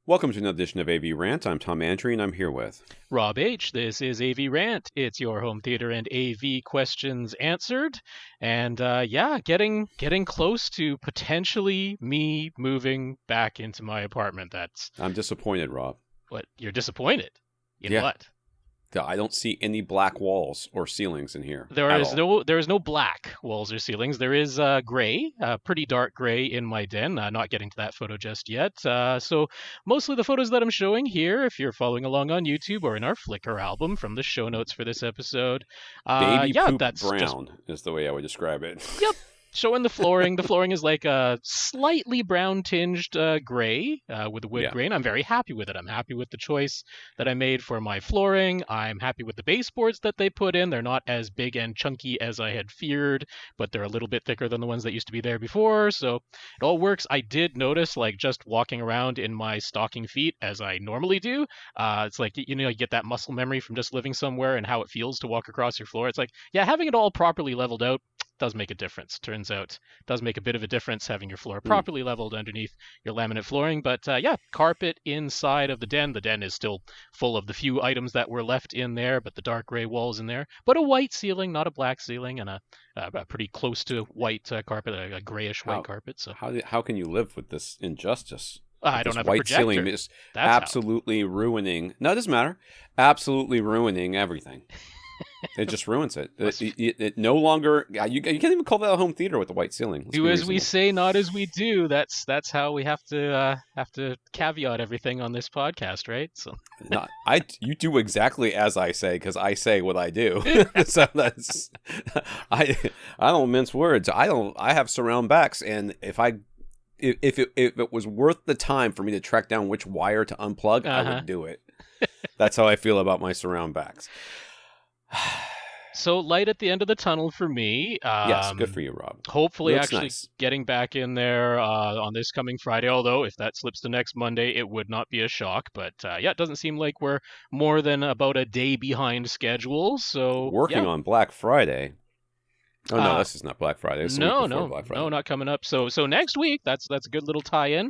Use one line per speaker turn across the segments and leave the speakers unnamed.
Welcome to another edition of AVRant. I'm Tom Andrew, and I'm here with
Rob H. This is AVRant. It's your home theater and AV questions answered. And getting close to potentially me moving back into my apartment.
I'm disappointed, Rob.
What? You're disappointed? In
Yeah.
what?
I don't see any black walls or ceilings in here.
There is no black walls or ceilings. There is gray, pretty dark gray in my den. Not getting to that photo just yet. So mostly the photos that I'm showing here, if you're following along on YouTube or in our Flickr album from the show notes for this episode,
Baby poop
that's
brown is the way I would describe it.
Yep. Showing the flooring. The flooring is like a slightly brown-tinged gray with a wood grain. I'm very happy with it. I'm happy with the choice that I made for my flooring. I'm happy with the baseboards that they put in. They're not as big and chunky as I had feared, but they're a little bit thicker than the ones that used to be there before, so it all works. I did notice, like, just walking around in my stocking feet, as I normally do, it's like, you get that muscle memory from just living somewhere and how it feels to walk across your floor. It's like, yeah, having it all properly leveled out does make a difference. Turns out does make a bit of a difference having your floor properly leveled underneath your laminate flooring. But carpet inside of the den. The den is still full of the few items that were left in there, but the dark gray walls in there. But a white ceiling, not a black ceiling, and a pretty close to white carpet, a grayish white carpet. So
how can you live with this injustice?
I don't have a
white
projector.
Ceiling is absolutely ruining. No, it doesn't matter. Absolutely ruining everything. It just ruins it. It no longer. You can't even call that a home theater with the white ceiling.
Do as we say, not as we do. That's how we have to caveat everything on this podcast, right? So
you do exactly as I say because I say what I do. So that's I don't mince words. I have surround backs, and if it was worth the time for me to track down which wire to unplug, I would do it. That's how I feel about my surround backs.
So light at the end of the tunnel for me.
Yes, good for you, Rob.
Hopefully actually getting back in there on this coming Friday, although if that slips to next Monday, it would not be a shock. But it doesn't seem like we're more than about a day behind schedule. So
working on Black Friday. Oh, no, this is not Black Friday. This is Black Friday.
No, not coming up. So next week, that's a good little tie-in.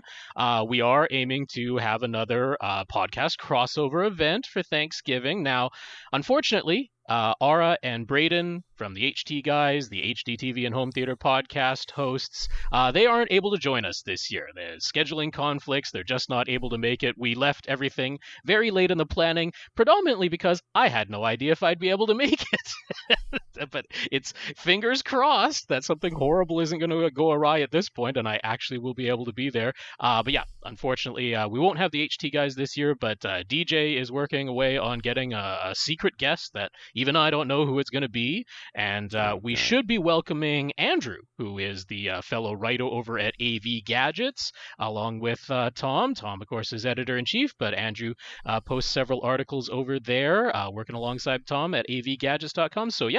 We are aiming to have another podcast crossover event for Thanksgiving. Now, unfortunately, Ara and Braden from the HT guys, the HDTV and Home Theater podcast hosts, they aren't able to join us this year. There's scheduling conflicts. They're just not able to make it. We left everything very late in the planning, predominantly because I had no idea if I'd be able to make it. But it's fingers crossed that something horrible isn't going to go awry at this point, and I actually will be able to be there. But unfortunately, we won't have the HT guys this year, but DJ is working away on getting a secret guest that even I don't know who it's going to be. And we should be welcoming Andrew, who is the fellow writer over at AV Gadgets, along with Tom. Tom, of course, is editor-in-chief, but Andrew posts several articles over there, working alongside Tom at avgadgets.com. So,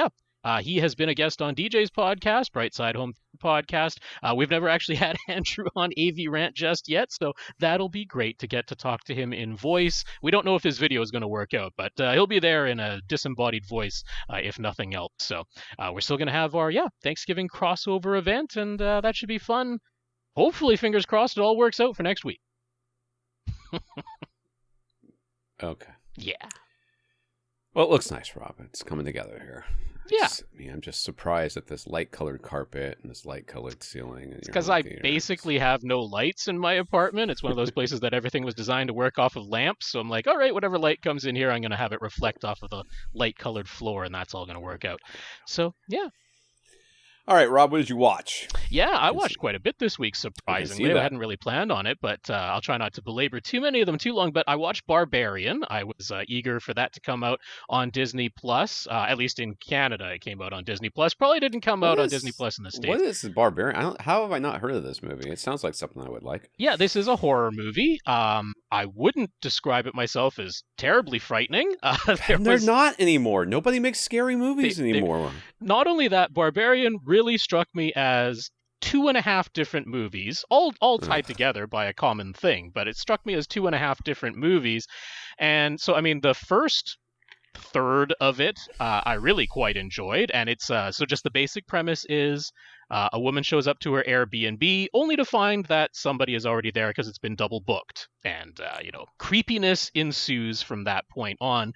he has been a guest on DJ's podcast, Brightside Home Podcast. We've never actually had Andrew on AVRant just yet, so that'll be great to get to talk to him in voice. We don't know if his video is going to work out, but he'll be there in a disembodied voice, if nothing else. So we're still going to have our Thanksgiving crossover event, and that should be fun. Hopefully, fingers crossed, it all works out for next week.
Okay.
Yeah.
Well, it looks nice, Rob. It's coming together here.
Yeah.
I'm just surprised at this light-colored carpet and this light-colored ceiling.
It's because I basically have no lights in my apartment. It's one of those places that everything was designed to work off of lamps. So I'm like, all right, whatever light comes in here, I'm going to have it reflect off of the light-colored floor, and that's all going to work out. So, yeah.
All right, Rob, what did you watch?
Yeah, I watched quite a bit this week, surprisingly. I hadn't really planned on it, but I'll try not to belabor too many of them too long. But I watched Barbarian. I was eager for that to come out on Disney Plus. At least in Canada, it came out on Disney Plus. Probably didn't come out on Disney Plus in the States.
What is Barbarian? How have I not heard of this movie? It sounds like something I would like.
Yeah, this is a horror movie. I wouldn't describe it myself as terribly frightening.
They're not anymore. Nobody makes scary movies anymore.
Not only that, Barbarian really struck me as 2.5 different movies, all tied together by a common thing, but it struck me as 2.5 different movies. And so, I mean, the first third of it I really quite enjoyed, and it's so just the basic premise is a woman shows up to her Airbnb only to find that somebody is already there because it's been double booked, and creepiness ensues from that point on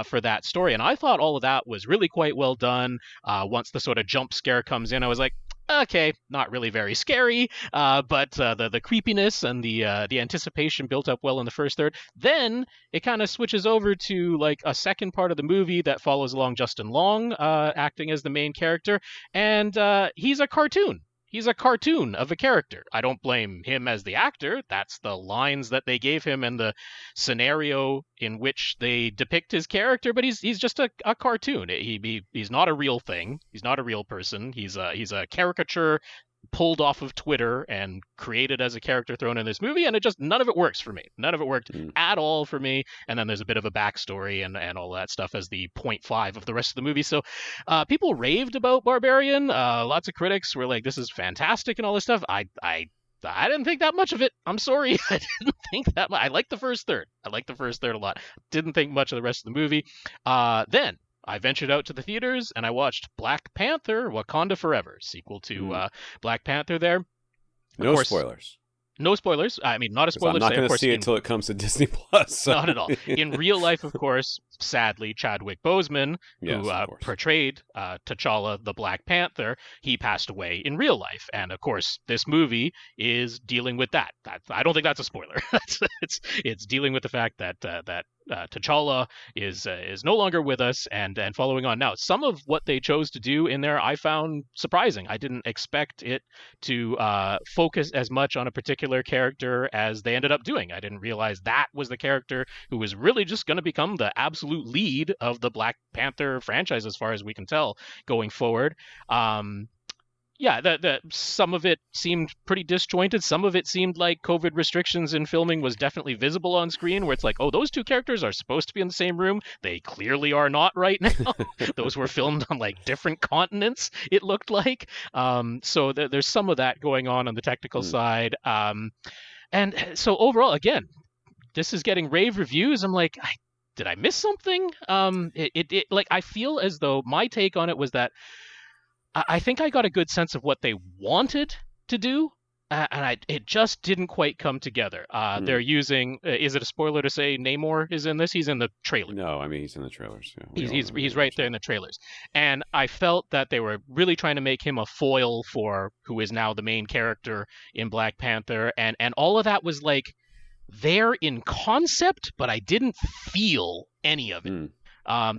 for that story. And I thought all of that was really quite well done. Once the sort of jump scare comes in, I was like, okay, not really very scary, but the creepiness and the anticipation built up well in the first third. Then it kind of switches over to like a second part of the movie that follows along Justin Long acting as the main character, and he's a cartoon. He's a cartoon of a character. I don't blame him as the actor. That's the lines that they gave him and the scenario in which they depict his character. But he's just a cartoon. He's not a real thing. He's not a real person. He's a caricature pulled off of Twitter and created as a character thrown in this movie, and none of it works for me. None of it worked at all for me. And then there's a bit of a backstory and all that stuff as the 0.5 of the rest of the movie. So people raved about Barbarian. Lots of critics were like, this is fantastic and all this stuff. I didn't think that much of it. I'm sorry. I didn't think that much. I liked the first third. I liked the first third a lot. Didn't think much of the rest of the movie. Then I ventured out to the theaters and I watched Black Panther: Wakanda Forever, sequel to Black Panther there.
No spoilers.
No spoilers. I mean, not a spoiler.
I'm not going to see it until it comes to Disney Plus. So.
Not at all. In real life, of course, sadly, Chadwick Boseman, who portrayed T'Challa, the Black Panther, he passed away in real life. And of course, this movie is dealing with that. I don't think that's a spoiler. It's dealing with the fact that T'Challa is no longer with us, and following on. Now, some of what they chose to do in there I found surprising. I didn't expect it to focus as much on a particular character as they ended up doing. I didn't realize that was the character who was really just going to become the absolute lead of the Black Panther franchise, as far as we can tell, going forward. Yeah, some of it seemed pretty disjointed. Some of it seemed like COVID restrictions in filming was definitely visible on screen, where it's like, oh, those two characters are supposed to be in the same room. They clearly are not right now. Those were filmed on like different continents, it looked like. So there's some of that going on the technical side. And so overall, again, this is getting rave reviews. I'm like, did I miss something? Like, I feel as though my take on it was that I think I got a good sense of what they wanted to do, and it just didn't quite come together. They're using, is it a spoiler to say Namor is in this? He's in the trailer.
No, I mean, he's in the trailers. Yeah,
he's right there in the trailers. And I felt that they were really trying to make him a foil for who is now the main character in Black Panther, and all of that was like there in concept, but I didn't feel any of it.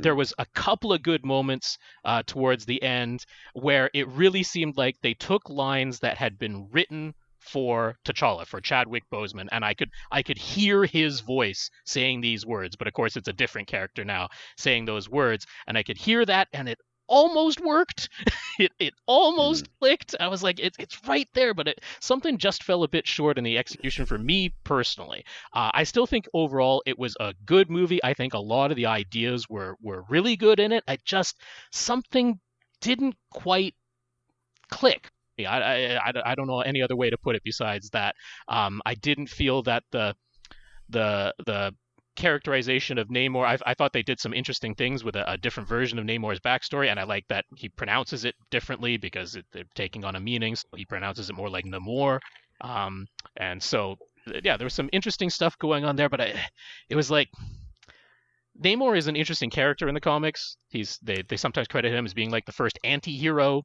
There was a couple of good moments towards the end where it really seemed like they took lines that had been written for T'Challa, for Chadwick Boseman, and I could hear his voice saying these words, but of course it's a different character now saying those words, and I could hear that, and it almost worked. It almost clicked. I was like, it's right there, but something just fell a bit short in the execution for me personally. I still think overall it was a good movie. I think a lot of the ideas were really good in it. Something didn't quite click. I don't know any other way to put it besides that. I didn't feel that the characterization of Namor, I thought they did some interesting things with a different version of Namor's backstory, and I like that he pronounces it differently because they're taking on a meaning, so he pronounces it more like Namor. And so, yeah, there was some interesting stuff going on there, but it was like, Namor is an interesting character in the comics. They sometimes credit him as being like the first anti-hero,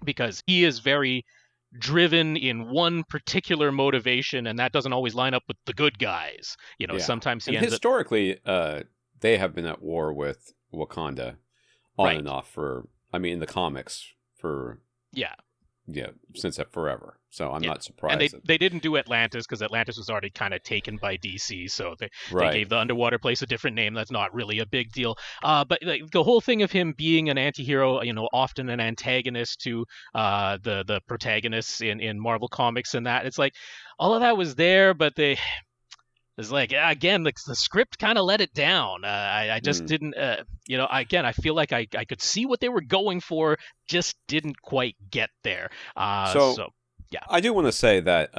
because he is very driven in one particular motivation, and that doesn't always line up with the good guys. Sometimes he ends
historically, they have been at war with Wakanda on and off in the comics since forever. So I'm not surprised.
And they didn't do Atlantis because Atlantis was already kind of taken by DC, so they gave the underwater place a different name. That's not really a big deal. But like, the whole thing of him being an anti-hero, often an antagonist to the protagonists in Marvel Comics, and that, it's like all of that was there, but it's like, again, the script kind of let it down. I just didn't, again, I feel like I could see what they were going for, just didn't quite get there. yeah.
I do want to say that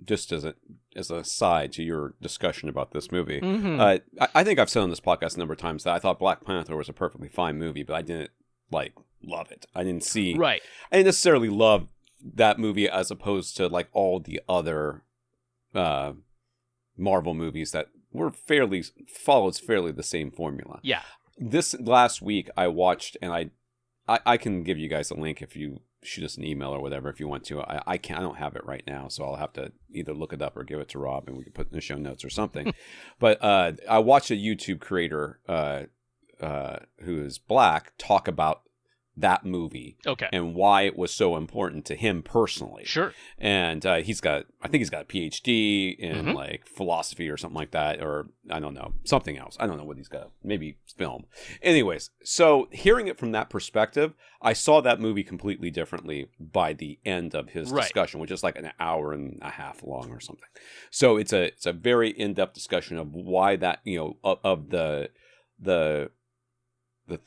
just as an aside to your discussion about this movie, I think I've said on this podcast a number of times that I thought Black Panther was a perfectly fine movie, but I didn't love it. I didn't see I didn't necessarily love that movie as opposed to like all the other Marvel movies that were follows fairly the same formula.
Yeah.
This last week I watched, and I can give you guys a link if you shoot us an email or whatever if you want to. I don't have it right now, so I'll have to either look it up or give it to Rob and we can put it in the show notes or something. But I watched a YouTube creator who is black talk about that movie and why it was so important to him personally.
Sure.
And I think he's got a PhD in like philosophy or something like that, or I don't know, something else. I don't know what he's got. Maybe film. Anyways, so hearing it from that perspective, I saw that movie completely differently by the end of his discussion, which is like an hour and a half long or something. So it's a very in-depth discussion of why that, of the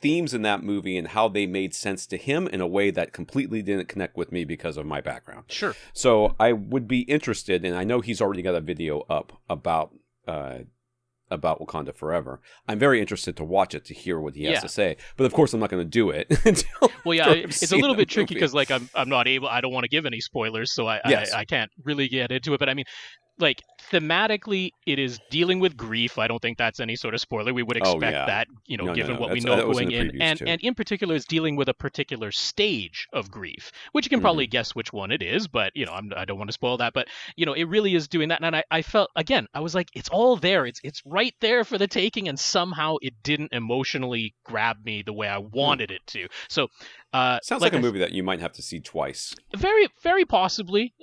themes in that movie and how they made sense to him in a way that completely didn't connect with me because of my background.
Sure.
So I would be interested, and I know he's already got a video up about Wakanda Forever. I'm very interested to watch it to hear what he has to say. But of course, I'm not going to do it until
it's a little bit tricky because like I'm not able. I don't want to give any spoilers, so I can't really get into it. But I mean, like thematically, it is dealing with grief. I don't think that's any sort of spoiler. We would expect that, given what we know going in. And in particular, it's dealing with a particular stage of grief, which you can probably guess which one it is, but, I don't want to spoil that. But, it really is doing that. And I felt, again, I was like, it's all there. It's right there for the taking. And somehow it didn't emotionally grab me the way I wanted it to. So,
sounds like a movie that you might have to see twice.
Very, very possibly.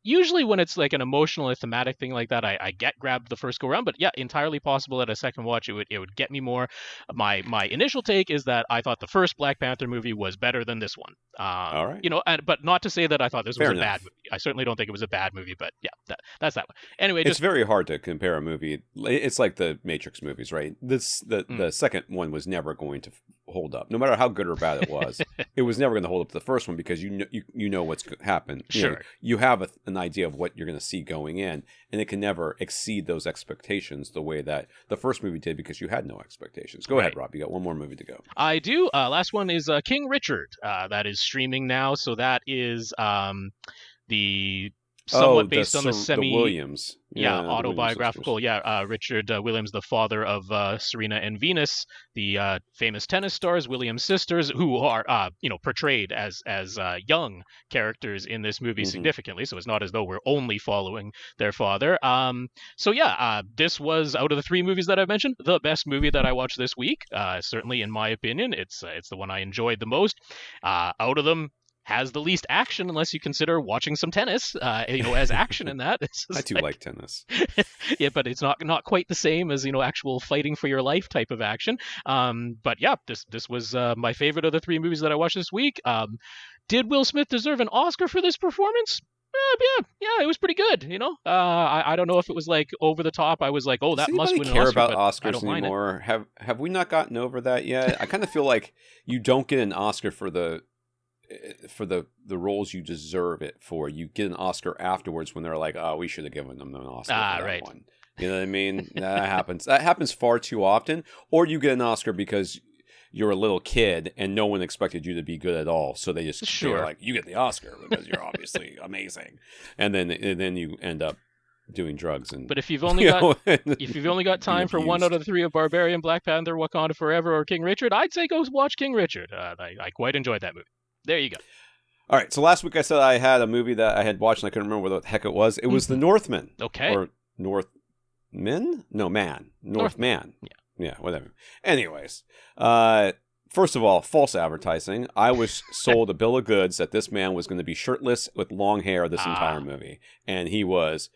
Usually when it's like an emotional or thematic thing like that, I get grabbed the first go around. But yeah, entirely possible at a second watch it would get me more. My initial take is that I thought the first Black Panther movie was better than this one.
All right.
But not to say that I thought this was a bad movie. I certainly don't think it was a bad movie. But yeah, that's that one. Anyway,
it's very hard to compare a movie. It's like the Matrix movies, right? The second one was never going to hold up, no matter how good or bad it was. It was never going to hold up to the first one because you know what's happened.
Sure,
you have an idea of what you're going to see going in, and it can never exceed those expectations the way that the first movie did because you had no expectations. Go ahead, Rob. You got one more movie to go.
I do. Last one is King Richard. That is streaming now, so that is the somewhat based on the
Williams.
Autobiographical.
Williams
Richard Williams, the father of Serena and Venus, the famous tennis stars, Williams sisters, who are portrayed as young characters in this movie significantly. So it's not as though we're only following their father. This was, out of the three movies that I mentioned, the best movie that I watched this week. Certainly, in my opinion, it's the one I enjoyed the most. Out of them, has the least action unless you consider watching some tennis, as action in that.
I do like tennis.
Yeah, but it's not quite the same as, actual fighting for your life type of action. But yeah, this was my favorite of the three movies that I watched this week. Did Will Smith deserve an Oscar for this performance? Yeah, it was pretty good. I don't know if it was like over the top. I was like, oh, that must win an Oscar.
Care about Oscars anymore? Have we not gotten over that yet? I kind of feel like you don't get an Oscar for the roles you deserve it for. You get an Oscar afterwards when they're like, oh, we should have given them an Oscar for that one. You know what I mean? That happens far too often. Or you get an Oscar because you're a little kid and no one expected you to be good at all, so they they're like, you get the Oscar because you're obviously amazing, and then you end up doing drugs. But
if you've only got time for one out of the three of Barbarian, Black Panther, Wakanda Forever, or King Richard, I'd say go watch King Richard. I quite enjoyed that movie. There you go.
All right. So last week I said I had a movie that I had watched and I couldn't remember what the heck it was. It was The Northman.
Okay.
Or Northman? No, man. Northman. Yeah, whatever. Anyways, first of all, false advertising. I was sold a bill of goods that this man was going to be shirtless with long hair this entire movie. And he was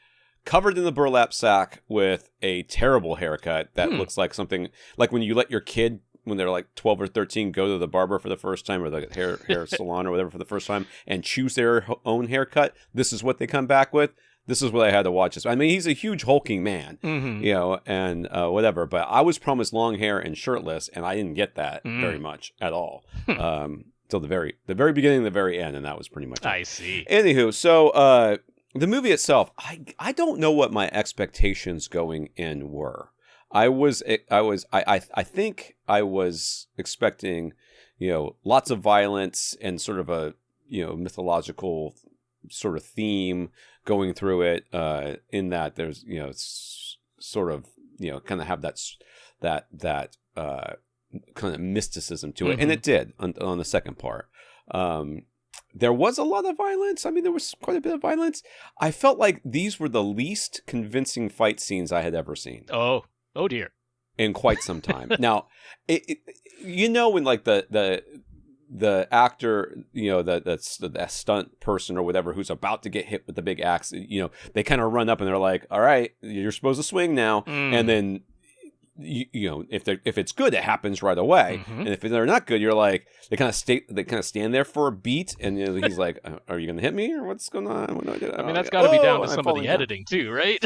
covered in the burlap sack with a terrible haircut that looks like something like when you let your kid, when they're like 12 or 13, go to the barber for the first time or the hair salon or whatever for the first time and choose their own haircut. This is what they come back with. This is what I had to watch. I mean, he's a huge hulking man, and whatever. But I was promised long hair and shirtless, and I didn't get that very much at all. till the very beginning, the very end, and that was pretty much it.
I see.
Anywho, so the movie itself, I don't know what my expectations going in were. I think I was expecting, lots of violence and sort of a, mythological sort of theme going through it, in that there's, sort of, kind of have that kind of mysticism to it. And it did on the second part. There was a lot of violence. I mean, there was quite a bit of violence. I felt like these were the least convincing fight scenes I had ever seen.
Oh dear.
In quite some time. Now, when like the actor, that's the stunt person or whatever who's about to get hit with the big axe, they kind of run up and they're like, "All right, you're supposed to swing now," and then. If it's good, it happens right away, and if they're not good, you're like they kind of stand there for a beat, and he's like, "Are you going to hit me, or what's going on?" What do I do?
I mean, that's got to be down to some of the editing too, right?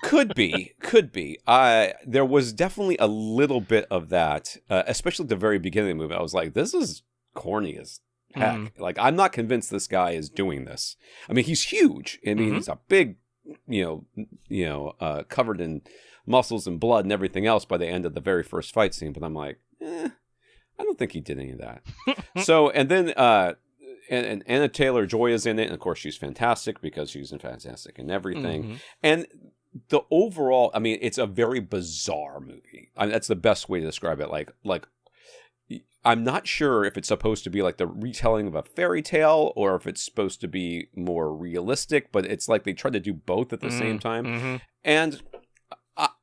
Could be. There was definitely a little bit of that, especially at the very beginning of the movie. I was like, "This is corny as heck." Like, I'm not convinced this guy is doing this. I mean, he's huge. I mean, he's a big, covered in muscles and blood and everything else by the end of the very first fight scene. But I'm like, I don't think he did any of that. So, and then and Anna Taylor-Joy is in it. And of course, she's fantastic because she's fantastic in everything. And the overall, I mean, it's a very bizarre movie. I mean, that's the best way to describe it. Like I'm not sure if it's supposed to be like the retelling of a fairy tale or if it's supposed to be more realistic, but it's like they try to do both at the same time. And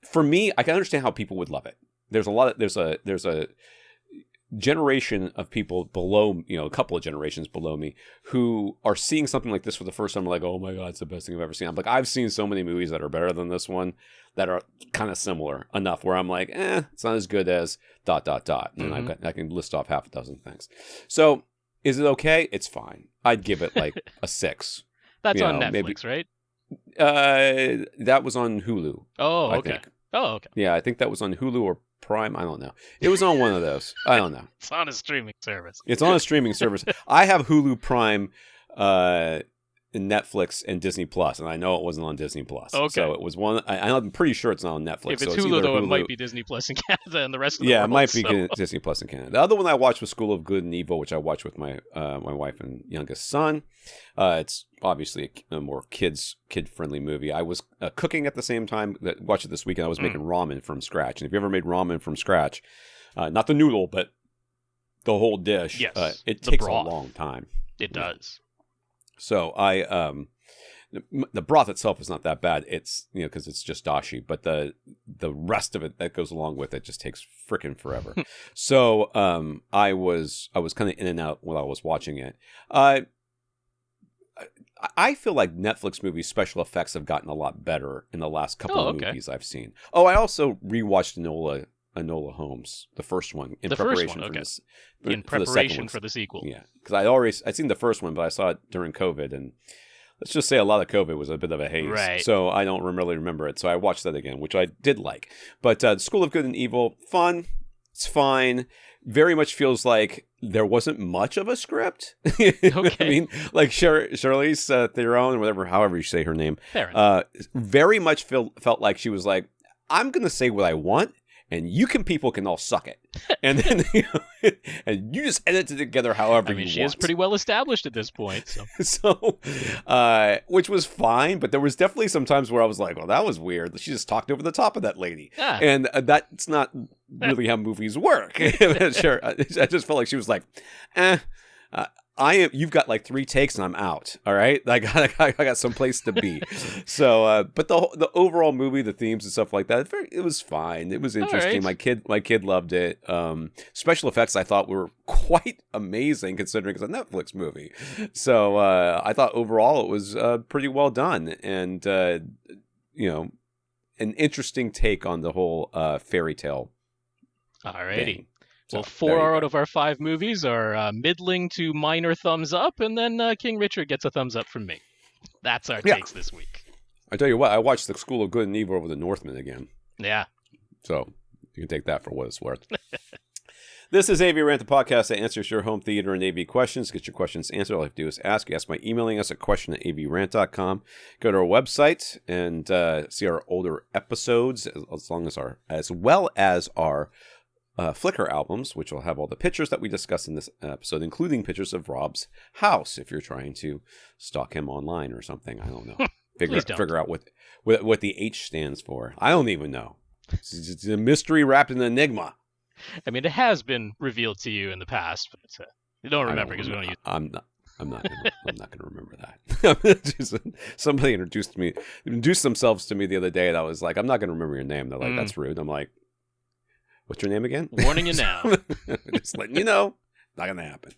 for me, I can understand how people would love it. There's a generation of people below, a couple of generations below me who are seeing something like this for the first time. Like, oh my God, it's the best thing I've ever seen. I'm like, I've seen so many movies that are better than this one that are kind of similar enough where I'm like, it's not as good as ... And I can list off half a dozen things. So is it okay? It's fine. I'd give it like a 6.
That's on Netflix, right?
That was on Hulu.
Oh, okay.
I think.
Oh, okay.
Yeah, I think that was on Hulu or Prime. I don't know. It was on one of those. I don't know.
It's on a streaming service.
It's on a streaming service. I have Hulu, Prime, Netflix, and Disney Plus, and I know it wasn't on Disney Plus.
Okay.
So it was one. I'm pretty sure it's not on Netflix.
If it's
so
Hulu, though, it might be Disney Plus in Canada and the rest of the world.
Yeah, it might be Disney Plus in Canada. The other one I watched was School of Good and Evil, which I watched with my wife and youngest son. It's obviously a more kid-friendly movie. I was cooking at the same time. Watched it this weekend. I was making ramen from scratch. And if you ever made ramen from scratch, not the noodle, but the whole dish,
yes,
it takes a long time.
It does.
So the broth itself is not that bad. It's because it's just dashi, but the rest of it that goes along with it just takes freaking forever. So I was kind of in and out while I was watching it. I feel like Netflix movies special effects have gotten a lot better in the last couple of movies I've seen. Oh, I also rewatched Enola Holmes, the first one, in preparation for the sequel. Yeah, because I'd seen the first one, but I saw it during COVID, and let's just say a lot of COVID was a bit of a haze,
right?
So I don't really remember it. So I watched that again, which I did like. But School of Good and Evil, fun. It's fine. Very much feels like there wasn't much of a script.
Okay.
I mean, like Charlize Theron, or however you say her name, very much felt like she was like, I'm going to say what I want, and people can all suck it. And then and you just edit it together however you want.
She is pretty well established at this point.
So which was fine, but there was definitely some times where I was like, well, that was weird. She just talked over the top of that lady. Yeah. And that's not really how movies work. Sure. I just felt like she was like, you've got like 3 takes and I'm out. All right. I got some place to be. So, but the overall movie, the themes and stuff like that, it was fine. It was interesting. Right. My kid loved it. Special effects I thought were quite amazing considering it's a Netflix movie. So, I thought overall it was pretty well done and, an interesting take on the whole fairy tale.
Alrighty.
Thing. So,
well, 4 out of our 5 movies are middling to minor thumbs up, and then King Richard gets a thumbs up from me. That's our takes this week.
I tell you what, I watched The School of Good and Evil over The Northman again.
Yeah.
So you can take that for what it's worth. This is AVRant, the podcast that answers your home theater and AV questions. Get your questions answered. All you have to do is ask. You ask by emailing us at question@avrant.com. Go to our website and see our older episodes, as well as our Flickr albums, which will have all the pictures that we discussed in this episode, including pictures of Rob's house. If you're trying to stalk him online or something, I don't know. Figure out what the H stands for. I don't even know. It's a mystery wrapped in an enigma.
I mean, it has been revealed to you in the past, but you don't remember because we don't use.
I'm not gonna remember that. Somebody introduced themselves to me the other day, and I was like, I'm not gonna remember your name. They're like, that's rude. I'm like, what's your name again?
Warning you now.
Just letting you know. Not gonna happen.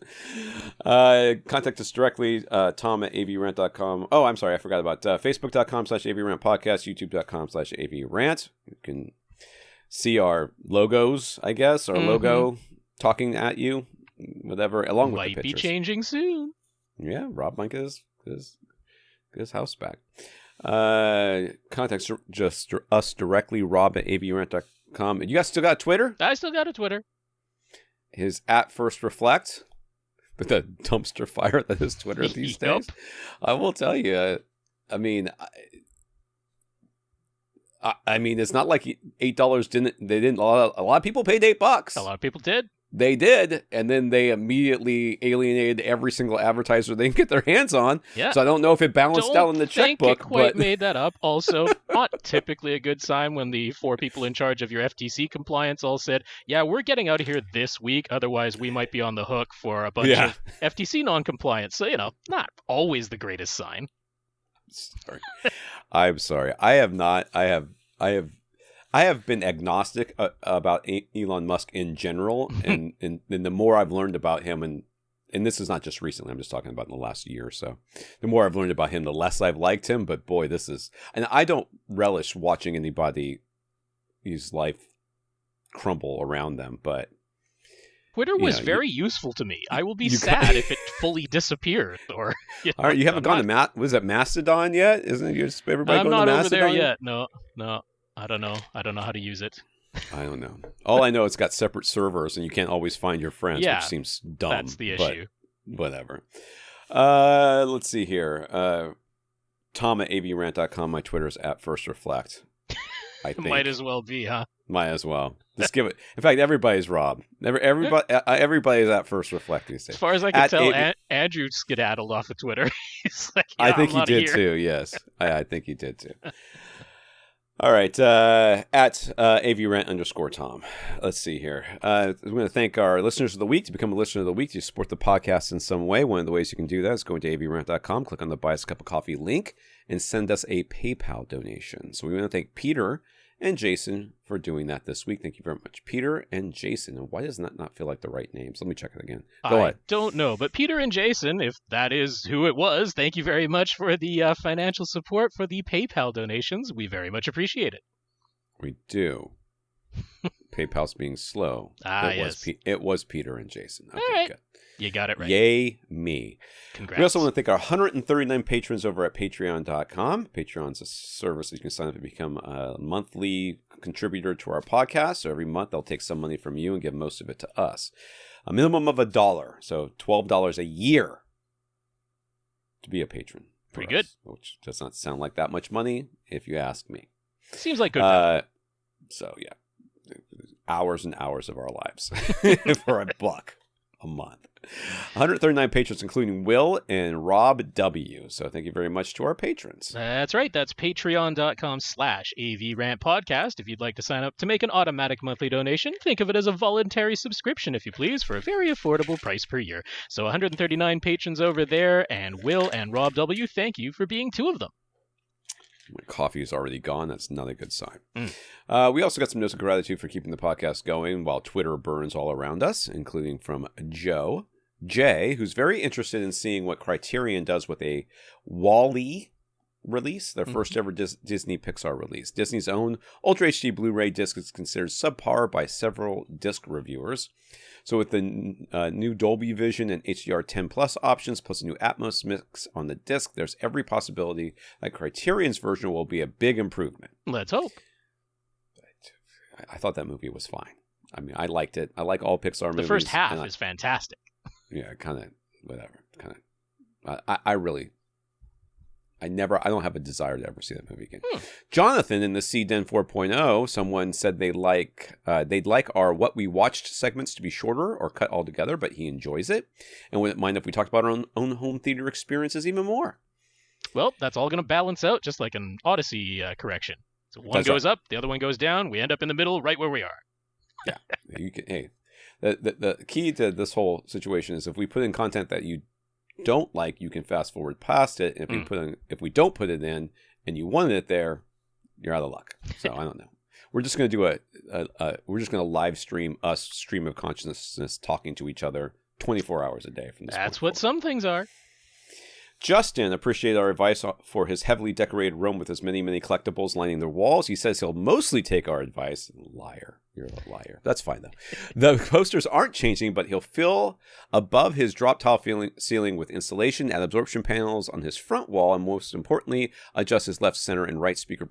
Contact us directly, Tom at avrant.com. Oh, I'm sorry, I forgot about Facebook.com/avrant podcast, YouTube.com/avrant. You can see our logos, I guess, our logo talking at you, whatever, along with the pictures.
Might be changing soon.
Yeah, Rob might get his house back. Contact just us directly, Rob at avrant.com. You guys still got Twitter?
I still got a Twitter.
His @FirstReflect, but the dumpster fire that is Twitter these days. I will tell you, I mean, it's not like $8 a lot of people paid $8.
A lot of people did.
They did, and then they immediately alienated every single advertiser they can get their hands on.
Yeah.
So I don't know if it balanced out in the checkbook.
It quite made that up. Also, not typically a good sign when the 4 people in charge of your FTC compliance all said, yeah, we're getting out of here this week, otherwise we might be on the hook for a bunch of FTC non-compliance. So, not always the greatest sign.
I'm sorry. I have been agnostic about Elon Musk in general, and the more I've learned about him, and this is not just recently, I'm just talking about in the last year or so, the more I've learned about him, the less I've liked him, but boy, and I don't relish watching anybody's life crumble around them, but
Twitter was very useful to me. I will be sad if it fully disappeared. Or
all right, you haven't gone to was it Mastodon yet? Isn't it everybody going to Mastodon?
I'm not over there yet. No. I don't know. I don't know how to use it.
I don't know. All I know, it's got separate servers, and you can't always find your friends, which seems dumb.
That's the issue.
Whatever. Let's see here. Tom at avrant.com. My Twitter is @FirstReflect. I think.
Might as well be, huh?
Might as well. Just give it. In fact, everybody's Rob. Everybody's @FirstReflect these days.
As far as I can tell, Andrew skedaddled off of Twitter. He's like,
I think he did too. Yes, I think he did too. All right, at @AVRant_Tom. Let's see here. We're going to thank our listeners of the week. To become a listener of the week, to support the podcast in some way. One of the ways you can do that is go to avrant.com, click on the Buy Us a Cup of Coffee link, and send us a PayPal donation. So we want to thank Peter and Jason for doing that this week. Thank you very much, Peter and Jason. And why does that not feel like the right names? Let me check it again. Go ahead.
I don't know, but Peter and Jason, if that is who it was, thank you very much for the financial support for the PayPal donations. We very much appreciate it.
We do. PayPal's being slow.
Yes.
It was Peter and Jason. Okay,
all right.
good.
You got it right.
Yay, me.
Congrats.
We also want to thank our 139 patrons over at patreon.com. Patreon's a service that you can sign up to become a monthly contributor to our podcast. So every month they'll take some money from you and give most of it to us. A minimum of $1, so $12 a year to be a patron.
Pretty good.
Which does not sound like that much money, if you ask me.
Seems like good.
So yeah, hours and hours of our lives for $1 a month. 139 patrons, including Will and Rob W. So thank you very much to our patrons.
That's right. That's patreon.com/AVRant podcast. If you'd like to sign up to make an automatic monthly donation, think of it as a voluntary subscription, if you please, for a very affordable price per year. So 139 patrons over there, and Will and Rob W., thank you for being 2 of them.
My coffee is already gone. That's not a good sign. We also got some notes of gratitude for keeping the podcast going while Twitter burns all around us, including from Joe J, who's very interested in seeing what Criterion does with a WALL-E release, their first ever Disney Pixar release. Disney's own Ultra HD Blu-ray disc is considered subpar by several disc reviewers. So with the new Dolby Vision and HDR10 Plus options, plus a new Atmos mix on the disc, there's every possibility that Criterion's version will be a big improvement.
Let's hope.
I thought that movie was fine. I mean, I liked it. I like all Pixar movies.
The first half is fantastic.
Yeah, kind of, whatever. Kind of. I don't have a desire to ever see that movie again. Jonathan in the C-Den 4.0, someone said they'd like our What We Watched segments to be shorter or cut altogether, but he enjoys it and wouldn't mind if we talked about our own home theater experiences even more.
Well, that's all going to balance out just like an Odyssey correction. So one goes up, the other one goes down. We end up in the middle right where we are.
Yeah. Hey, the key to this whole situation is if we put in content that you don't like, you can fast forward past it. And if we don't put it in and you wanted it there, you're out of luck. So I don't know. We're just going to do we're just going to live stream us stream of consciousness talking to each other 24 hours a day from this.
That's what some things are.
Justin appreciated our advice for his heavily decorated room with his many, many collectibles lining the walls. He says he'll mostly take our advice. Liar. You're a liar. That's fine, though. The posters aren't changing, but he'll fill above his drop tile ceiling with insulation and absorption panels on his front wall, and most importantly, adjust his left, center, and right speaker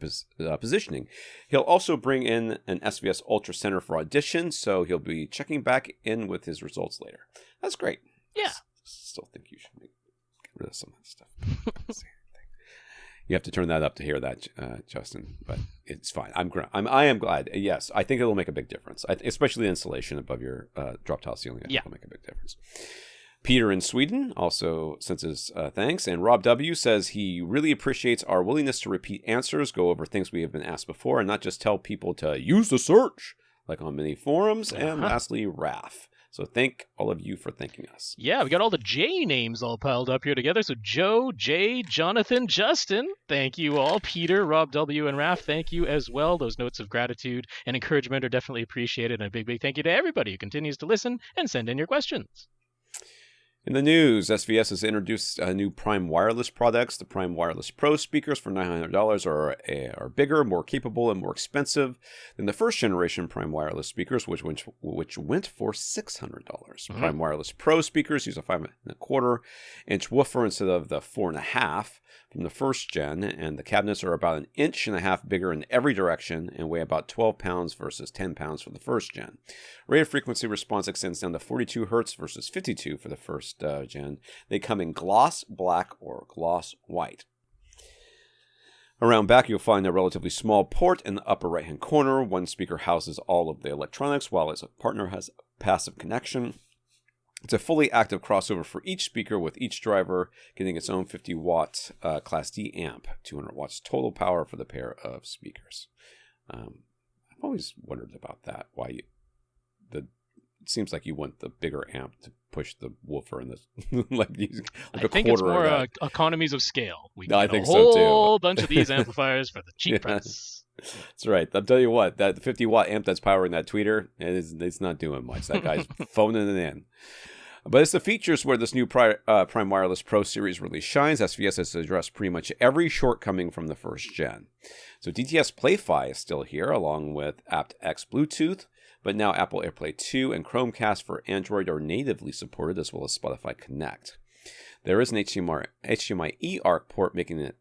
positioning. He'll also bring in an SVS Ultra Center for audition, so he'll be checking back in with his results later. That's great.
Yeah.
Still think you should get rid of some of that stuff. You have to turn that up to hear that, Justin, but it's fine. I am glad. Yes, I think it'll make a big difference, especially the insulation above your drop tile ceiling. I think it'll make a big difference. Peter in Sweden also sends his thanks, and Rob W. says he really appreciates our willingness to repeat answers, go over things we have been asked before, and not just tell people to use the search, like on many forums. And lastly, Raf. So thank all of you for thanking us.
Yeah, we got all the J names all piled up here together. So Joe, Jay, Jonathan, Justin, thank you all. Peter, Rob W, and Raf, thank you as well. Those notes of gratitude and encouragement are definitely appreciated. And a big, big thank you to everybody who continues to listen and send in your questions.
In the news, SVS has introduced new Prime Wireless products. The Prime Wireless Pro speakers for $900 are bigger, more capable, and more expensive than the first generation Prime Wireless speakers, which went for $600. Prime Wireless Pro speakers use a 5.25-inch woofer instead of the 4.5 from the first gen, and the cabinets are about 1.5 inches bigger in every direction and weigh about 12 pounds versus 10 pounds for the first gen. Rated frequency response extends down to 42 Hz versus 52 for the first gen. They come in gloss black or gloss white. Around back, you'll find a relatively small port in the upper right-hand corner. One speaker houses all of the electronics, while its partner has a passive connection. It's a fully active crossover for each speaker, with each driver getting its own 50-watt Class D amp, 200 watts total power for the pair of speakers. I've always wondered about that. It seems like you want the bigger amp to push the woofer in the
I think it's more economies of scale. We get
I think
a
so too.
whole bunch of these amplifiers for the cheap price.
That's right. I'll tell you what, that 50-watt amp that's powering that tweeter, it's not doing much. That guy's phoning it in. But it's the features where this new Prime Wireless Pro series really shines. SVS has addressed pretty much every shortcoming from the first gen. So DTS Play-Fi is still here, along with aptX Bluetooth, but now Apple AirPlay 2 and Chromecast for Android are natively supported, as well as Spotify Connect. There is an HDMI eARC port, making it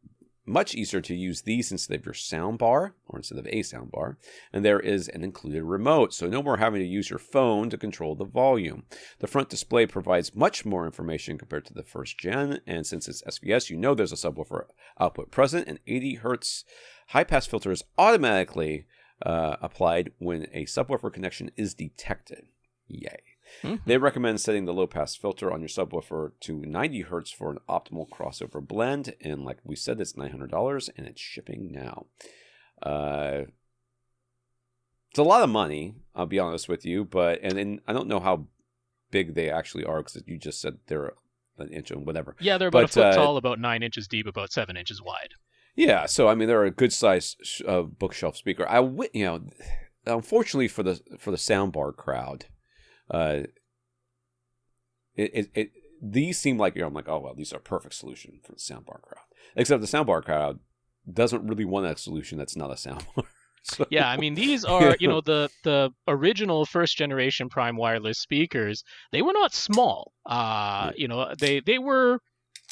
much easier to use these instead of your soundbar, or instead of a soundbar, and there is an included remote, so no more having to use your phone to control the volume. The front display provides much more information compared to the first gen, and since it's SVS, you know there's a subwoofer output present, and 80 Hz high-pass filter is automatically applied when a subwoofer connection is detected. Yay. They recommend setting the low-pass filter on your subwoofer to 90 Hz for an optimal crossover blend. And like we said, it's $900 and it's shipping now. It's a lot of money, I'll be honest with you. And I don't know how big they actually are, because you just said they're an inch and whatever.
Yeah, they're about a foot tall, about 9 inches deep, about 7 inches wide. Yeah,
so I mean, they're a good-sized bookshelf speaker. Unfortunately for the soundbar crowd, these seem like, I'm like, oh well, these are a perfect solution for the soundbar crowd. Except the soundbar crowd doesn't really want a solution that's not a soundbar. So,
yeah, I mean, these are, the original first generation Prime Wireless speakers. They were not small. They were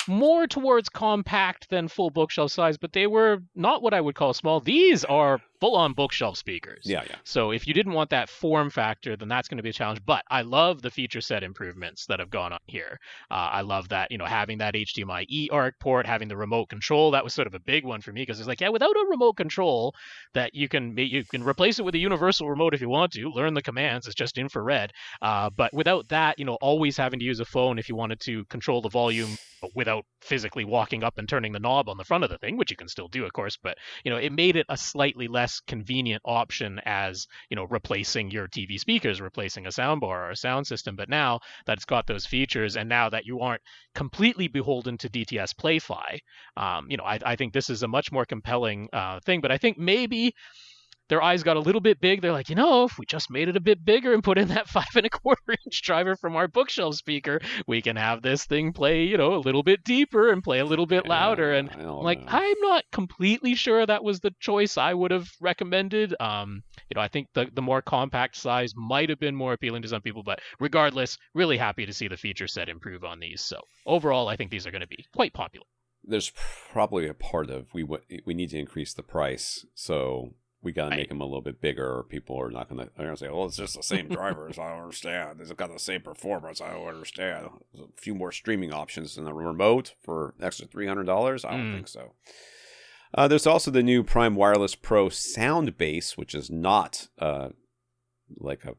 more towards compact than full bookshelf size, but they were not what I would call small. These are full-on bookshelf speakers.
Yeah, yeah.
So if you didn't want that form factor, then that's going to be a challenge. But I love the feature set improvements that have gone on here. I love that, having that HDMI eARC port, having the remote control. That was sort of a big one for me because it's like, yeah, without a remote control, that you can replace it with a universal remote if you want to. Learn the commands. It's just infrared. But without that, always having to use a phone if you wanted to control the volume without physically walking up and turning the knob on the front of the thing, which you can still do, of course, but it made it a slightly less convenient option as replacing your TV speakers, replacing a soundbar or a sound system. But now that it's got those features, and now that you aren't completely beholden to DTS Play-Fi, I think this is a much more compelling thing. But I think maybe their eyes got a little bit big. They're like, if we just made it a bit bigger and put in that 5.25-inch driver from our bookshelf speaker, we can have this thing play, a little bit deeper and play a little bit louder. And I'm not completely sure that was the choice I would have recommended. I think the more compact size might have been more appealing to some people, but regardless, really happy to see the feature set improve on these. So overall, I think these are going to be quite popular.
There's probably a part of we need to increase the price, so we got to make them a little bit bigger, or people are not going to say, well, it's just the same drivers. I don't understand. It's got the same performance. I don't understand. There's a few more streaming options than a remote for an extra $300. I don't think so. There's also the new Prime Wireless Pro SoundBase, which is not like a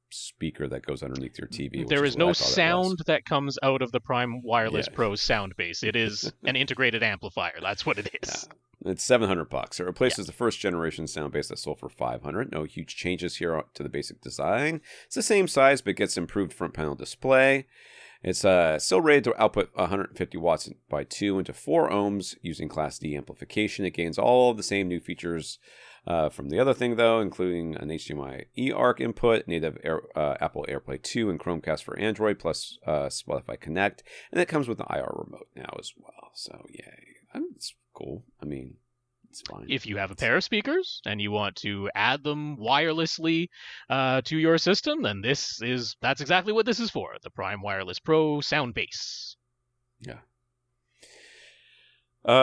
speaker that goes underneath your TV.
There is no sound that comes out of the Prime Wireless Pro SoundBase. It is an integrated amplifier. That's what it is.
Yeah. It's $700. It replaces the first generation SoundBase that sold for $500. No huge changes here to the basic design. It's the same size, but gets improved front panel display. It's still rated to output 150 watts by 2 into 4 ohms using Class D amplification. It gains all of the same new features from the other thing, though, including an HDMI eARC input, native Apple AirPlay 2, and Chromecast for Android, plus Spotify Connect. And it comes with an IR remote now as well. So, yay. It's cool. I mean, it's fine.
If you have a pair of speakers and you want to add them wirelessly to your system, then that's exactly what this is for. The Prime Wireless Pro SoundBase.
Yeah.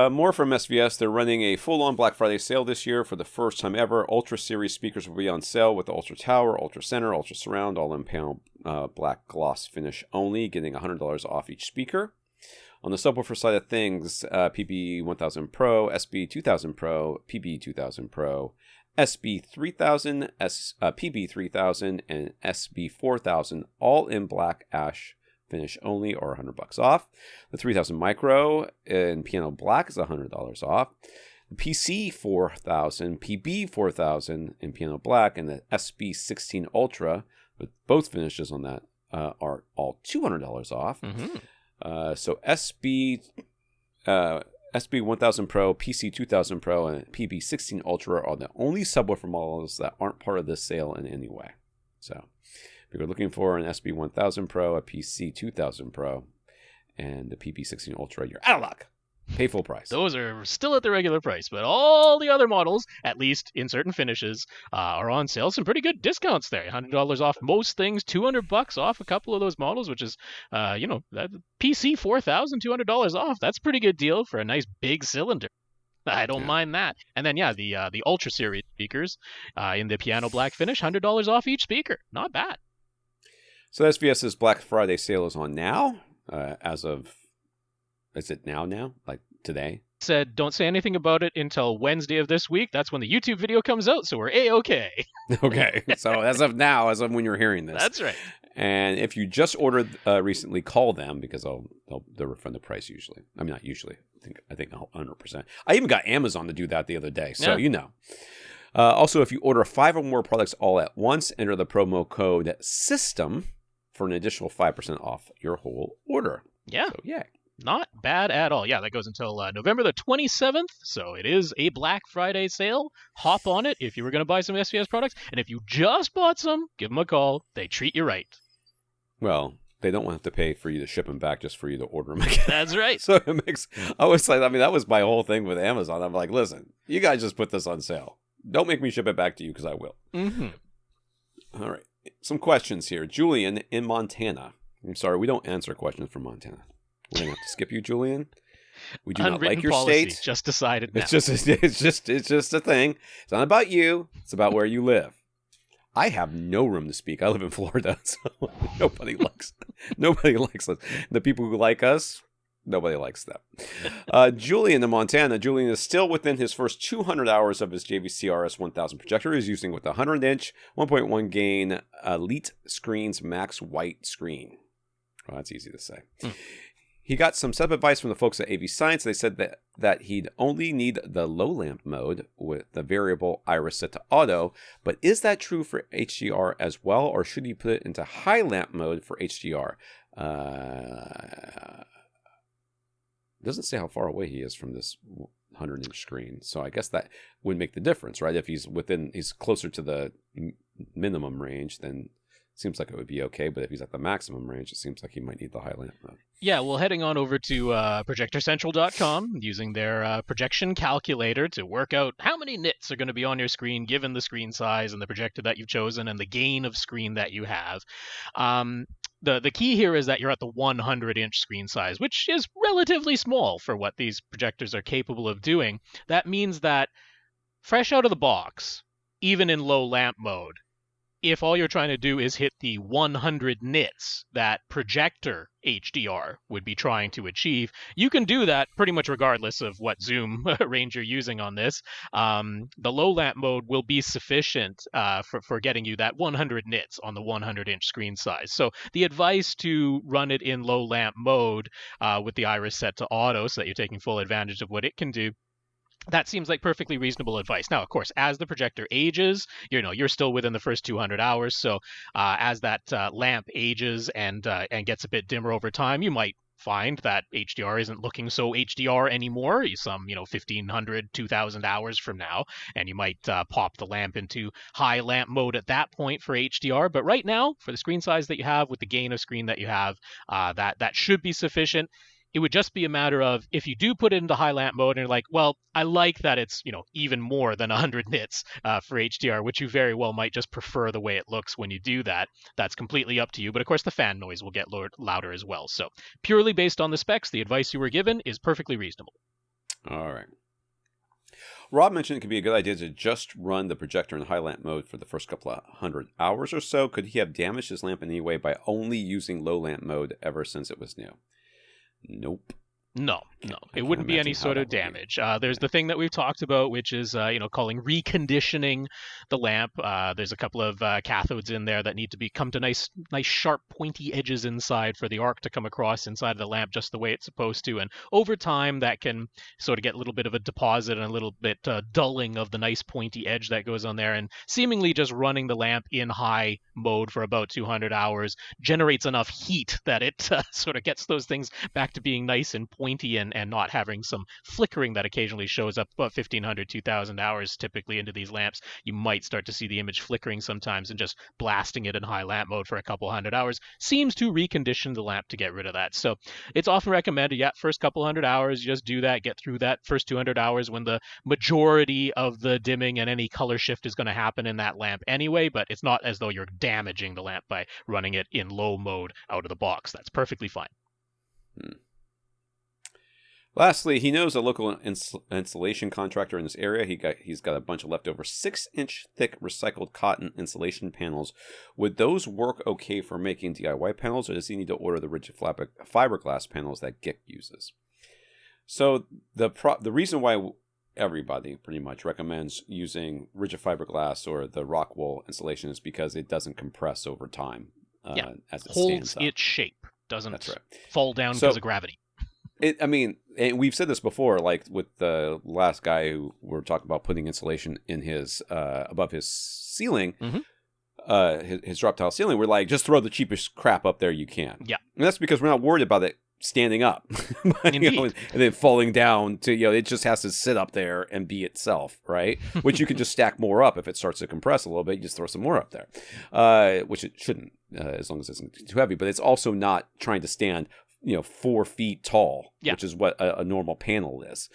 More from SVS. They're running a full-on Black Friday sale this year for the first time ever. Ultra Series speakers will be on sale with the Ultra Tower, Ultra Center, Ultra Surround, all in panel black gloss finish only, getting $100 off each speaker. On the subwoofer side of things, PB1000 Pro, SB2000 Pro, PB2000 Pro, SB3000, PB3000, and SB4000, all in black ash finish only, or $100 off. The 3000 Micro in piano black is $100 off. The PC4000, PB4000 in piano black, and the SB16 Ultra, with both finishes on that, are all $200 off. Mm-hmm. So SB1000 Pro, PC2000 Pro, and PB16 Ultra are the only subwoofer models that aren't part of this sale in any way. So if you're looking for an SB1000 Pro, a PC2000 Pro, and the PB16 Ultra, you're out of luck. Pay full price.
Those are still at the regular price, but all the other models, at least in certain finishes, are on sale. Some pretty good discounts there. $100 off most things, $200 off a couple of those models, which is, that PC 4,000, $200 off. That's a pretty good deal for a nice big cylinder. I don't mind that. And then, the Ultra Series speakers in the piano black finish, $100 off each speaker. Not bad.
So SVS's Black Friday sale is on now, as of... Is it now? Like today?
Said don't say anything about it until Wednesday of this week. That's when the YouTube video comes out, so we're A-okay.
Okay, so as of now, as of when you're hearing this.
That's right.
And if you just ordered recently, call them, because they'll refund the price usually. I mean, not usually. I think 100%. I even got Amazon to do that the other day, so Also, if you order 5 or more products all at once, enter the promo code SYSTEM for an additional 5% off your whole order.
Yeah.
So, yeah.
Not bad at all. Yeah, that goes until November the 27th, so it is a Black Friday sale. Hop on it if you were going to buy some SVS products, and if you just bought some, give them a call. They treat you right.
Well, they don't have to pay for you to ship them back just for you to order them again.
That's right.
So it makes... that was my whole thing with Amazon. I'm like, listen, you guys just put this on sale. Don't make me ship it back to you, because I will. Mm-hmm. All right. Some questions here. Julian in Montana. I'm sorry, we don't answer questions from Montana. We're going to have to skip you, Julian. We do not
Unwritten
like your
policy,
state.
just decided now.
It's just a thing. It's not about you. It's about where you live. I have no room to speak. I live in Florida, so nobody likes us. The people who like us, nobody likes them. Julian in Montana. Julian is still within his first 200 hours of his JVC RS1000 projector. He's using with a 100-inch, 1.1 gain Elite Screens Max White screen. Well, that's easy to say. He got some setup advice from the folks at AV Science. They said that he'd only need the low lamp mode with the variable iris set to auto. But is that true for HDR as well, or should he put it into high lamp mode for HDR? Doesn't say how far away he is from this 100-inch screen, so I guess that would make the difference, right? If he's closer to the minimum range, then it seems like it would be okay. But if he's at the maximum range, it seems like he might need the high lamp mode.
Yeah, well, heading on over to projectorcentral.com, using their projection calculator to work out how many nits are going to be on your screen given the screen size and the projector that you've chosen and the gain of screen that you have. The key here is that you're at the 100-inch screen size, which is relatively small for what these projectors are capable of doing. That means that fresh out of the box, even in low lamp mode, if all you're trying to do is hit the 100 nits that projector HDR would be trying to achieve, you can do that pretty much regardless of what zoom range you're using on this. The low lamp mode will be sufficient for getting you that 100 nits on the 100-inch screen size. So the advice to run it in low lamp mode with the iris set to auto so that you're taking full advantage of what it can do, that seems like perfectly reasonable advice. Now, of course, as the projector ages, you're still within the first 200 hours. So as that lamp ages and gets a bit dimmer over time, you might find that HDR isn't looking so HDR anymore. Some 1,500, 2,000 hours from now, and you might pop the lamp into high lamp mode at that point for HDR. But right now, for the screen size that you have, with the gain of screen that you have, that should be sufficient. It would just be a matter of, if you do put it into high lamp mode and you're like, well, I like that it's, even more than 100 nits for HDR, which you very well might just prefer the way it looks when you do that. That's completely up to you. But of course, the fan noise will get louder as well. So purely based on the specs, the advice you were given is perfectly reasonable.
All right. Rob mentioned it could be a good idea to just run the projector in high lamp mode for the first couple of 100 hours or so. Could he have damaged his lamp in any way by only using low lamp mode ever since it was new? Nope.
No, it wouldn't be any sort of damage. There's the thing that we've talked about, which is, calling reconditioning the lamp. There's a couple of cathodes in there that need to come to nice, sharp, pointy edges inside for the arc to come across inside of the lamp just the way it's supposed to. And over time, that can sort of get a little bit of a deposit and a little bit dulling of the nice pointy edge that goes on there. And seemingly just running the lamp in high mode for about 200 hours generates enough heat that it sort of gets those things back to being nice and pointy and not having some flickering that occasionally shows up about 1,500, 2,000 hours typically into these lamps. You might start to see the image flickering sometimes, and just blasting it in high lamp mode for a couple hundred hours seems to recondition the lamp to get rid of that. So it's often recommended, first couple hundred hours, you just do that, get through that first 200 hours when the majority of the dimming and any color shift is going to happen in that lamp anyway, but it's not as though you're damaging the lamp by running it in low mode out of the box. That's perfectly fine.
Lastly, he knows a local installation contractor in this area. He's got a bunch of leftover 6-inch thick recycled cotton insulation panels. Would those work okay for making DIY panels, or does he need to order the rigid fiberglass panels that Gick uses? So the reason why everybody pretty much recommends using rigid fiberglass or the rock wool insulation is because it doesn't compress over time as it
holds
stands up.
its shape, doesn't
That's right.
fall down because of gravity.
And we've said this before, like with the last guy who we're talking about putting insulation in his above his ceiling, his drop tile ceiling. We're like, just throw the cheapest crap up there you can.
Yeah,
and that's because we're not worried about it standing up, and then falling down to it just has to sit up there and be itself, right? Which you can just stack more up if it starts to compress a little bit. You just throw some more up there, which it shouldn't, as long as it's not too heavy. But it's also not trying to stand 4 feet tall, which is what a normal panel is.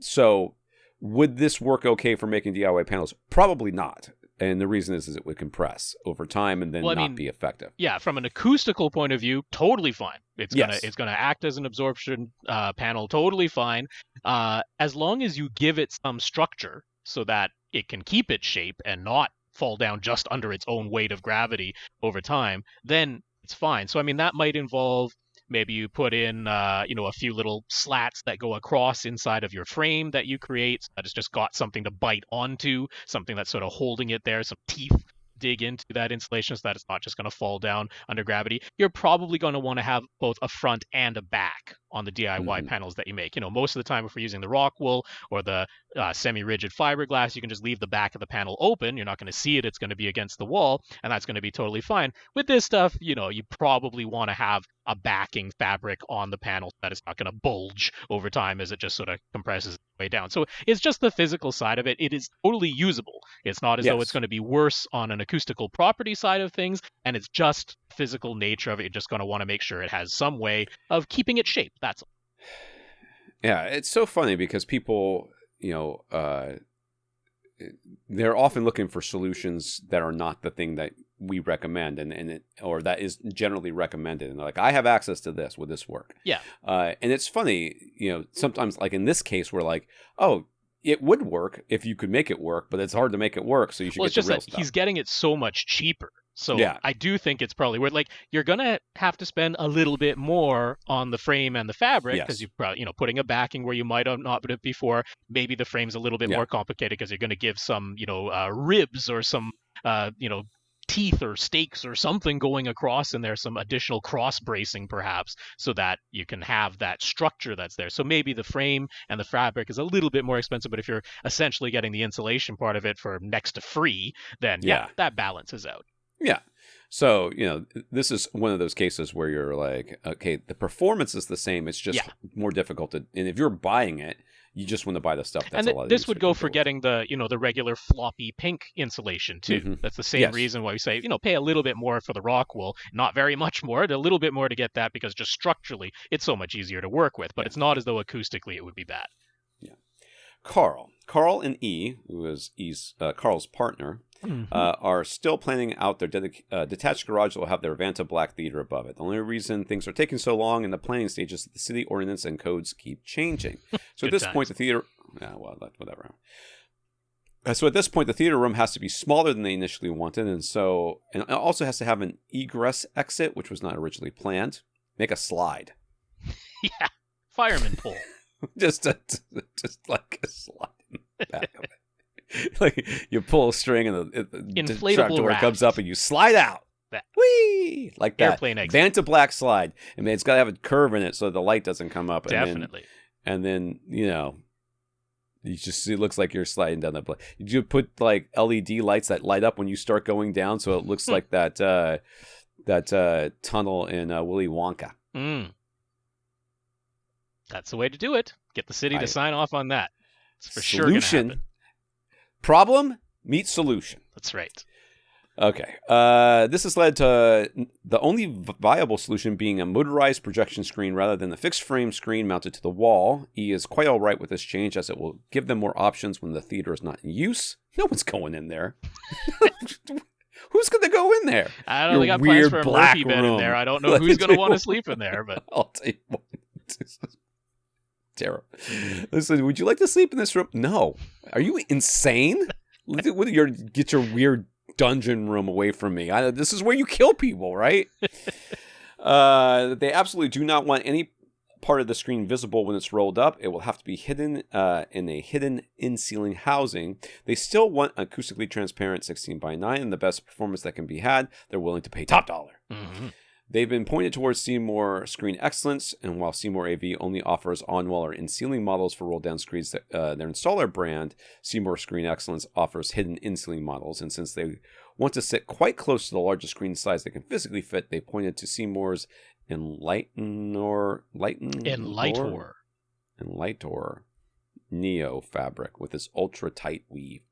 So would this work okay for making DIY panels? Probably not. And the reason is it would compress over time and then not be effective.
Yeah, from an acoustical point of view, totally fine. It's
Yes.
gonna act as an absorption panel, totally fine. As long as you give it some structure so that it can keep its shape and not fall down just under its own weight of gravity over time, then it's fine. So I mean that might involve maybe you put in a few little slats that go across inside of your frame that you create so that it's just got something to bite onto, something that's sort of holding it there, some teeth dig into that insulation so that it's not just going to fall down under gravity. You're probably going to want to have both a front and a back on the DIY panels that you make. Most of the time if we're using the rock wool or the semi-rigid fiberglass, you can just leave the back of the panel open. You're not going to see it. It's going to be against the wall, and that's going to be totally fine. With this stuff, you probably want to have a backing fabric on the panel so that it's not going to bulge over time as it just sort of compresses its way down. So it's just the physical side of it. It is totally usable. It's not as though it's going to be worse on an acoustical property side of things, and it's just physical nature of it. You're just going to want to make sure it has some way of keeping its shape. That's all.
Yeah, it's so funny because people, they're often looking for solutions that are not the thing that we recommend or that is generally recommended. And they're like, I have access to this. Would this work?
Yeah.
And it's funny, sometimes like in this case, we're like, oh, it would work if you could make it work, but it's hard to make it work. So you should get the real stuff.
He's getting it so much cheaper. So
yeah.
I do think it's probably worth, you're going to have to spend a little bit more on the frame and the fabric because you've probably, putting a backing where you might have not put it before. Maybe the frame's a little bit more complicated because you're going to give some, ribs or some, teeth or stakes or something going across in there, some additional cross bracing perhaps, so that you can have that structure that's there. So maybe the frame and the fabric is a little bit more expensive, but if you're essentially getting the insulation part of it for next to free, then that balances out.
Yeah. So, this is one of those cases where you're like, okay, the performance is the same. It's just more difficult and if you're buying it, you just want to buy the stuff that's a lot of
this would go for getting the, the regular floppy pink insulation too. Mm-hmm. That's the same reason why we say, pay a little bit more for the rock wool, not very much more, a little bit more to get that because just structurally it's so much easier to work with, but it's not as though acoustically it would be bad. Yeah.
Karl and E, who is Karl's partner, are still planning out their detached garage that will have their Vanta Black Theater above it. The only reason things are taking so long in the planning stage is that the city ordinance and codes keep changing. So at this point, the theater... whatever. So at this point, the theater room has to be smaller than they initially wanted, and it also has to have an egress exit, which was not originally planned. Make a slide.
Yeah, fireman pole.
just like a slide in the back of it. Like you pull a string and the trapdoor comes up and you slide out. Whee! Like that.
Airplane exit.
Vanta Black slide. I mean, it's got to have a curve in it so the light doesn't come up.
Definitely.
And then you just see it looks like you're sliding down the black. You put like LED lights that light up when you start going down, so it looks like that tunnel in Willy Wonka.
That's the way to do it. Get the city to sign off on that. It's for sure
going
to happen.
Problem meets solution.
That's right.
Okay. This has led to the only viable solution being a motorized projection screen rather than the fixed frame screen mounted to the wall. E is quite all right with this change as it will give them more options when the theater is not in use. No one's going in there. Who's going to go in there?
I don't know. They got plans for a Murphy bed in there. I don't know who's going to want to sleep in there, but
I'll tell you what. Terrible. Listen, would you like to sleep in this room? No. Are you insane? Get your weird dungeon room away from me. This is where you kill people, right? They absolutely do not want any part of the screen visible when it's rolled up. It will have to be hidden in a hidden in-ceiling housing. They still want acoustically transparent 16:9 and the best performance that can be had. They're willing to pay top dollar. Mm-hmm. They've been pointed towards Seymour Screen Excellence, and while Seymour AV only offers on-wall or in-ceiling models for roll-down screens, their installer brand, Seymour Screen Excellence, offers hidden in-ceiling models. And since they want to sit quite close to the largest screen size they can physically fit, they pointed to Seymour's Enlightor Neo fabric with its ultra-tight weave.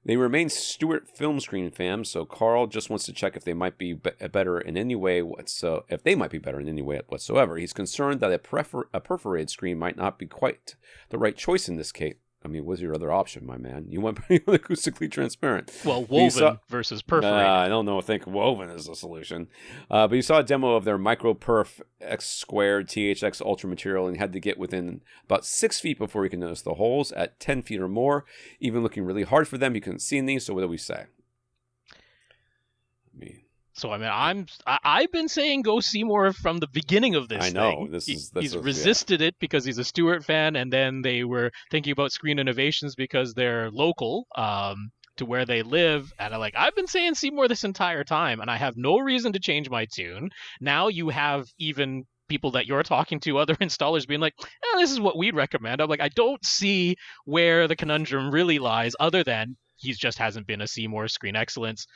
They remain Stewart film screen fans, so Karl just wants to check if they might be better in any way whatsoever. He's concerned that a perforated screen might not be quite the right choice in this case. I mean, what's your other option, my man? You went acoustically transparent.
Well, woven versus perforated.
I don't know. I think woven is the solution. But you saw a demo of their micro-perf X squared THX Ultra material, and you had to get within about 6 feet before you can notice the holes. At 10 feet or more, even looking really hard for them, you couldn't see these. So what do we say?
So I mean, I've been saying go Seymour from the begining of this.
I know
thing. He's resisted it because he's a Stewart fan, and then they were thinking about Screen Innovations because they're local to where they live. And I've been saying Seymour this entire time, and I have no reason to change my tune. Now you have even people that you're talking to, other installers, being like, this is what we'd recommend. I'm like, I don't see where the conundrum really lies, other than he just hasn't been a Seymour Screen Excellence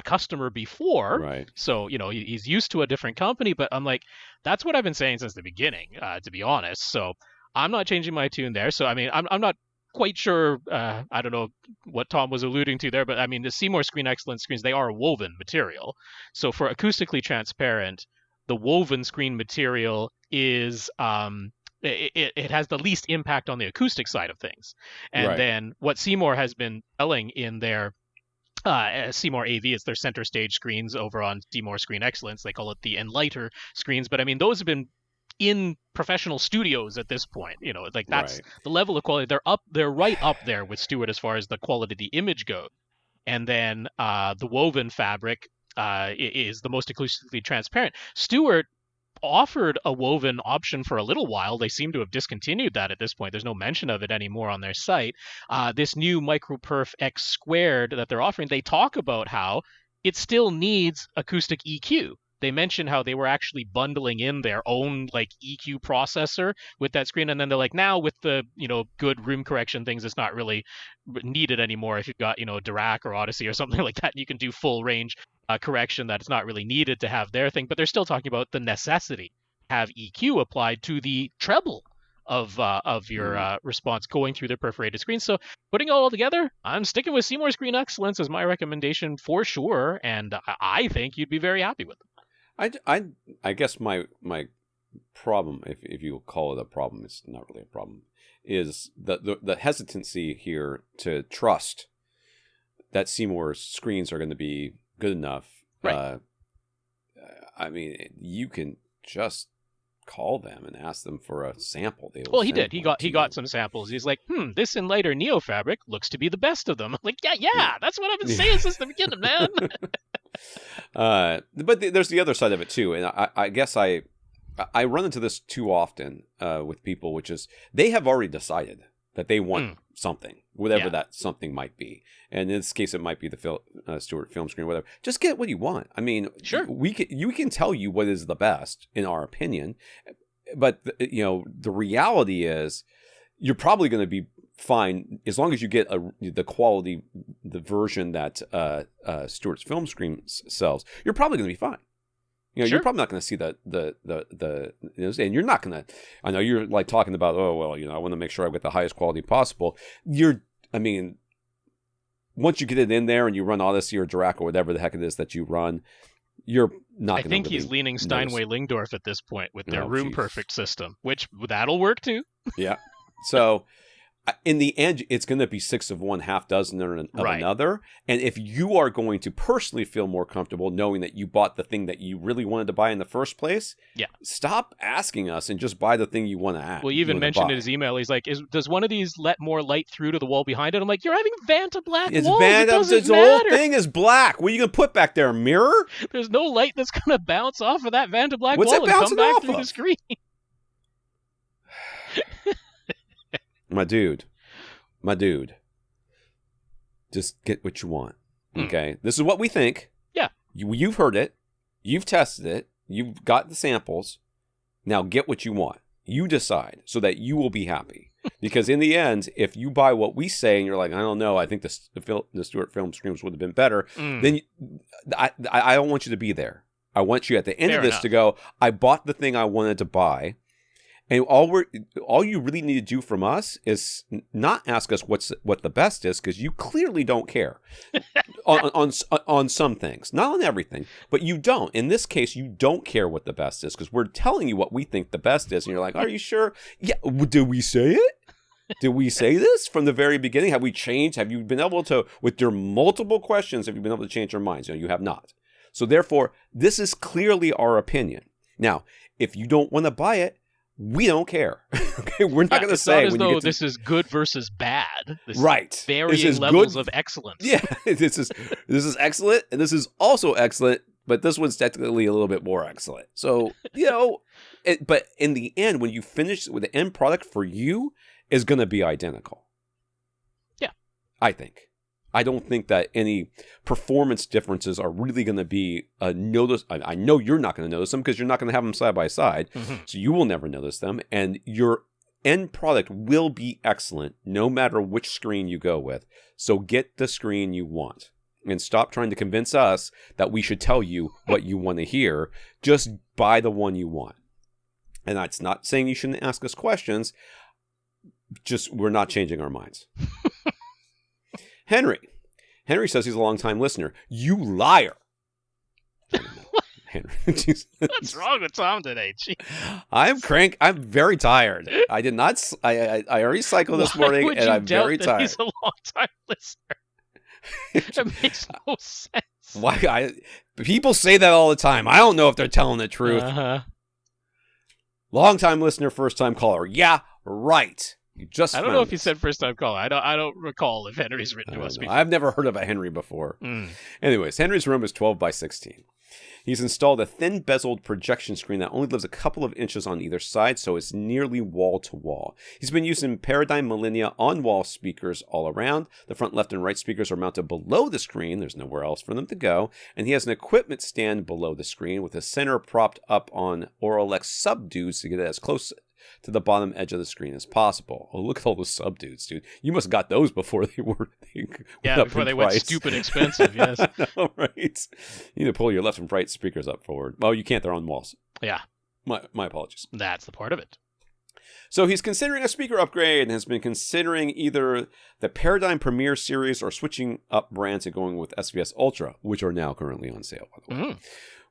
customer before.
Right.
So, he's used to a different company, but I'm like, that's what I've been saying since the beginning, to be honest. So I'm not changing my tune there. So, I mean, I'm not quite sure. I don't know what Tom was alluding to there, but I mean, the Seymour Screen Excellence screens, they are woven material. So for acoustically transparent, the woven screen material is it has the least impact on the acoustic side of things. And then what Seymour has been selling in their Seymour AV, it's their center stage screens over on Seymour Screen Excellence. They call it the Enlighter screens. But I mean, those have been in professional studios at this point. That's the level of quality. They're right up there with Stewart as far as the quality of the image goes. And then the woven fabric is the most acoustically transparent. Stewart offered a woven option for a little while. They seem to have discontinued that at this point. There's no mention of it anymore on their site. This new MicroPerf X squared that they're offering, they talk about how it still needs acoustic EQ. They mention how they were actually bundling in their own EQ processor with that screen, and then they're like, now with the good room correction things, it's not really needed anymore. If you've got Dirac or Odyssey or something like that, you can do full range correction, that it's not really needed to have their thing. But they're still talking about the necessity to have EQ applied to the treble of your response going through the perforated screen. So putting it all together, I'm sticking with Seymour Screen Excellence as my recommendation for sure, and I think you'd be very happy with them.
I guess my problem, if you call it a problem, it's not really a problem, is the hesitancy here to trust that Seymour's screens are going to be good enough.
Right.
I mean, you can just call them and ask them for a sample.
Well, he did. He got some samples. He's like, this Enlighter Neo fabric looks to be the best of them. I'm like, yeah, that's what I've been saying since the beginning, man.
But there's the other side of it too, and I guess I run into this too often with people, which is they have already decided that they want something, whatever that something might be. And in this case, it might be the Stewart film screen, whatever. Just get what you want. I mean,
sure,
you can tell you what is the best in our opinion, but the reality is you're probably going to be fine as long as you get the quality, the version that Stewart's film screen sells. You're probably going to be fine.
Sure.
You're probably not going to see and you're not going to. I know you're talking about, I want to make sure I get the highest quality possible. Once you get it in there and you run Odyssey or Dirac or whatever the heck it is that you run, you're not.
I think he's leaning Steinway Lingdorf at this point with their room perfect system, which that'll work too.
Yeah. So. In the end, it's going to be 6 of one, half dozen of another. And if you are going to personally feel more comfortable knowing that you bought the thing that you really wanted to buy in the first place, stop asking us and just buy the thing you want to add.
Well, he even mentioned in his email, he's like, does one of these let more light through to the wall behind it? I'm like, you're having Vanta black walls.
The whole thing is black. What are you going to put back there, a mirror?
There's no light that's going to bounce off of that Vanta black
wall
and come back through the screen.
My dude, just get what you want. Okay, this is what we think.
Yeah,
you've heard it, you've tested it, you've got the samples. Now get what you want. You decide so that you will be happy. Because in the end, if you buy what we say and you're like, I don't know, I think the Stewart film screens would have been better. Then I don't want you to be there. I want you at the end of this to go, I bought the thing I wanted to buy. And all you really need to do from us is not ask us what the best is, because you clearly don't care on some things, not on everything, but you don't. In this case, you don't care what the best is because we're telling you what we think the best is, and you're like, "Are you sure? Yeah, did we say it? Did we say this from the very beginning? Have we changed? Have you been able to, with your multiple questions, have you been able to change your minds? No, you have not. So therefore, this is clearly our opinion. Now, if you don't want to buy it, we don't care. Okay, we're not going to say
it's not as though this is good versus bad. This
right.
Varying levels of excellence.
Yeah, this is excellent, and this is also excellent, but this one's technically a little bit more excellent. So, but in the end, when you finish with the end product for you is going to be identical.
Yeah.
I think. I don't think that any performance differences are really going to be noticed. I know you're not going to notice them because you're not going to have them side by side. Mm-hmm. So you will never notice them. And your end product will be excellent no matter which screen you go with. So get the screen you want. And stop trying to convince us that we should tell you what you want to hear. Just buy the one you want. And that's not saying you shouldn't ask us questions. Just we're not changing our minds. Henry says he's a long-time listener. You liar. Henry.
What's wrong with Tom today? Jeez.
I'm very tired. I did not. I already cycled this morning, and I'm very tired.
He's a long-time listener. It makes no sense.
Why? People say that all the time. I don't know if they're telling the truth. Long-time listener, first-time caller. Yeah, right.
I don't know if he said first-time caller. I don't recall if Henry's written to us before.
I've never heard of a Henry before. Anyways, Henry's room is 12 by 16. He's installed a thin bezeled projection screen that only lives a couple of inches on either side, so it's nearly wall-to-wall. He's been using Paradigm Millennia on-wall speakers all around. The front left and right speakers are mounted below the screen. There's nowhere else for them to go. And he has an equipment stand below the screen with the center propped up on OLED subdues to get it as close to the bottom edge of the screen as possible. Oh, look at all those subdudes, dude. You must have got those before they were
before they went stupid expensive, yes.
I know, right? You need to pull your left and right speakers up forward. Well, you can't. They're on walls.
Yeah.
My apologies.
That's the part of it.
So he's considering a speaker upgrade and has been considering either the Paradigm Premier series or switching up brands and going with SVS Ultra, which are now currently on sale, by the way.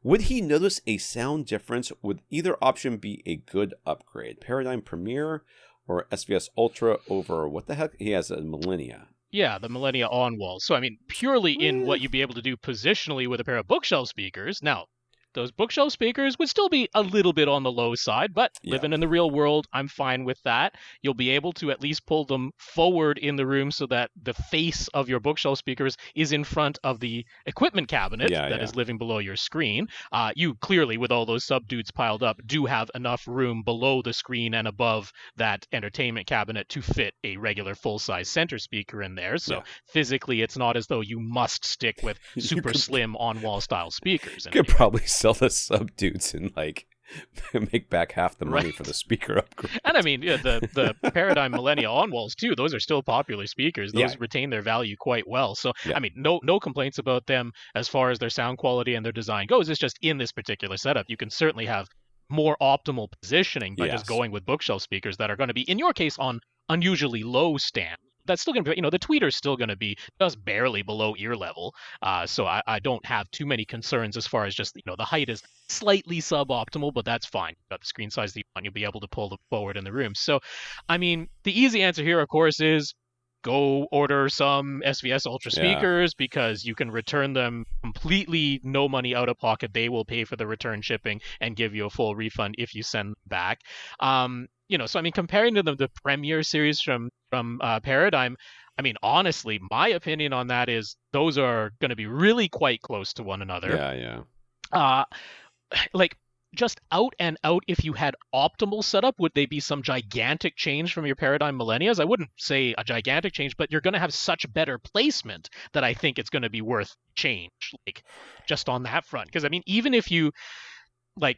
Would he notice a sound difference? Would either option be a good upgrade? Paradigm Premier or SVS Ultra over what the heck? He has a Millennia.
Yeah, the Millennia on wall. So, I mean, purely in what you'd be able to do positionally with a pair of bookshelf speakers. Now, those bookshelf speakers would still be a little bit on the low side, but living in the real world, I'm fine with that. You'll be able to at least pull them forward in the room so that the face of your bookshelf speakers is in front of the equipment cabinet that is living below your screen. You clearly, with all those subdudes piled up, do have enough room below the screen and above that entertainment cabinet to fit a regular full-size center speaker in there. So physically, it's not as though you must stick with super slim on-wall style speakers.
You could probably sell the subdudes and make back half the money for the speaker upgrade.
And I mean, the Paradigm Millennia on walls too. Those are still popular speakers. Those retain their value quite well. So I mean, no complaints about them as far as their sound quality and their design goes. It's just in this particular setup, you can certainly have more optimal positioning by just going with bookshelf speakers that are going to be, in your case, on unusually low stand. That's still going to be, the tweeter's still going to be just barely below ear level. So I don't have too many concerns as far as just, the height is slightly suboptimal, but that's fine. You've got the screen size that you want, you'll be able to pull them forward in the room. So, I mean, the easy answer here, of course, is go order some SVS Ultra speakers because you can return them completely no money out of pocket. They will pay for the return shipping and give you a full refund if you send them back. So I mean, comparing to the Premier series from Paradigm, I mean, honestly, my opinion on that is those are going to be really quite close to one another. Just out and out, if you had optimal setup, would they be some gigantic change from your Paradigm Millennias? I wouldn't say a gigantic change, but you're going to have such better placement that I think it's going to be worth change, just on that front. Because I mean, even if you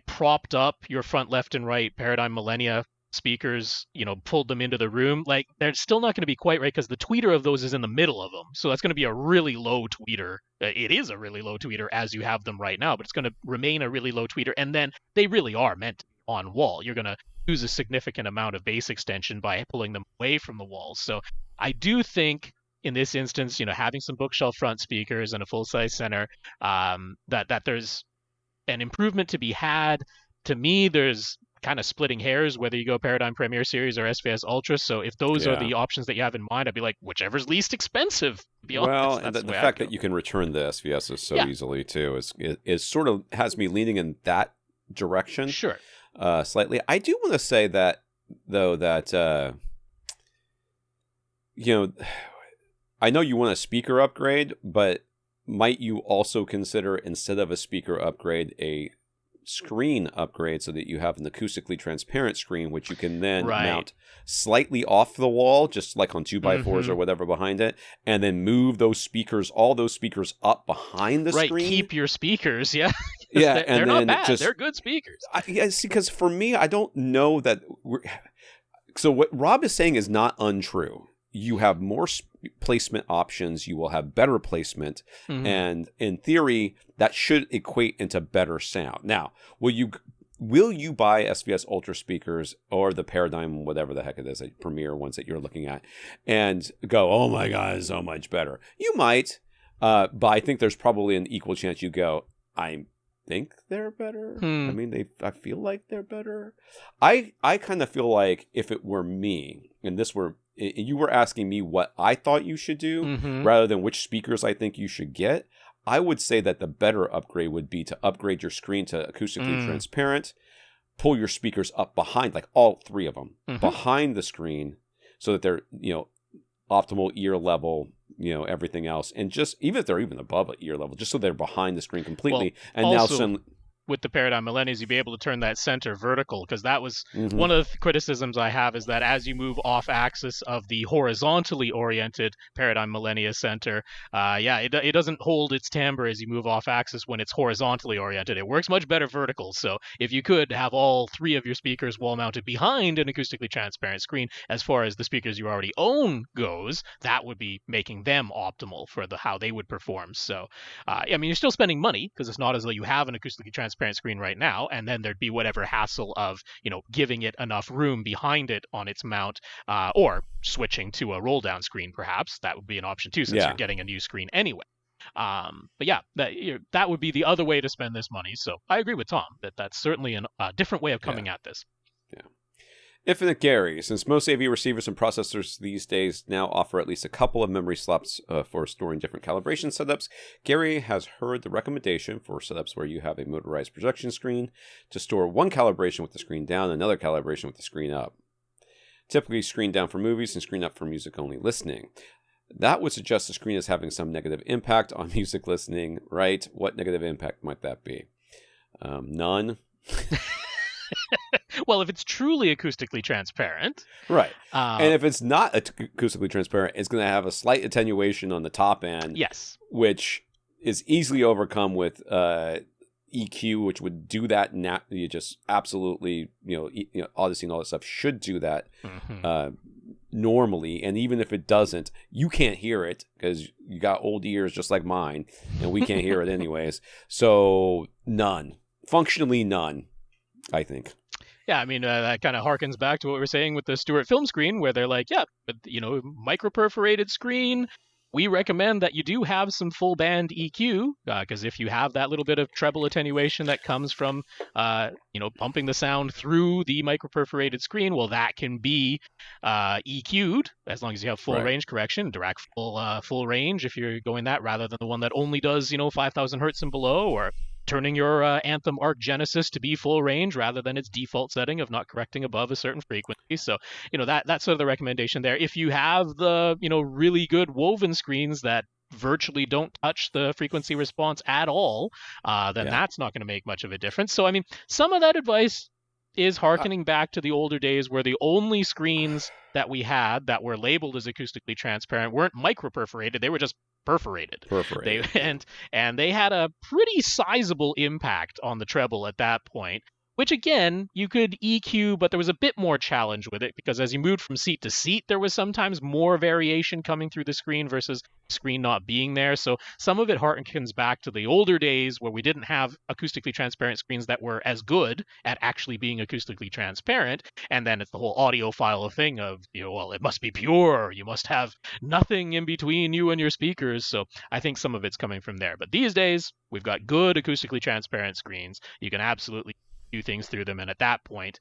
propped up your front left and right Paradigm Millennia speakers, pulled them into the room, they're still not going to be quite right because the tweeter of those is in the middle of them. So that's going to be a really low tweeter. It is a really low tweeter as you have them right now, but it's going to remain a really low tweeter. And then they really are meant to be on wall. You're going to lose a significant amount of bass extension by pulling them away from the walls. So I do think in this instance, having some bookshelf front speakers and a full-size center, that there's an improvement to be had. To me, there's kind of splitting hairs whether you go Paradigm Premier Series or SVS Ultra. So if those are
Yeah.
the options that you have in mind, I'd be like, whichever's least expensive. To be
Well,
honest,
and
that's
the
way
fact
I'd go.
that you can return the SVSs so
Yeah.
easily too is sort of has me leaning in that direction.
Sure.
Slightly. I do want to say that though that you know, I know you want a speaker upgrade, but might you also consider, instead of a speaker upgrade, a screen upgrade, so that you have an acoustically transparent screen, which you can then mount slightly off the wall, just like on 2x4s or whatever behind it, and then move all those speakers up behind the screen.
Keep your speakers, yeah.
Yeah,
they're not bad. They're good speakers.
See, because for me, I don't know that so what Rob is saying is not untrue. You have more placement options. You will have better placement. And in theory, that should equate into better sound. Now, will you buy SVS Ultra speakers or the Paradigm, whatever the heck it is, the Premier ones that you're looking at, and go, oh my God, it's so much better? You might, but I think there's probably an equal chance you go, I think they're better. I mean, I feel like they're better. I kind of feel like if it were me, and you were asking me what I thought you should do rather than which speakers I think you should get, I would say that the better upgrade would be to upgrade your screen to acoustically transparent, pull your speakers up behind, like all three of them, behind the screen, so that they're, optimal ear level, everything else. And just, even if they're even above ear level, just so they're behind the screen completely.
Well,
and
also,
now
with the Paradigm Millennials, you'd be able to turn that center vertical, because that was one of the criticisms I have, is that as you move off axis of the horizontally oriented Paradigm Millennia center, it doesn't hold its timbre as you move off axis when it's horizontally oriented. It works much better vertical. So if you could have all three of your speakers wall mounted behind an acoustically transparent screen, as far as the speakers you already own goes, that would be making them optimal for how they would perform. So, you're still spending money, because it's not as though you have an acoustically transparent screen right now, and then there'd be whatever hassle of giving it enough room behind it on its mount, or switching to a roll down screen. Perhaps that would be an option too, since you're getting a new screen anyway. But yeah, that would be the other way to spend this money. So I agree with Tom that that's certainly a different way of coming at this.
Yeah. Infinite Gary, since most AV receivers and processors these days now offer at least a couple of memory slots for storing different calibration setups, Gary has heard the recommendation for setups where you have a motorized projection screen to store one calibration with the screen down and another calibration with the screen up. Typically screen down for movies and screen up for music-only listening. That would suggest the screen is having some negative impact on music listening, right? What negative impact might that be? None.
Well, if it's truly acoustically transparent.
Right. And if it's not acoustically transparent, it's going to have a slight attenuation on the top end.
Yes.
Which is easily overcome with EQ, which would do that. You just absolutely, Odyssey and all that stuff should do that normally. And even if it doesn't, you can't hear it because you got old ears just like mine, and we can't hear it anyways. So none. Functionally none, I think.
Yeah, I mean, that kind of harkens back to what we were saying with the Stuart film screen, where they're like, yeah, but, micro-perforated screen, we recommend that you do have some full band EQ, because if you have that little bit of treble attenuation that comes from, pumping the sound through the micro-perforated screen, well, that can be EQ'd, as long as you have full range correction, direct full range if you're going that, rather than the one that only does, 5,000 hertz and below, or turning your Anthem Arc Genesis to be full range rather than its default setting of not correcting above a certain frequency. So, that's sort of the recommendation there. If you have the, really good woven screens that virtually don't touch the frequency response at all, then that's not going to make much of a difference. So, I mean, some of that advice is harkening back to the older days where the only screens that we had that were labeled as acoustically transparent weren't micro-perforated, they were just perforated. And they had a pretty sizable impact on the treble at that point, which again, you could EQ, but there was a bit more challenge with it, because as you moved from seat to seat, there was sometimes more variation coming through the screen versus screen not being there. So some of it harkens back to the older days where we didn't have acoustically transparent screens that were as good at actually being acoustically transparent. And then it's the whole audiophile thing of, well, it must be pure. You must have nothing in between you and your speakers. So I think some of it's coming from there. But these days, we've got good acoustically transparent screens. You can absolutely do things through them. And at that point,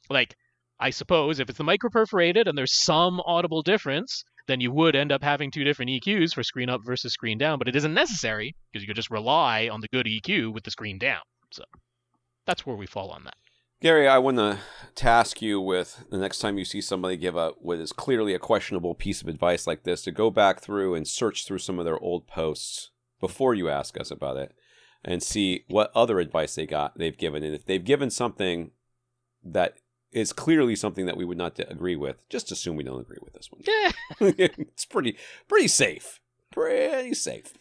like, I suppose if it's the microperforated and there's some audible difference, then you would end up having two different EQs for screen up versus screen down, but it isn't necessary because you could just rely on the good EQ with the screen down. So that's where we fall on that.
Gary, I want to task you with the next time you see somebody give what is clearly a questionable piece of advice like this, to go back through and search through some of their old posts before you ask us about it and see what other advice they've given. And if they've given something that is clearly something that we would not agree with, just assume we don't agree with this one.
Yeah.
It's pretty safe. Pretty safe.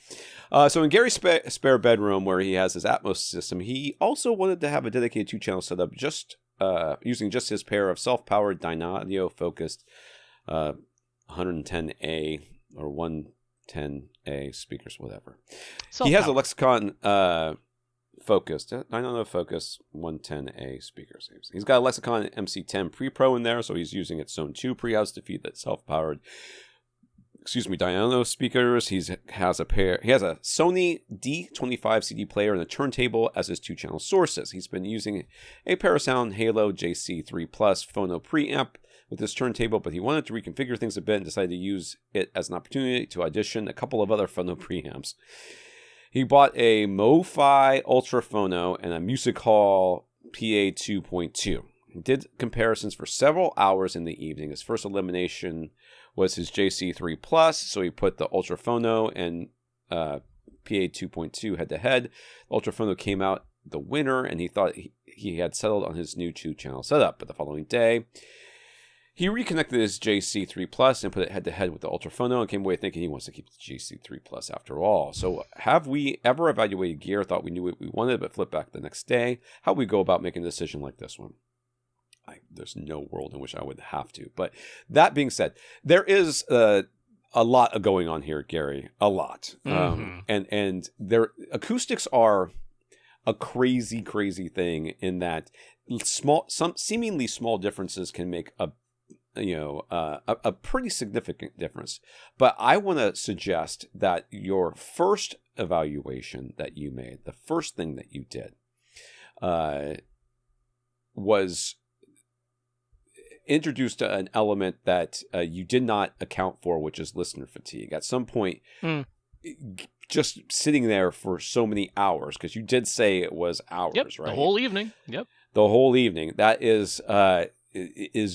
So in Gary's spare bedroom where he has his Atmos system, he also wanted to have a dedicated 2-channel setup just using just his pair of self-powered Dynadio focused 110A or 110A speakers, whatever. He has a Lexicon focused Dynadio focus 110A speakers. He's got a Lexicon MC10 Pre-Pro in there, so he's using its Zone 2 preamps to feed that self-powered Dynadio speakers. He has a Sony D25 CD player and a turntable as his 2-channel sources. He's been using a Parasound Halo JC3 Plus Phono preamp with this turntable, but he wanted to reconfigure things a bit and decided to use it as an opportunity to audition a couple of other Phono preamps. He bought a MoFi Ultra Phono and a Music Hall PA 2.2. He did comparisons for several hours in the evening. His first elimination was his JC3 Plus, so he put the Ultra Phono and PA 2.2 head-to-head. The Ultra Phono came out the winner, and he thought he had settled on his new 2-channel setup. But the following day, he reconnected his JC3 Plus and put it head-to-head with the Ultra Phono and came away thinking he wants to keep the JC3 Plus after all. So have we ever evaluated gear, thought we knew what we wanted, but flipped back the next day? How we go about making a decision like this one? There's no world in which I would have to. But that being said, there is a lot going on here, Gary. A lot. Mm-hmm. And their acoustics are a crazy, crazy thing in that some seemingly small differences can make a pretty significant difference. But I want to suggest that your first evaluation that you made, the first thing that you did, was introduced an element that you did not account for, which is listener fatigue. At some point, just sitting there for so many hours, because you did say it was hours, right?
The whole evening. Yep.
The whole evening. That is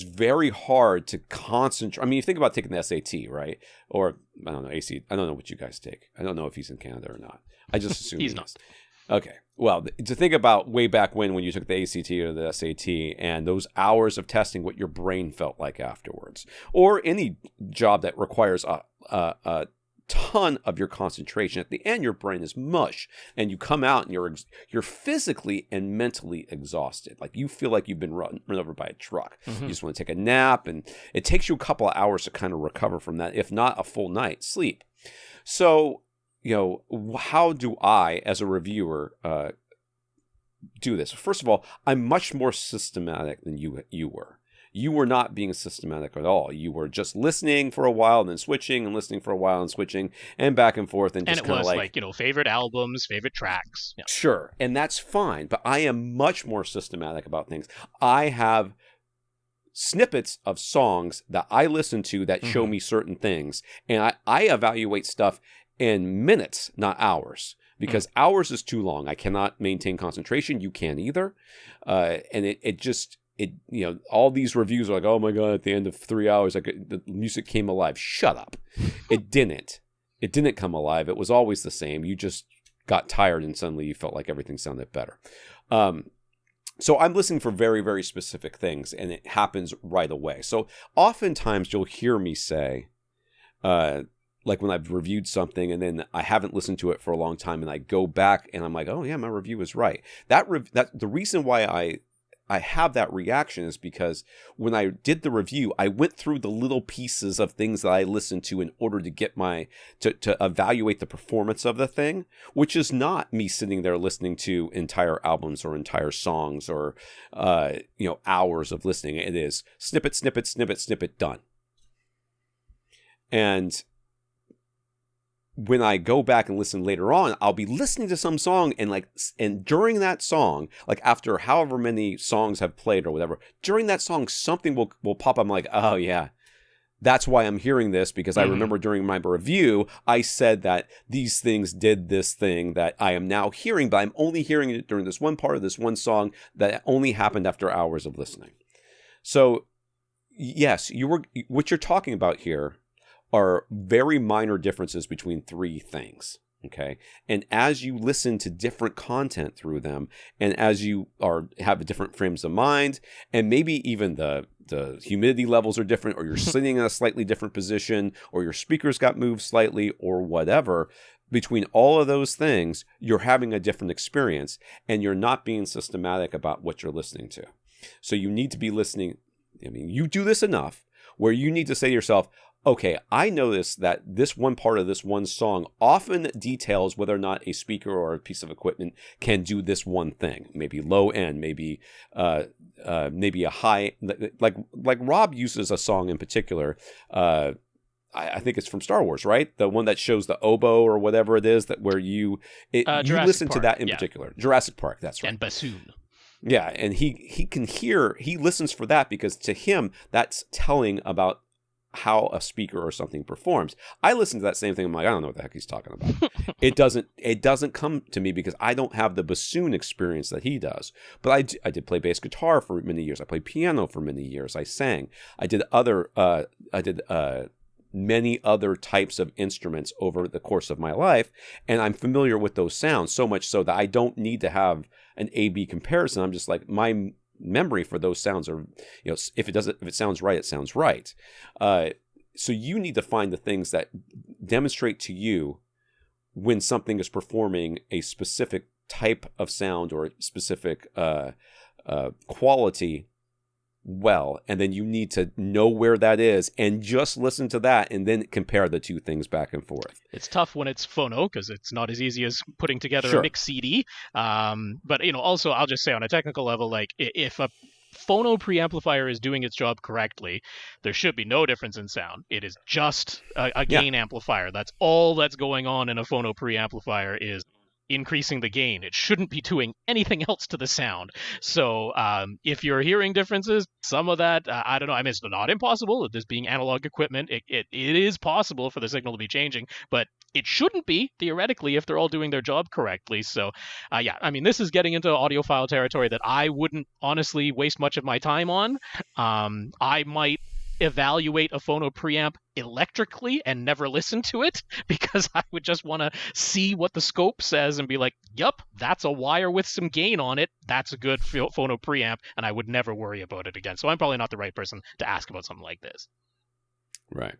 very hard to concentrate. I mean, you think about taking the SAT, right? Or, I don't know, AC. I don't know what you guys take. I don't know if he's in Canada or not. I just assume
he's not.
Okay. Well, to think about way back when you took the ACT or the SAT and those hours of testing, what your brain felt like afterwards, or any job that requires a ton of your concentration. At the end, your brain is mush, and you come out and you're physically and mentally exhausted. Like you feel like you've been run over by a truck. Mm-hmm. You just want to take a nap, and it takes you a couple of hours to kind of recover from that, if not a full night's sleep. So, how do I, as a reviewer, do this? First of all, I'm much more systematic than you were. You were not being systematic at all. You were just listening for a while and then switching and listening for a while and switching and back and forth. And just
it was like favorite albums, favorite tracks. Yeah.
Sure. And that's fine. But I am much more systematic about things. I have snippets of songs that I listen to that show me certain things. And I evaluate stuff in minutes, not hours, because hours is too long. I cannot maintain concentration. You can't either. And all these reviews are like, oh my God, at the end of 3 hours, the music came alive. Shut up. It didn't. It didn't come alive. It was always the same. You just got tired and suddenly you felt like everything sounded better. So I'm listening for very, very specific things, and it happens right away. So oftentimes you'll hear me say, like when I've reviewed something and then I haven't listened to it for a long time and I go back and I'm like, oh yeah, my review is right. That the reason why I have that reaction is because when I did the review, I went through the little pieces of things that I listened to in order to get to evaluate the performance of the thing, which is not me sitting there listening to entire albums or entire songs or, hours of listening. It is snippet, snippet, snippet, snippet, done. And when I go back and listen later on, I'll be listening to some song and during that song, like after however many songs have played or whatever, during that song, something will pop up. I'm like, oh yeah, that's why I'm hearing this, because I remember during my review, I said that these things did this thing that I am now hearing, but I'm only hearing it during this one part of this one song that only happened after hours of listening. So yes, what you're talking about here are very minor differences between three things, okay? And as you listen to different content through them, and as you have different frames of mind, and maybe even the humidity levels are different, or you're sitting in a slightly different position, or your speakers got moved slightly, or whatever, between all of those things, you're having a different experience, and you're not being systematic about what you're listening to. So you need to be listening. I mean, you do this enough where you need to say to yourself, okay, I notice that this one part of this one song often details whether or not a speaker or a piece of equipment can do this one thing. Maybe low end, maybe a high, like Rob uses a song in particular. I think it's from Star Wars, right? The one that shows the oboe or whatever it is, that where you listen to that in particular. Jurassic Park, that's right.
And bassoon.
Yeah, and he listens for that because to him that's telling about how a speaker or something performs. I listen to that same thing. I'm like, I don't know what the heck he's talking about. It doesn't come to me because I don't have the bassoon experience that he does. But I did play bass guitar for many years. I played piano for many years. I sang. I did many other types of instruments over the course of my life, and I'm familiar with those sounds so much so that I don't need to have an A/B comparison. I'm just like, my memory for those sounds are, if it sounds right, it sounds right. So you need to find the things that demonstrate to you when something is performing a specific type of sound or a specific quality well, and then you need to know where that is and just listen to that and then compare the two things back and forth.
It's tough when it's phono because it's not as easy as putting together a mix CD. But also I'll just say on a technical level, like if a phono preamplifier is doing its job correctly, there should be no difference in sound. It is just a gain amplifier. That's all that's going on in a phono preamplifier is increasing the gain. It shouldn't be doing anything else to the sound. So if you're hearing differences, some of that, I don't know, I mean, it's not impossible. This being analog equipment, it is possible for the signal to be changing, but it shouldn't be, theoretically, if they're all doing their job correctly. So I mean, this is getting into audiophile territory that I wouldn't honestly waste much of my time on. I might evaluate a phono preamp electrically and never listen to it because I would just want to see what the scope says and be like, yup, that's a wire with some gain on it. That's a good phono preamp, and I would never worry about it again. So I'm probably not the right person to ask about something like this.
Right.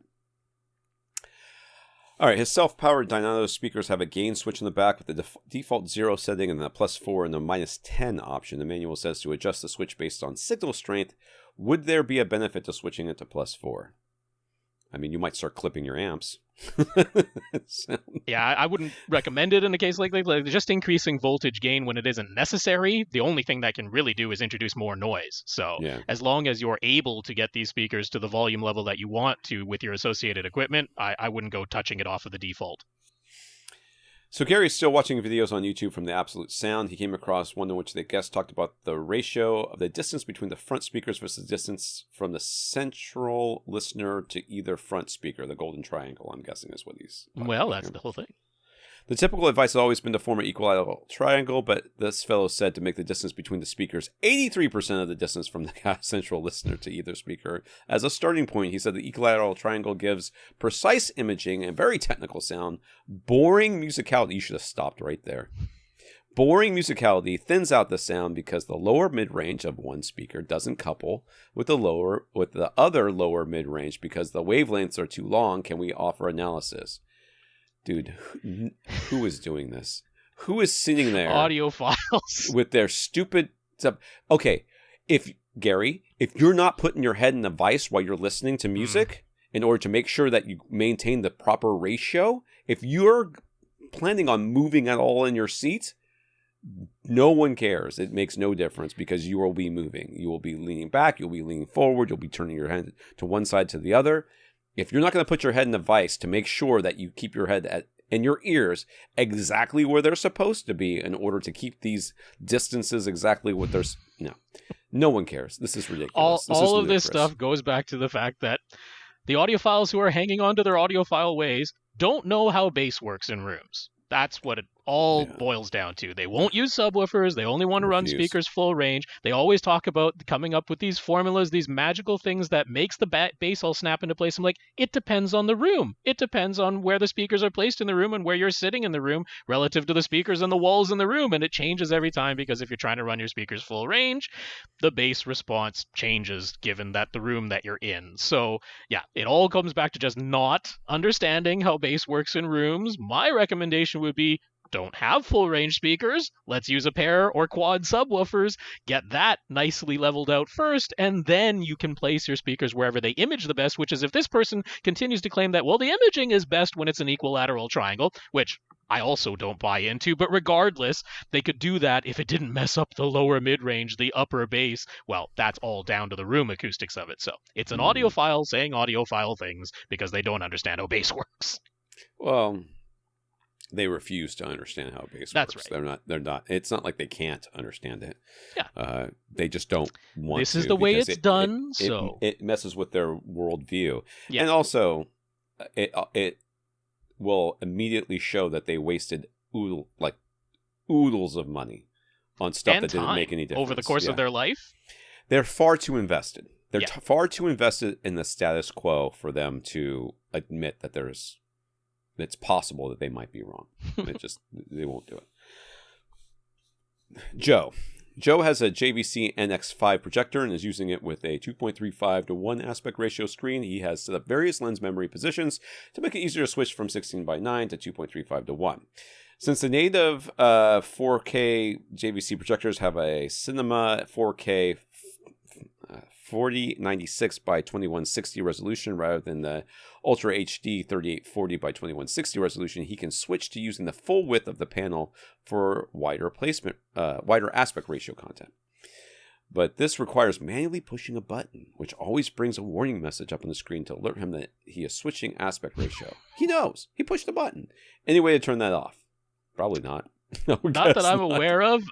All right, his self-powered Dynato speakers have a gain switch in the back with the default 0 setting and the +4 and the -10 option. The manual says to adjust the switch based on signal strength. Would there be a benefit to switching it to +4? I mean, you might start clipping your amps.
Yeah, I wouldn't recommend it in a case like just increasing voltage gain when it isn't necessary. The only thing that can really do is introduce more noise. So as long as you're able to get these speakers to the volume level that you want to with your associated equipment, I wouldn't go touching it off of the default.
So Gary's still watching videos on YouTube from the Absolute Sound. He came across one in which the guest talked about the ratio of the distance between the front speakers versus the distance from the central listener to either front speaker. The golden triangle, I'm guessing, is what he's...
Well, that's the whole thing.
The typical advice has always been to form an equilateral triangle, but this fellow said to make the distance between the speakers 83% of the distance from the central listener to either speaker. As a starting point, he said the equilateral triangle gives precise imaging and very technical sound, boring musicality. You should have stopped right there. Boring musicality thins out the sound because the lower mid-range of one speaker doesn't couple with the other lower mid-range because the wavelengths are too long. Can we offer analysis? Dude, who is doing this? Who is sitting there?
Audiophiles.
With their stupid stuff. Okay, if you're not putting your head in a vice while you're listening to music in order to make sure that you maintain the proper ratio, if you're planning on moving at all in your seat, no one cares. It makes no difference because you will be moving. You will be leaning back. You'll be leaning forward. You'll be turning your head to one side to the other. If you're not going to put your head in a vice to make sure that you keep your head in your ears exactly where they're supposed to be in order to keep these distances exactly what they're... No one cares. This is ridiculous.
All of this stuff goes back to the fact that the audiophiles who are hanging on to their audiophile ways don't know how bass works in rooms. That's what it all boils down to. They won't use subwoofers. They only want to run speakers full range. They always talk about coming up with these formulas, these magical things that makes the bass all snap into place. I'm like, it depends on the room. It depends on where the speakers are placed in the room and where you're sitting in the room relative to the speakers and the walls in the room. And it changes every time because if you're trying to run your speakers full range, the bass response changes given that the room that you're in. So yeah, it all comes back to just not understanding how bass works in rooms. My recommendation would be, don't have full range speakers. Let's use a pair or quad subwoofers. Get that nicely leveled out first, and then you can place your speakers wherever they image the best, which is if this person continues to claim that, well, the imaging is best when it's an equilateral triangle, which I also don't buy into, but regardless, they could do that if it didn't mess up the lower mid-range, the upper bass. Well, that's all down to the room acoustics of it. So it's an audiophile saying audiophile things because they don't understand how bass works.
Well, they refuse to understand how bass
That's
works.
right.
They're not. It's not like they can't understand it.
Yeah.
They just don't want to.
This is the way it's done, so
it messes with their worldview.
Yeah.
And also, it will immediately show that they wasted oodles of money on stuff that didn't make any difference
over the course of their life.
They're far too invested. They're far too invested in the status quo for them to admit that it's possible that they might be wrong. They won't do it. Joe has a JVC NX5 projector and is using it with a 2.35 to 1 aspect ratio screen. He has set up various lens memory positions to make it easier to switch from 16:9 to 2.35 to 1. Since the native 4K JVC projectors have a Cinema 4K 4096 by 2160 resolution rather than the Ultra HD 3840 by 2160 resolution, he can switch to using the full width of the panel for wider aspect ratio content. But this requires manually pushing a button, which always brings a warning message up on the screen to alert him that he is switching aspect ratio. He knows. He pushed the button. Any way to turn that off? Probably not.
Not that I'm aware of.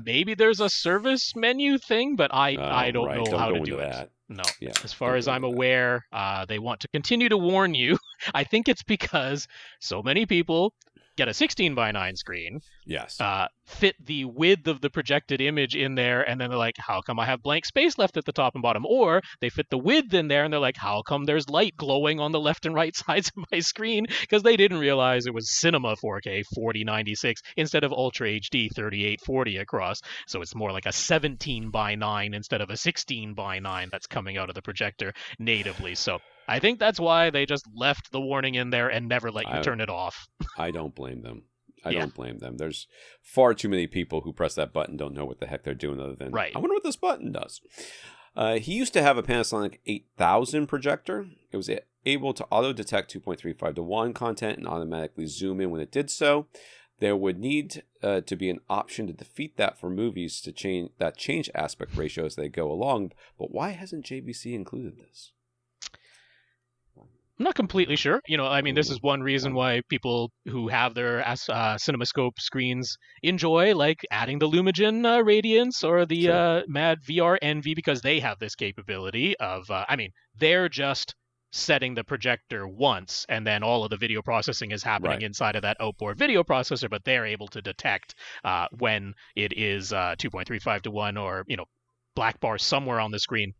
Maybe there's a service menu thing, but I don't know how to do it. No. Yeah, as far as I'm aware, they want to continue to warn you. I think it's because so many people get a 16:9 screen.
Yes.
Fit the width of the projected image in there, and then they're like, how come I have blank space left at the top and bottom? Or they fit the width in there, and they're like, how come there's light glowing on the left and right sides of my screen? Because they didn't realize it was Cinema 4K 4096 instead of Ultra HD 3840 across. So it's more like a 17:9 instead of a 16:9 that's coming out of the projector natively. So I think that's why they just left the warning in there and never let you turn it off.
I don't blame them. I don't blame them. There's far too many people who press that button don't know what the heck they're doing other than, I wonder what this button does. He used to have a Panasonic 8000 projector. It was able to auto-detect 2.35 to 1 content and automatically zoom in when it did so. There would need to be an option to defeat that for movies to change aspect ratio as they go along. But why hasn't JVC included this?
I'm not completely sure. This is one reason why people who have their CinemaScope screens enjoy adding the Lumigen Radiance or the Mad VR Envy, because they have this capability of, they're just setting the projector once, and then all of the video processing is happening inside of that outboard video processor, but they're able to detect when it is 2.35 to 1 or, black bar somewhere on the screen,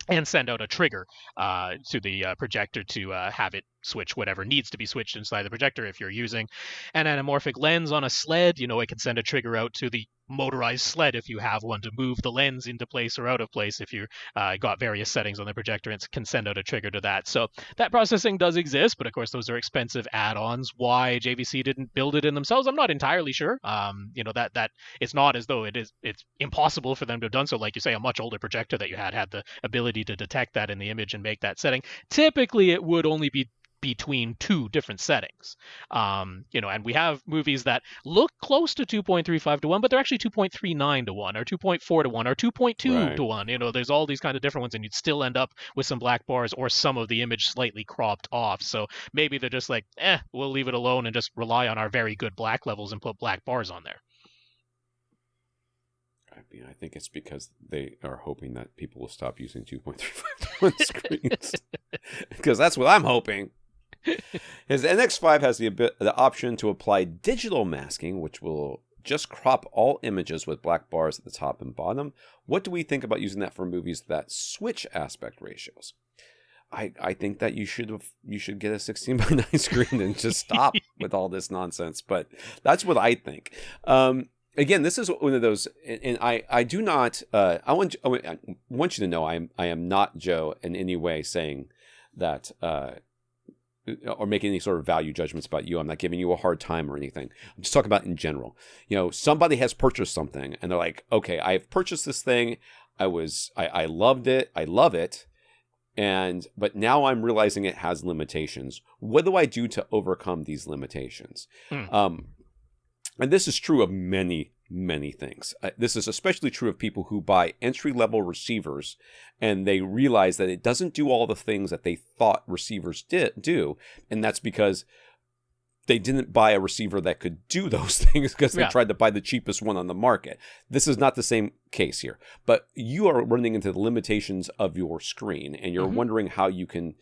and send out a trigger to the projector to have it switch whatever needs to be switched inside the projector. If you're using an anamorphic lens on a sled, it can send a trigger out to the motorized sled if you have one to move the lens into place or out of place. If you got various settings on the projector, it can send out a trigger to that. So that processing does exist, but of course those are expensive add-ons. Why JVC didn't build it in themselves, I'm not entirely sure. That it's not as though it's impossible for them to have done so. Like you say, a much older projector that you had the ability to detect that in the image and make that setting. Typically it would only be between two different settings. And we have movies that look close to 2.35 to 1, but they're actually 2.39 to 1 or 2.4 to 1 or 2.2 to 1. There's all these kind of different ones, and you'd still end up with some black bars or some of the image slightly cropped off. So maybe they're just like, we'll leave it alone and just rely on our very good black levels and put black bars on there.
I think it's because they are hoping that people will stop using 2.35 to 1 screens. Because that's what I'm hoping. His NX5 has the option to apply digital masking, which will just crop all images with black bars at the top and bottom. What do we think about using that for movies that switch aspect ratios? I think that you should get a 16:9 screen and just stop with all this nonsense. But that's what I think. Again, this is one of those, and I do not. I want you to know I am not, Joe, in any way saying that or making any sort of value judgments about you. I'm not giving you a hard time or anything. I'm just talking about in general. Somebody has purchased something and they're like, okay, I've purchased this thing. I loved it. I love it. But now I'm realizing it has limitations. What do I do to overcome these limitations? And this is true of many, many things. This is especially true of people who buy entry-level receivers and they realize that it doesn't do all the things that they thought receivers do. And that's because they didn't buy a receiver that could do those things because they tried to buy the cheapest one on the market. This is not the same case here. But you are running into the limitations of your screen and you're wondering how you can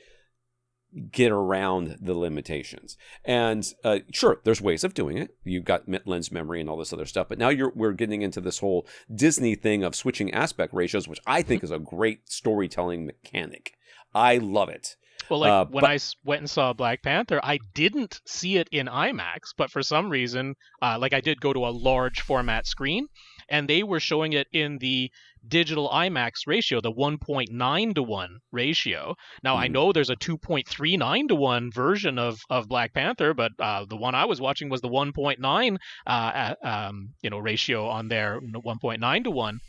get around the limitations. And sure, there's ways of doing it. You've got lens memory and all this other stuff. But now we're getting into this whole Disney thing of switching aspect ratios, which I think is a great storytelling mechanic. I love it.
Well, when I went and saw Black Panther, I didn't see it in IMAX, but for some reason, I did go to a large format screen, and they were showing it in the digital IMAX ratio, the 1.9 to 1 ratio. Now, I know there's a 2.39 to 1 version of Black Panther, but the one I was watching was the 1.9 ratio on there, 1.9 to 1.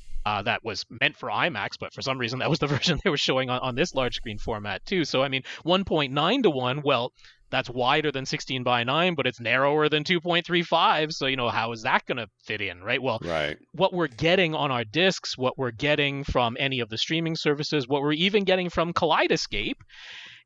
That was meant for IMAX, but for some reason that was the version they were showing on this large screen format too. So 1.9 to 1, well, that's wider than 16:9, but it's narrower than 2.35. So how is that going to fit in, right? Well, what we're getting on our discs, what we're getting from any of the streaming services, what we're even getting from Kaleidoscape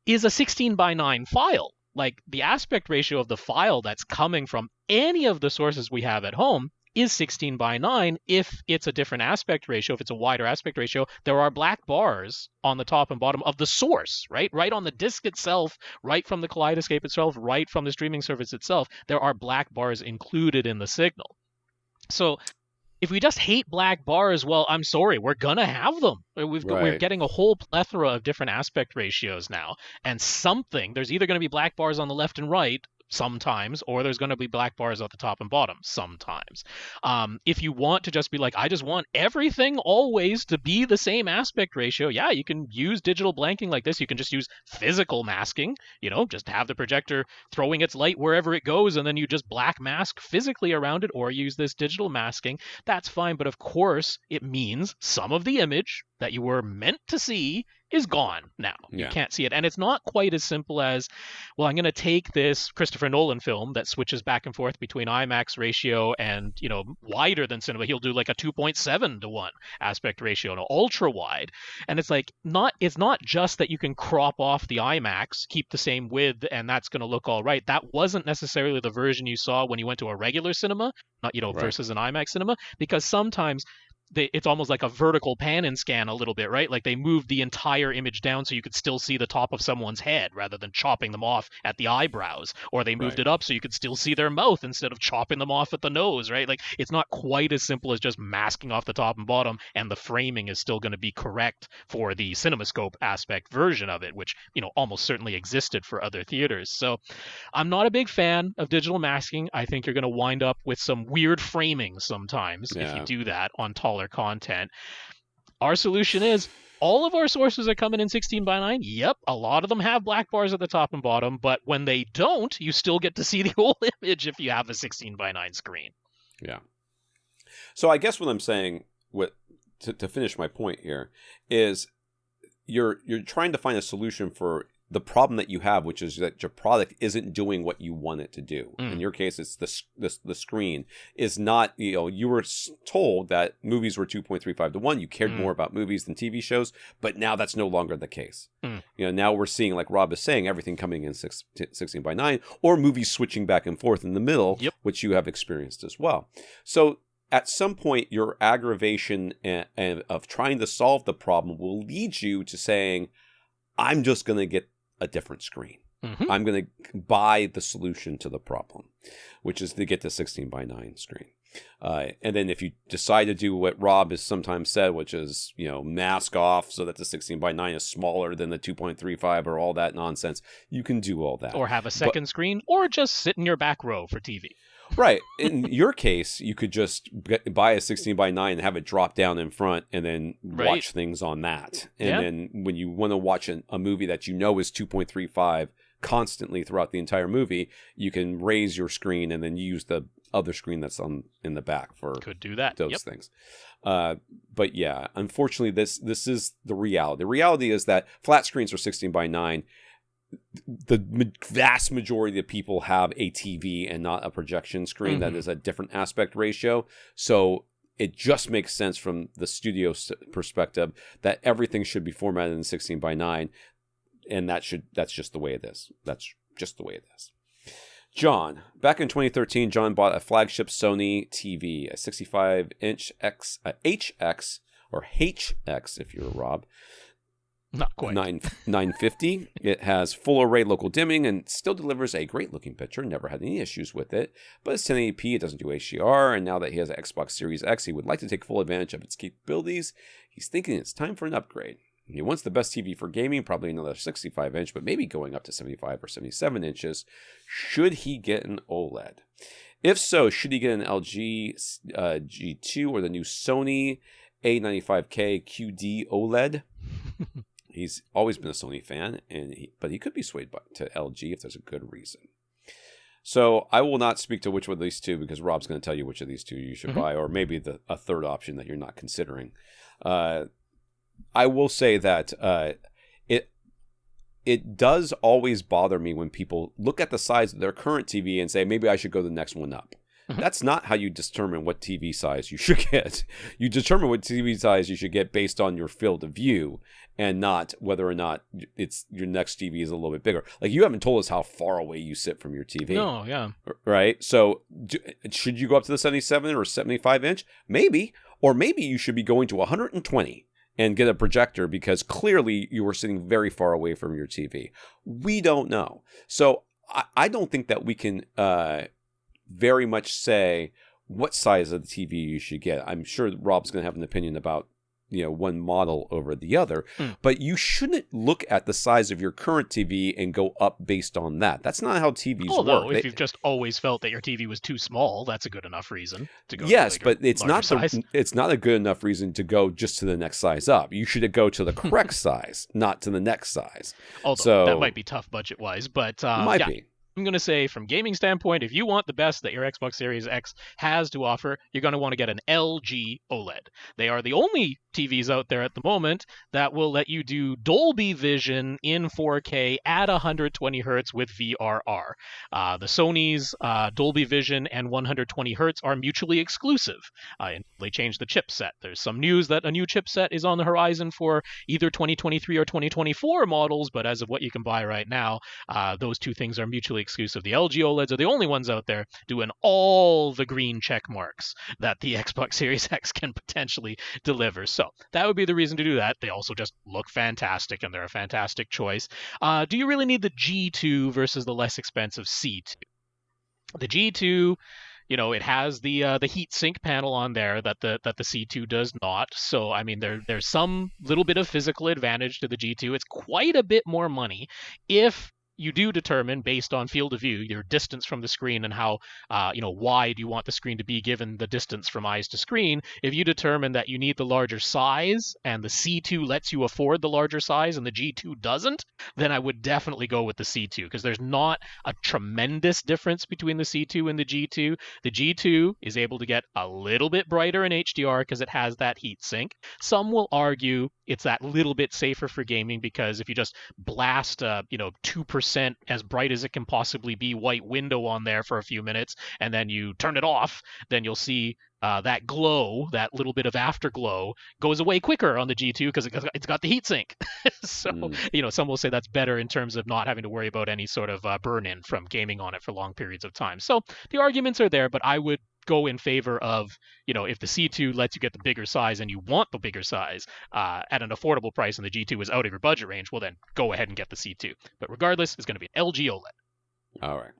is a 16:9 file. Like the aspect ratio of the file that's coming from any of the sources we have at home is 16:9. If it's a different aspect ratio, if it's a wider aspect ratio, there are black bars on the top and bottom of the source, right on the disc itself, right from the Kaleidoscape itself, right from the streaming service itself. There are black bars included in the signal. So if we just hate black bars, well, I'm sorry, we're gonna have them. We're getting a whole plethora of different aspect ratios now, and there's either going to be black bars on the left and right sometimes, or there's going to be black bars at the top and bottom sometimes. If you want to just be like, I just want everything always to be the same aspect ratio, yeah, you can use digital blanking like this. You can just use physical masking, just have the projector throwing its light wherever it goes, and then you just black mask physically around it, or use this digital masking. That's fine, but of course, it means some of the image that you were meant to see is gone now. You can't see it. And it's not quite as simple as, well, I'm going to take this Christopher Nolan film that switches back and forth between IMAX ratio and, wider than cinema. He'll do like a 2.7 to 1 aspect ratio, an ultra wide. And it's like, it's not just that you can crop off the IMAX, keep the same width, and that's going to look all right. That wasn't necessarily the version you saw when you went to a regular cinema, not, versus an IMAX cinema, because sometimes it's almost like a vertical pan and scan a little bit, right? Like they moved the entire image down so you could still see the top of someone's head rather than chopping them off at the eyebrows, or they moved it up so you could still see their mouth instead of chopping them off at the nose, right? Like it's not quite as simple as just masking off the top and bottom, and the framing is still going to be correct for the CinemaScope aspect version of it, which, almost certainly existed for other theaters. So I'm not a big fan of digital masking. I think you're going to wind up with some weird framing sometimes if you do that on taller content. Our solution is all of our sources are coming in 16:9. Yep, a lot of them have black bars at the top and bottom, but when they don't, you still get to see the whole image if you have a 16:9 screen.
Yeah. So I guess what I'm saying, to finish my point here, is you're trying to find a solution for the problem that you have, which is that your product isn't doing what you want it to do. In your case, it's the screen is not, you were told that movies were 2.35 to 1. You cared more about movies than TV shows, but now that's no longer the case. Now we're seeing, like Rob is saying, everything coming in 16 by 9, or movies switching back and forth in the middle, which you have experienced as well. So at some point, your aggravation of trying to solve the problem will lead you to saying, I'm just going to get a different screen. I'm going to buy the solution to the problem, which is to get the 16 by 9 screen. And then if you decide to do what Rob has sometimes said, which is, mask off so that the 16 by 9 is smaller than the 2.35 or all that nonsense, you can do all that.
Or have a second screen, or just sit in your back row for TV.
Right. In your case, you could just buy a 16 by 9 and have it drop down in front and then watch things on that. And then when you want to watch a movie that is 2.35 constantly throughout the entire movie, you can raise your screen and then use the other screen that's in the back for
could do that.
Those things. But yeah, unfortunately, this is the reality. The reality is that flat screens are 16 by 9. The vast majority of people have a TV and not a projection screen that is a different aspect ratio. So it just makes sense from the studio perspective that everything should be formatted in 16 by 9. And that's just the way it is. That's just the way it is. John, back in 2013, John bought a flagship Sony TV, a 65-inch HX, or HX if you're Rob.
Not quite.
950. It has full array local dimming and still delivers a great looking picture. Never had any issues with it. But it's 1080p. It doesn't do HDR. And now that he has an Xbox Series X, he would like to take full advantage of its capabilities. He's thinking it's time for an upgrade. He wants the best TV for gaming, probably another 65-inch, but maybe going up to 75 or 77 inches. Should he get an OLED? If so, should he get an LG G2 or the new Sony A95K QD OLED? He's always been a Sony fan, but he could be swayed to LG if there's a good reason. So I will not speak to which one of these two because Rob's going to tell you which of these two you should buy, or maybe a third option that you're not considering. I will say that it does always bother me when people look at the size of their current TV and say, maybe I should go the next one up. That's not how you determine what TV size you should get. You determine what TV size you should get based on your field of view and not whether or not your next TV is a little bit bigger. Like, you haven't told us how far away you sit from your TV.
No, yeah.
Right? So should you go up to the 77 or 75 inch? Maybe. Or maybe you should be going to 120 and get a projector because clearly you were sitting very far away from your TV. We don't know. So I don't think that we can very much say what size of the TV you should get. I'm sure Rob's going to have an opinion about one model over the other, but you shouldn't look at the size of your current TV and go up based on that. That's not how TVs work.
Although, if you've just always felt that your TV was too small, that's a good enough reason to go.
Yes,
to a
but it's not
size.
It's not a good enough reason to go just to the next size up. You should go to the correct size, not to the next size.
Although that might be tough budget wise, but
might be.
I'm going to say, from gaming standpoint, if you want the best that your Xbox Series X has to offer, you're going to want to get an LG OLED. They are the only TVs out there at the moment that will let you do Dolby Vision in 4K at 120 hertz with VRR. The Sony's Dolby Vision and 120 hertz are mutually exclusive. They changed the chipset. There's some news that a new chipset is on the horizon for either 2023 or 2024 models, but as of what you can buy right now, those two things are mutually exclusive. The LG OLEDs are the only ones out there doing all the green check marks that the Xbox Series X can potentially deliver. So that would be the reason to do that. They also just look fantastic, and they're a fantastic choice. Do you really need the G2 versus the less expensive C2? The G2, it has the heat sink panel on there that the C2 does not. So I mean, there's some little bit of physical advantage to the G2. It's quite a bit more money if you do determine based on field of view, your distance from the screen and how wide you want the screen to be given the distance from eyes to screen. If you determine that you need the larger size and the C2 lets you afford the larger size and the G2 doesn't, then I would definitely go with the C2 because there's not a tremendous difference between the C2 and the G2. The G2 is able to get a little bit brighter in HDR because it has that heat sink. Some will argue it's that little bit safer for gaming because if you just blast 2% as bright as it can possibly be white window on there for a few minutes and then you turn it off, then you'll see that glow, that little bit of afterglow, goes away quicker on the G2 because it's got the heat sink. So, some will say that's better in terms of not having to worry about any sort of burn-in from gaming on it for long periods of time. So the arguments are there, but I would go in favor of, if the C2 lets you get the bigger size and you want the bigger size at an affordable price and the G2 is out of your budget range, well then go ahead and get the C2. But regardless, it's going to be an LG OLED.
All right.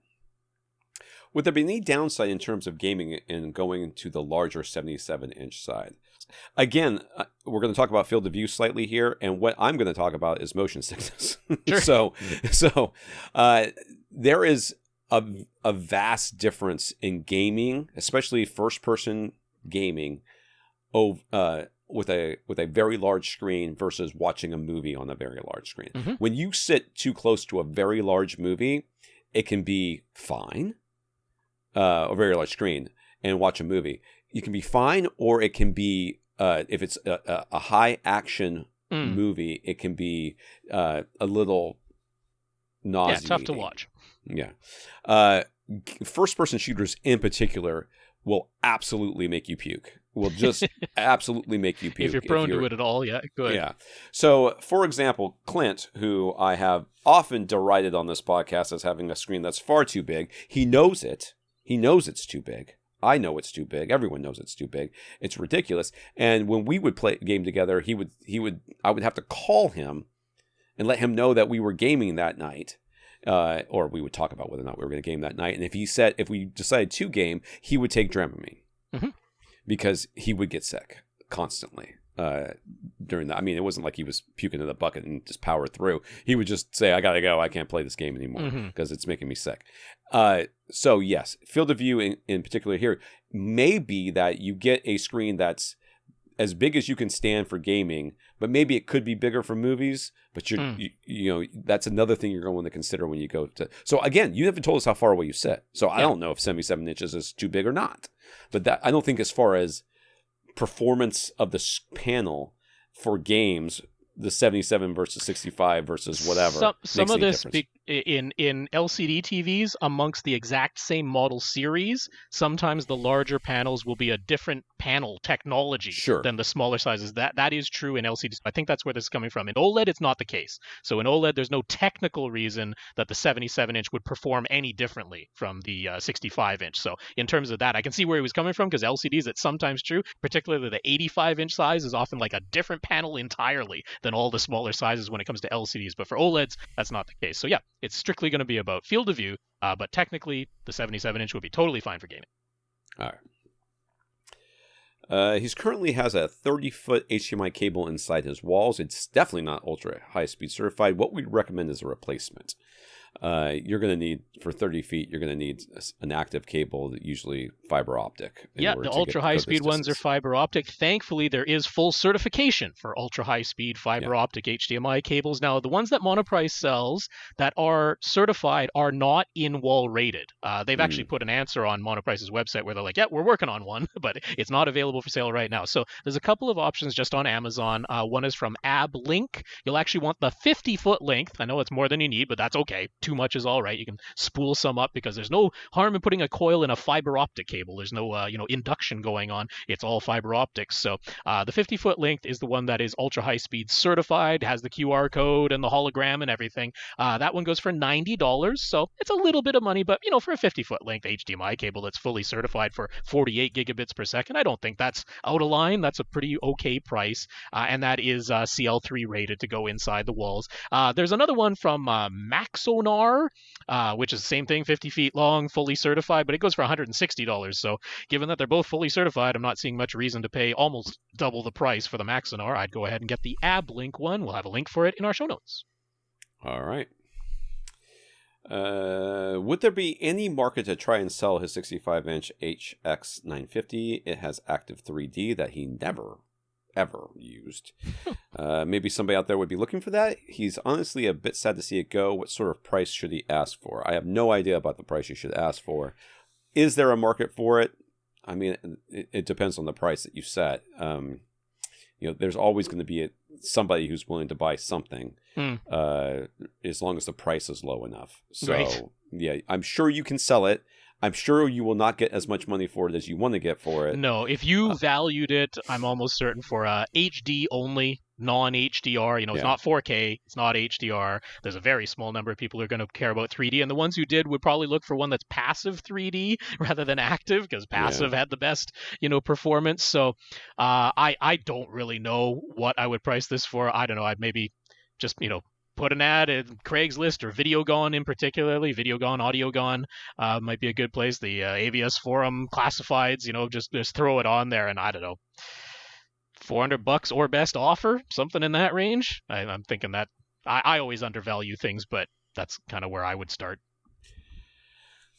Would there be any downside in terms of gaming and going to the larger 77-inch side? Again, we're going to talk about field of view slightly here, and what I'm going to talk about is motion sickness.
Sure.
so there is a vast difference in gaming, especially first-person gaming, with a very large screen versus watching a movie on a very large screen.
Mm-hmm.
When you sit too close to a very large movie, it can be fine. A very large screen and watch a movie. You can be fine, or it can be if it's a high action movie, it can be a little nauseating.
Yeah, tough to watch.
Yeah. First person shooters in particular will absolutely make you puke. Will just absolutely make you puke.
If you're prone to it at all, yeah, good.
Yeah. So, for example, Clint, who I have often derided on this podcast as having a screen that's far too big, he knows it. He knows it's too big. I know it's too big. Everyone knows it's too big. It's ridiculous. And when we would play a game together, I would have to call him and let him know that we were gaming that night. Or we would talk about whether or not we were going to game that night. And if we decided to game, he would take Dramamine because he would get sick constantly during that. I mean, it wasn't like he was puking in the bucket and just power through. He would just say, I got to go. I can't play this game anymore because it's making me sick. So yes, field of view in particular here may be that you get a screen that's as big as you can stand for gaming, but maybe it could be bigger for movies. But that's another thing you're going to consider when you go to. So again, you haven't told us how far away you sit, so I don't know if 77 inches is too big or not. But that I don't think as far as performance of the panel for games, the 77 versus 65 versus whatever.
Some of this in LCD TVs amongst the exact same model series, sometimes the larger panels will be a different panel technology than the smaller sizes. That is true in LCD. I think that's where this is coming from. In OLED, it's not the case. So in OLED, there's no technical reason that the 77-inch would perform any differently from the 65-inch. So in terms of that, I can see where he was coming from because LCDs, it's sometimes true. Particularly the 85-inch size is often like a different panel entirely than all the smaller sizes when it comes to LCDs. But for OLEDs, that's not the case. So yeah, it's strictly going to be about field of view, but technically the 77-inch would be totally fine for gaming.
All right. He currently has a 30-foot HDMI cable inside his walls. It's definitely not ultra high-speed certified. What we'd recommend is a replacement. You're going to need, for 30 feet, you're going to need an active cable, usually fiber optic.
Yeah, the ultra high speed ones are fiber optic. Thankfully, there is full certification for ultra high speed fiber optic HDMI cables. Now, the ones that Monoprice sells that are certified are not in-wall rated. They've actually put an answer on Monoprice's website where they're like, yeah, we're working on one, but it's not available for sale right now. So there's a couple of options just on Amazon. One is from ABLink. You'll actually want the 50-foot length. I know it's more than you need, but that's okay. Too much is all right. You can spool some up because there's no harm in putting a coil in a fiber optic cable. There's no induction going on. It's all fiber optics. So the 50-foot length is the one that is ultra high speed certified, has the QR code and the hologram and everything. That one goes for $90. So it's a little bit of money, but for a 50-foot length HDMI cable that's fully certified for 48 gigabits per second, I don't think that's out of line. That's a pretty okay price. And that is CL3 rated to go inside the walls. There's another one from Maxonar, which is the same thing, 50 feet long, fully certified, but it goes for $160. So given that they're both fully certified, I'm not seeing much reason to pay almost double the price for the Maxonar. I'd go ahead and get the ABLink one. We'll have a link for it in our show notes.
All right. Would there be any market to try and sell his 65-inch HX950? It has active 3D that he never, ever used. Maybe somebody out there would be looking for that. He's honestly a bit sad to see it go. What sort of price should he ask for? I have no idea about the price you should ask for. Is there a market for it? I mean, it depends on the price that you set. There's always going to be somebody who's willing to buy something, as long as the price is low enough. So, right. Yeah, I'm sure you can sell it. I'm sure you will not get as much money for it as you want to get for it.
No, if you valued it, I'm almost certain for HD only, non-HDR, it's not 4K, it's not HDR. There's a very small number of people who are going to care about 3D, and the ones who did would probably look for one that's passive 3D rather than active, because passive had the best, performance. So I don't really know what I would price this for. I don't know. I'd maybe just, put an ad in Craigslist or Videogone in particularly. Videogone, Audiogone might be a good place. The AVS forum classifieds, just throw it on there, and I don't know, $400 or best offer, something in that range. I'm thinking that I always undervalue things, but that's kind of where I would start.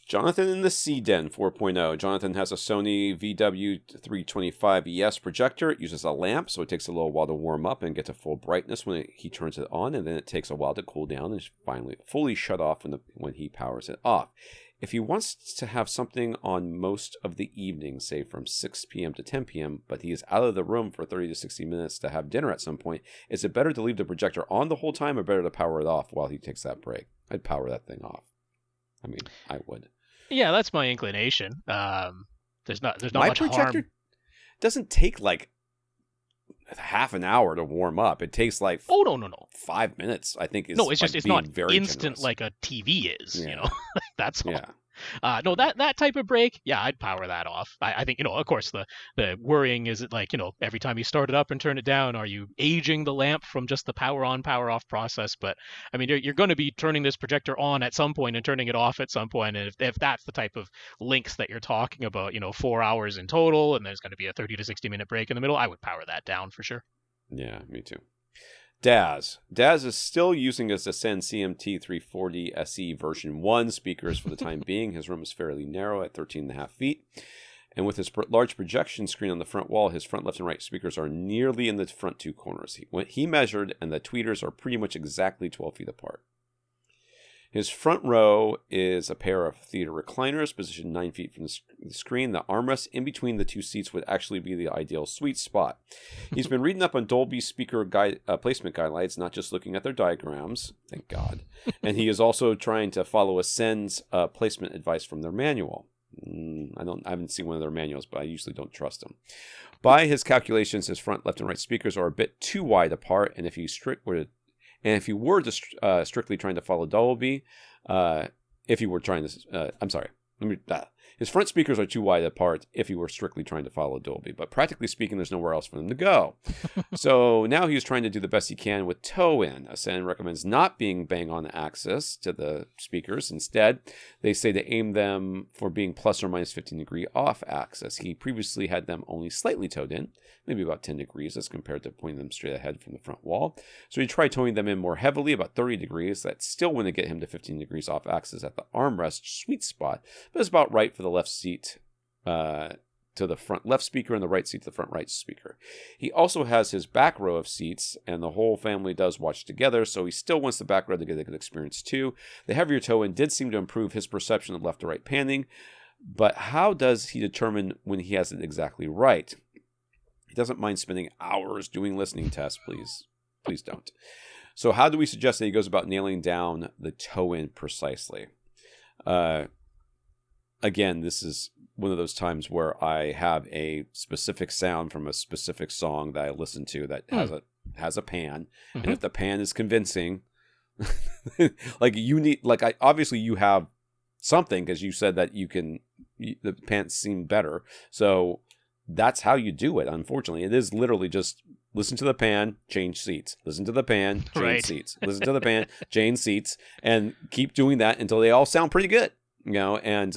Jonathan in the C-Den 4.0. Jonathan has a Sony VW325ES projector. It uses a lamp, so it takes a little while to warm up and get to full brightness when he turns it on, and then it takes a while to cool down and is finally fully shut off when he powers it off. If he wants to have something on most of the evening, say from 6 p.m. to 10 p.m., but he is out of the room for 30 to 60 minutes to have dinner at some point, is it better to leave the projector on the whole time or better to power it off while he takes that break? I'd power that thing off. I mean, I would.
Yeah, that's my inclination. There's not
my
much
projector
harm.
Doesn't take like half an hour to warm up. It takes like 5 minutes. I think.
No, it's just it's not instant
generous.
Like a TV is.
Yeah.
That's all.
Yeah.
No, that type of break, yeah, I'd power that off. I think, of course, the worrying is like, every time you start it up and turn it down, are you aging the lamp from just the power on, power off process? But I mean, you're going to be turning this projector on at some point and turning it off at some point. And if that's the type of links that you're talking about, 4 hours in total, and there's going to be a 30 to 60 minute break in the middle, I would power that down for sure.
Yeah, me too. Dazz is still using his Ascend CMT340 SE version 1 speakers for the time being. His room is fairly narrow at 13.5 feet. And with his large projection screen on the front wall, his front left and right speakers are nearly in the front two corners. He measured, and the tweeters are pretty much exactly 12 feet apart. His front row is a pair of theater recliners positioned 9 feet from the screen. The armrest in between the two seats would actually be the ideal sweet spot. He's been reading up on Dolby speaker placement guidelines, not just looking at their diagrams. Thank God. And he is also trying to follow Ascend's placement advice from their manual. I haven't seen one of their manuals, but I usually don't trust them. By his calculations, his front left and right speakers are a bit too wide apart, and if you were strictly trying to follow Dolby, his front speakers are too wide apart if you were strictly trying to follow Dolby, but practically speaking, there's nowhere else for them to go. So now he's trying to do the best he can with toe-in. Ascend recommends not being bang-on axis to the speakers. Instead, they say to aim them for being plus or minus 15 degree off axis. He previously had them only slightly toed in, maybe about 10 degrees as compared to pointing them straight ahead from the front wall. So he tried toeing them in more heavily, about 30 degrees. That still wouldn't get him to 15 degrees off axis at the armrest sweet spot, but it's about right for the left seat to the front left speaker and the right seat to the front right speaker. He also has his back row of seats, and the whole family does watch together, so he still wants the back row to get a good experience too. The heavier toe-in did seem to improve his perception of left to right panning, but how does he determine when he has it exactly right? He doesn't mind spending hours doing listening tests, please. Please don't. So how do we suggest that he goes about nailing down the toe-in precisely? Again, this is one of those times where I have a specific sound from a specific song that I listen to that has a pan, and if the pan is convincing, obviously you have something because you said that the pants seem better, so that's how you do it. Unfortunately, it is literally just listen to the pan, change seats. Listen to the pan, change seats. Listen to the pan, change seats, and keep doing that until they all sound pretty good. And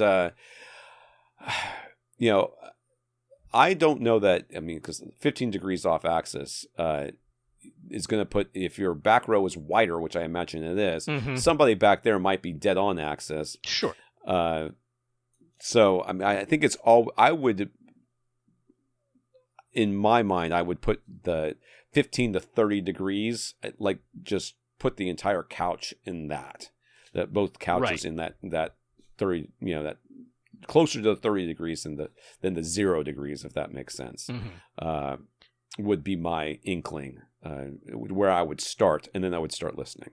I don't know that. I mean, because 15 degrees off axis is going to put, if your back row is wider, which I imagine it is, somebody back there might be dead on axis.
Sure.
So I mean, I think it's all. I would, in my mind, I would put the 15 to 30 degrees, like just put the entire couch in that both couches in that 30, that closer to the 30 degrees than the 0 degrees, if that makes sense. Would be my inkling, where I would start, and then I would start listening.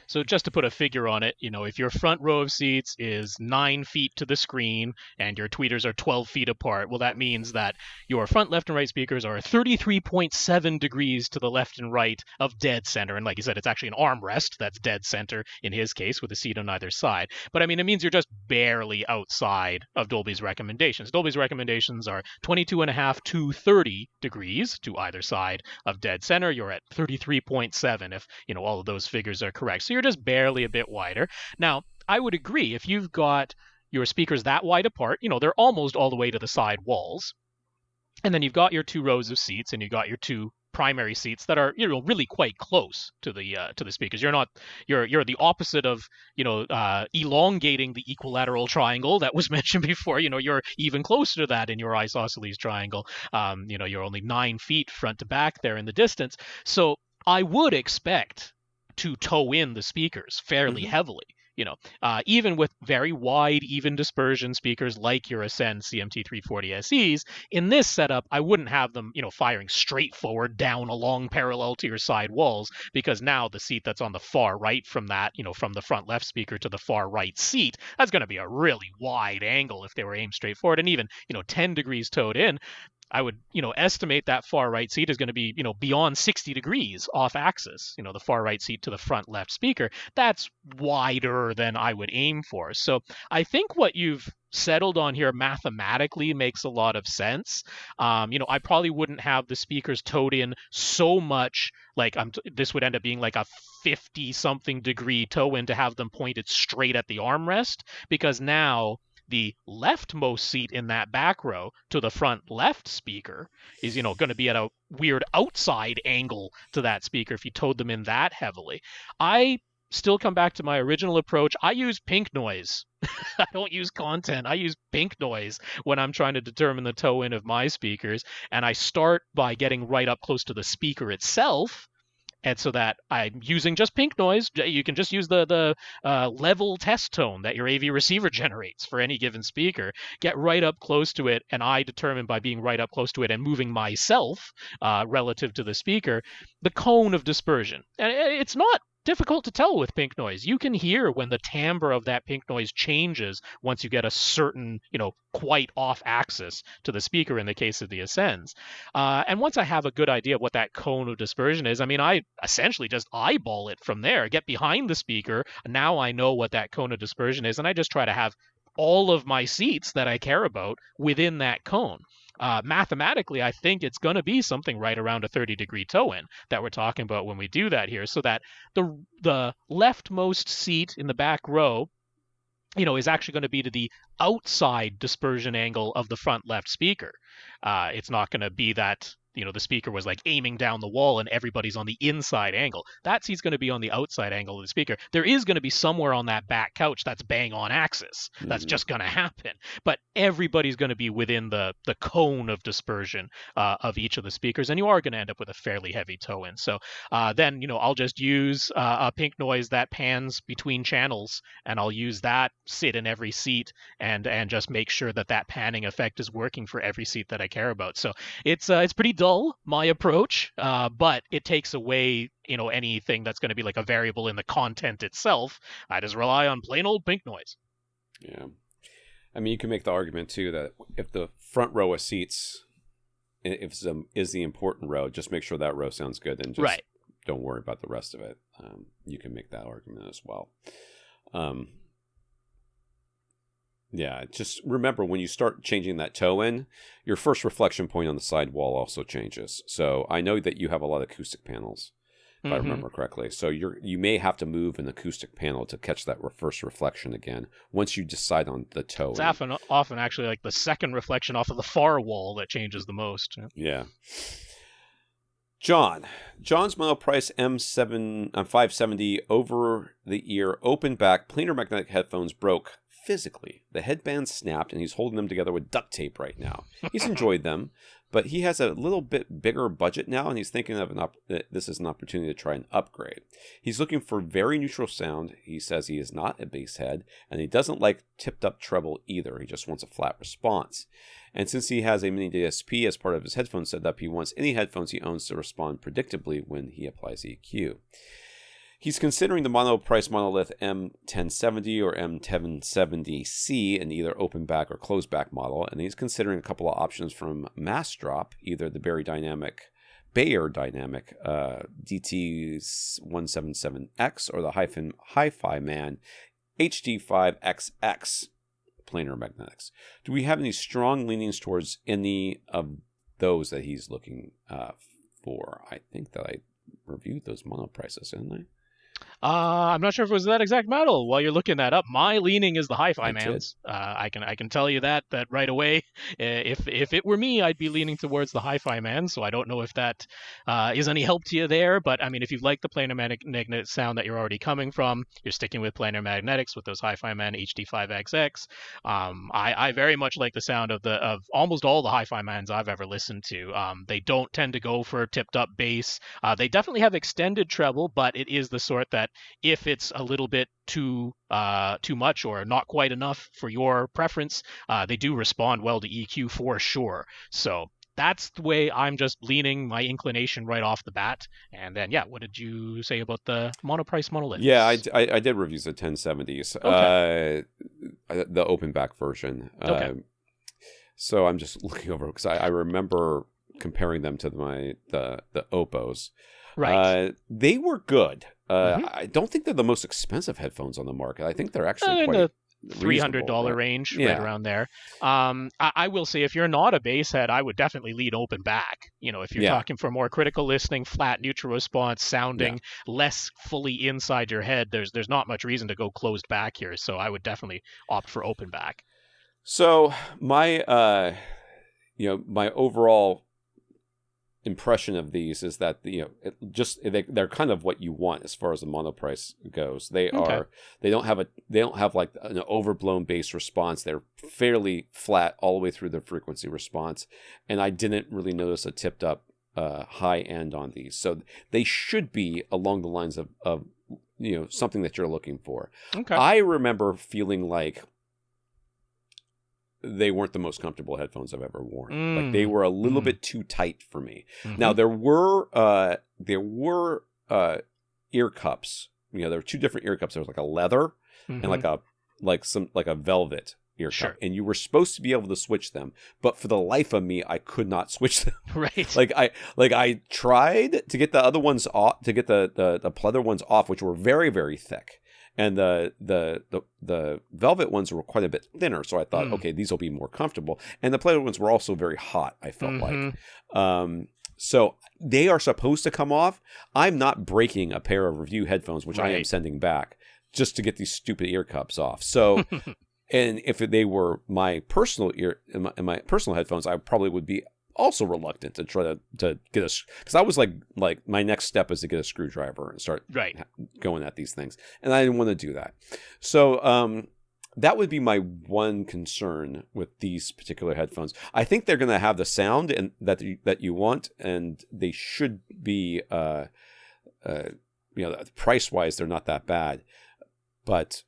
So just to put a figure on it, if your front row of seats is 9 feet to the screen and your tweeters are 12 feet apart, well, that means that your front left and right speakers are 33.7 degrees to the left and right of dead center. And like you said, it's actually an armrest that's dead center in his case with a seat on either side. But I mean, it means you're just barely outside of Dolby's recommendations. Dolby's recommendations are 22.5 to 30 degrees to either side of dead center. You're at 33.7 if, all of those figures are correct. So you're just barely a bit wider. Now, I would agree, if you've got your speakers that wide apart, they're almost all the way to the side walls. And then you've got your 2 rows of seats and you've got your 2 primary seats that are really quite close to the speakers. You're the opposite of elongating the equilateral triangle that was mentioned before. You're even closer to that in your isosceles triangle. You're only 9 feet front to back there in the distance. So I would expect to tow in the speakers fairly heavily. Even with very wide, even dispersion speakers like your Ascend CMT340 SEs, in this setup, I wouldn't have them, firing straight forward down along parallel to your side walls, because now the seat that's on the far right from that, from the front left speaker to the far right seat, that's going to be a really wide angle if they were aimed straight forward. And even, 10 degrees towed in, I would, estimate that far right seat is going to be, beyond 60 degrees off axis, the far right seat to the front left speaker. That's wider than I would aim for. So I think what you've settled on here mathematically makes a lot of sense. I probably wouldn't have the speakers towed in so much, like this would end up being like a 50-something degree tow in to have them pointed straight at the armrest, because now the leftmost seat in that back row to the front left speaker is, going to be at a weird outside angle to that speaker if you towed them in that heavily. I still come back to my original approach. I use pink noise. I don't use content. I use pink noise when I'm trying to determine the tow in of my speakers. And I start by getting right up close to the speaker itself. And so that I'm using just pink noise. You can just use the level test tone that your AV receiver generates for any given speaker. Get right up close to it, and I determine by being right up close to it and moving myself relative to the speaker, the cone of dispersion. And it's not difficult to tell with pink noise. You can hear when the timbre of that pink noise changes once you get a certain, quite off axis to the speaker in the case of the Ascends. And once I have a good idea of what that cone of dispersion is, I mean, I essentially just eyeball it from there, get behind the speaker. Now I know what that cone of dispersion is, and I just try to have all of my seats that I care about within that cone. Mathematically, I think it's going to be something right around a 30-degree tow-in that we're talking about when we do that here, so that the leftmost seat in the back row, is actually going to be to the outside dispersion angle of the front left speaker. It's not going to be that the speaker was like aiming down the wall and everybody's on the inside angle. That seat's going to be on the outside angle of the speaker. There is going to be somewhere on that back couch that's bang on axis. That's just going to happen. But everybody's going to be within the cone of dispersion of each of the speakers, and you are going to end up with a fairly heavy tow in. So then, I'll just use a pink noise that pans between channels, and I'll use that sit in every seat and just make sure that panning effect is working for every seat that I care about. So it's pretty dull, my approach, but it takes away anything that's going to be like a variable in the content itself. I just rely on plain old pink noise.
Yeah, I mean, you can make the argument too that if the front row of seats is the important row, just make sure that row sounds good and just don't worry about the rest of it. You can make that argument as well. Yeah, just remember when you start changing that toe in, your first reflection point on the side wall also changes. So I know that you have a lot of acoustic panels, if I remember correctly. So you may have to move an acoustic panel to catch that first reflection again once you decide on the toe.
It's often actually like the second reflection off of the far wall that changes the most.
Yeah. John's monoprice M570 over the ear open back planar magnetic headphones broke physically. The headbands snapped, and he's holding them together with duct tape right now. He's enjoyed them, but he has a little bit bigger budget now, and he's thinking of this is an opportunity to try an upgrade. He's looking for very neutral sound. He says he is not a bass head, and he doesn't like tipped-up treble either. He just wants a flat response. And since he has a mini DSP as part of his headphone setup, he wants any headphones he owns to respond predictably when he applies EQ. He's considering the mono-price monolith M1070 or M1070C in either open back or closed back model, and he's considering a couple of options from Massdrop, either the Bayer Dynamic DT177X or the Hi-Fi Man HD5XX planar magnetics. Do we have any strong leanings towards any of those that he's looking for? I think that I reviewed those mono prices, didn't I?
I'm not sure if it was that exact model. While you're looking that up, my leaning is the Hi-Fi Mans. I can tell you that right away. If it were me, I'd be leaning towards the Hi-Fi Man. So I don't know if that is any help to you there. But I mean, if you like the planar magnetic sound that you're already coming from, you're sticking with planar magnetics with those Hi-Fi Man HD5XX. I very much like the sound of almost all the Hi-Fi Mans I've ever listened to. They don't tend to go for tipped up bass. They definitely have extended treble, but it is the sort that if it's a little bit too much or not quite enough for your preference, they do respond well to EQ for sure. So that's the way I'm just leaning my inclination right off the bat. And then, yeah, what did you say about the monoprice monolith?
Yeah, I did reviews of 1070s,
okay.
The open back version.
Okay.
So I'm just looking over because I remember comparing them to the Oppos.
Right.
They were good. I don't think they're the most expensive headphones on the market. I think they're actually quite
$300 range, right around there. I will say, if you're not a bass head, I would definitely lead open back. You know, if you're talking for more critical listening, flat neutral response, sounding less fully inside your head, there's not much reason to go closed back here. So I would definitely opt for open back.
So my my overall impression of these is that they're kind of what you want as far as the monoprice goes. They don't have like an overblown bass response. They're fairly flat all the way through the frequency response, and I didn't really notice a tipped up high end on these. So they should be along the lines of something that you're looking for.
Okay.
I remember feeling like they weren't the most comfortable headphones I've ever worn. Like they were a little bit too tight for me. Now there were ear cups. There were two different ear cups. There was like a leather and like a velvet ear cup, and you were supposed to be able to switch them. But for the life of me, I could not switch them.
Right.
I tried to get the other ones off, to get the pleather ones off, which were very, very thick. And the velvet ones were quite a bit thinner, so I thought, okay, these will be more comfortable. And the pleather ones were also very hot, I felt like. So they are supposed to come off. I'm not breaking a pair of review headphones, which I am sending back, just to get these stupid ear cups off. So, and if they were my personal headphones, I probably would be also reluctant to try to get because I was like my next step is to get a screwdriver and start going at these things, and I didn't want to do that. So that would be my one concern with these particular headphones. I think they're going to have the sound and that you want, and they should be price wise they're not that bad, but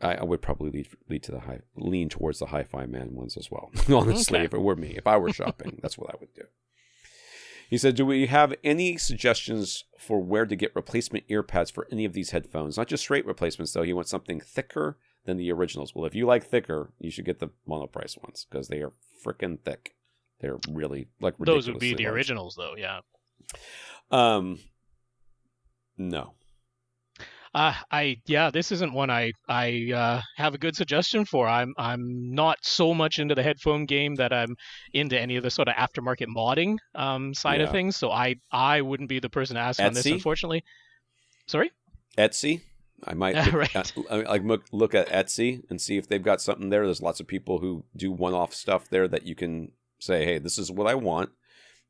I would probably lean towards the Hi-Fi Man ones as well. Honestly, if it were me, if I were shopping, that's what I would do. He said, do we have any suggestions for where to get replacement ear pads for any of these headphones? Not just straight replacements, though. He wants something thicker than the originals. Well, if you like thicker, you should get the monoprice ones because they are freaking thick. They're really like ridiculously
Those would be the originals, though, yeah.
No.
This isn't one I have a good suggestion for. I'm not so much into the headphone game that I'm into any of the sort of aftermarket modding side of things. So I wouldn't be the person to ask on this, unfortunately. Sorry?
Etsy? I might look at Etsy and see if they've got something there. There's lots of people who do one-off stuff there that you can say, hey, this is what I want.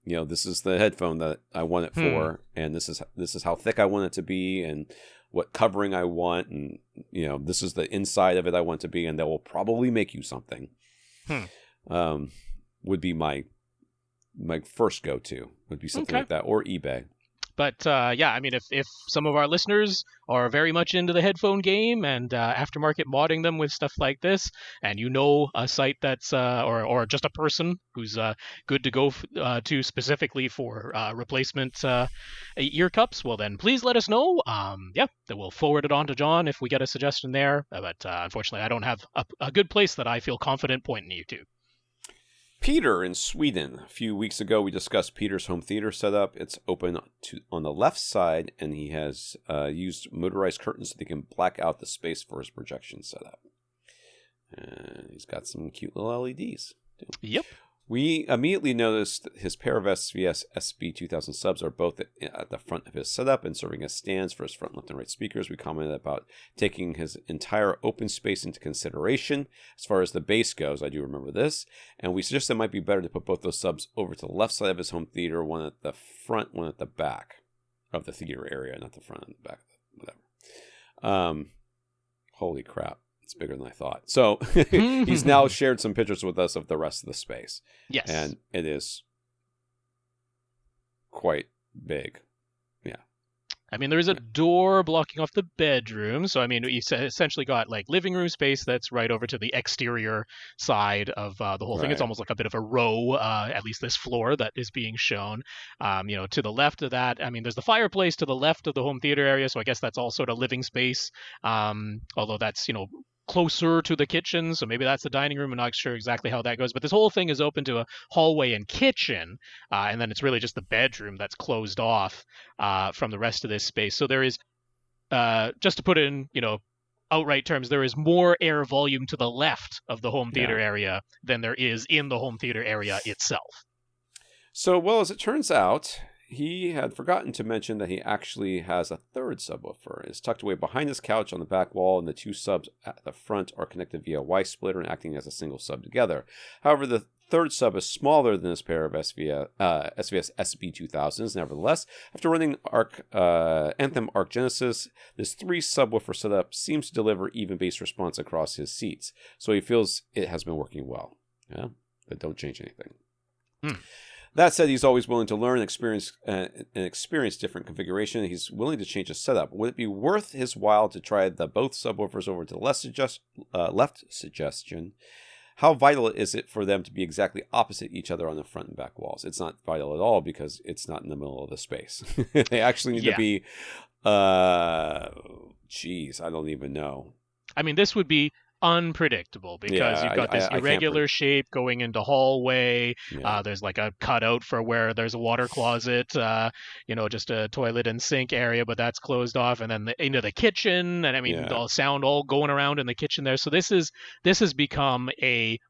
This is the headphone that I want it for, and this is how thick I want it to be, and what covering I want, and this is the inside of it I want to be, and they will probably make you something. Would be my first go-to, would be something like that, or eBay.
But yeah, I mean, if some of our listeners are very much into the headphone game and aftermarket modding them with stuff like this, and a site that's or just a person who's good to go to specifically for replacement ear cups, well then please let us know. Then we'll forward it on to John if we get a suggestion there. But unfortunately, I don't have a good place that I feel confident pointing you to.
Peter in Sweden. A few weeks ago, we discussed Peter's home theater setup. It's open on the left side, and he has used motorized curtains so they can black out the space for his projection setup. And he's got some cute little LEDs, too.
Yep.
We immediately noticed his pair of SVS SB2000 subs are both at the front of his setup and serving as stands for his front, left, and right speakers. We commented about taking his entire open space into consideration. As far as the bass goes, I do remember this, and we suggested it might be better to put both those subs over to the left side of his home theater, one at the front, one at the back of the theater area, not the front and the back, whatever. Holy crap. It's bigger than I thought. So he's now shared some pictures with us of the rest of the space.
Yes.
And it is quite big. Yeah.
I mean, there is a door blocking off the bedroom. So, I mean, you essentially got like living room space that's right over to the exterior side of the whole thing. It's almost like a bit of a row, at least this floor that is being shown. To the left of that, I mean, there's the fireplace to the left of the home theater area. So I guess that's all sort of living space. Although that's, closer to the kitchen, so maybe that's the dining room. I'm not sure exactly how that goes, but this whole thing is open to a hallway and kitchen, and then it's really just the bedroom that's closed off from the rest of this space. So there is, just to put it in, outright terms, there is more air volume to the left of the home theater area than there is in the home theater area itself.
So, well, as it turns out, he had forgotten to mention that he actually has a third subwoofer. It's tucked away behind his couch on the back wall, and the two subs at the front are connected via Y-splitter and acting as a single sub together. However, the third sub is smaller than this pair of SVS SB2000s. Nevertheless, after running Anthem Arc Genesis, this 3 subwoofer setup seems to deliver even bass response across his seats. So he feels it has been working well. Yeah, but don't change anything. That said, he's always willing to learn and experience different configuration. He's willing to change his setup. Would it be worth his while to try both subwoofers over to the left suggestion? How vital is it for them to be exactly opposite each other on the front and back walls? It's not vital at all because it's not in the middle of the space. They actually need to be, I don't even know.
I mean, this would be unpredictable because you've got this irregular shape going into hallway. There's like a cutout for where there's a water closet, just a toilet and sink area, but that's closed off, and then into the kitchen, and I mean the sound all going around in the kitchen there. So this has become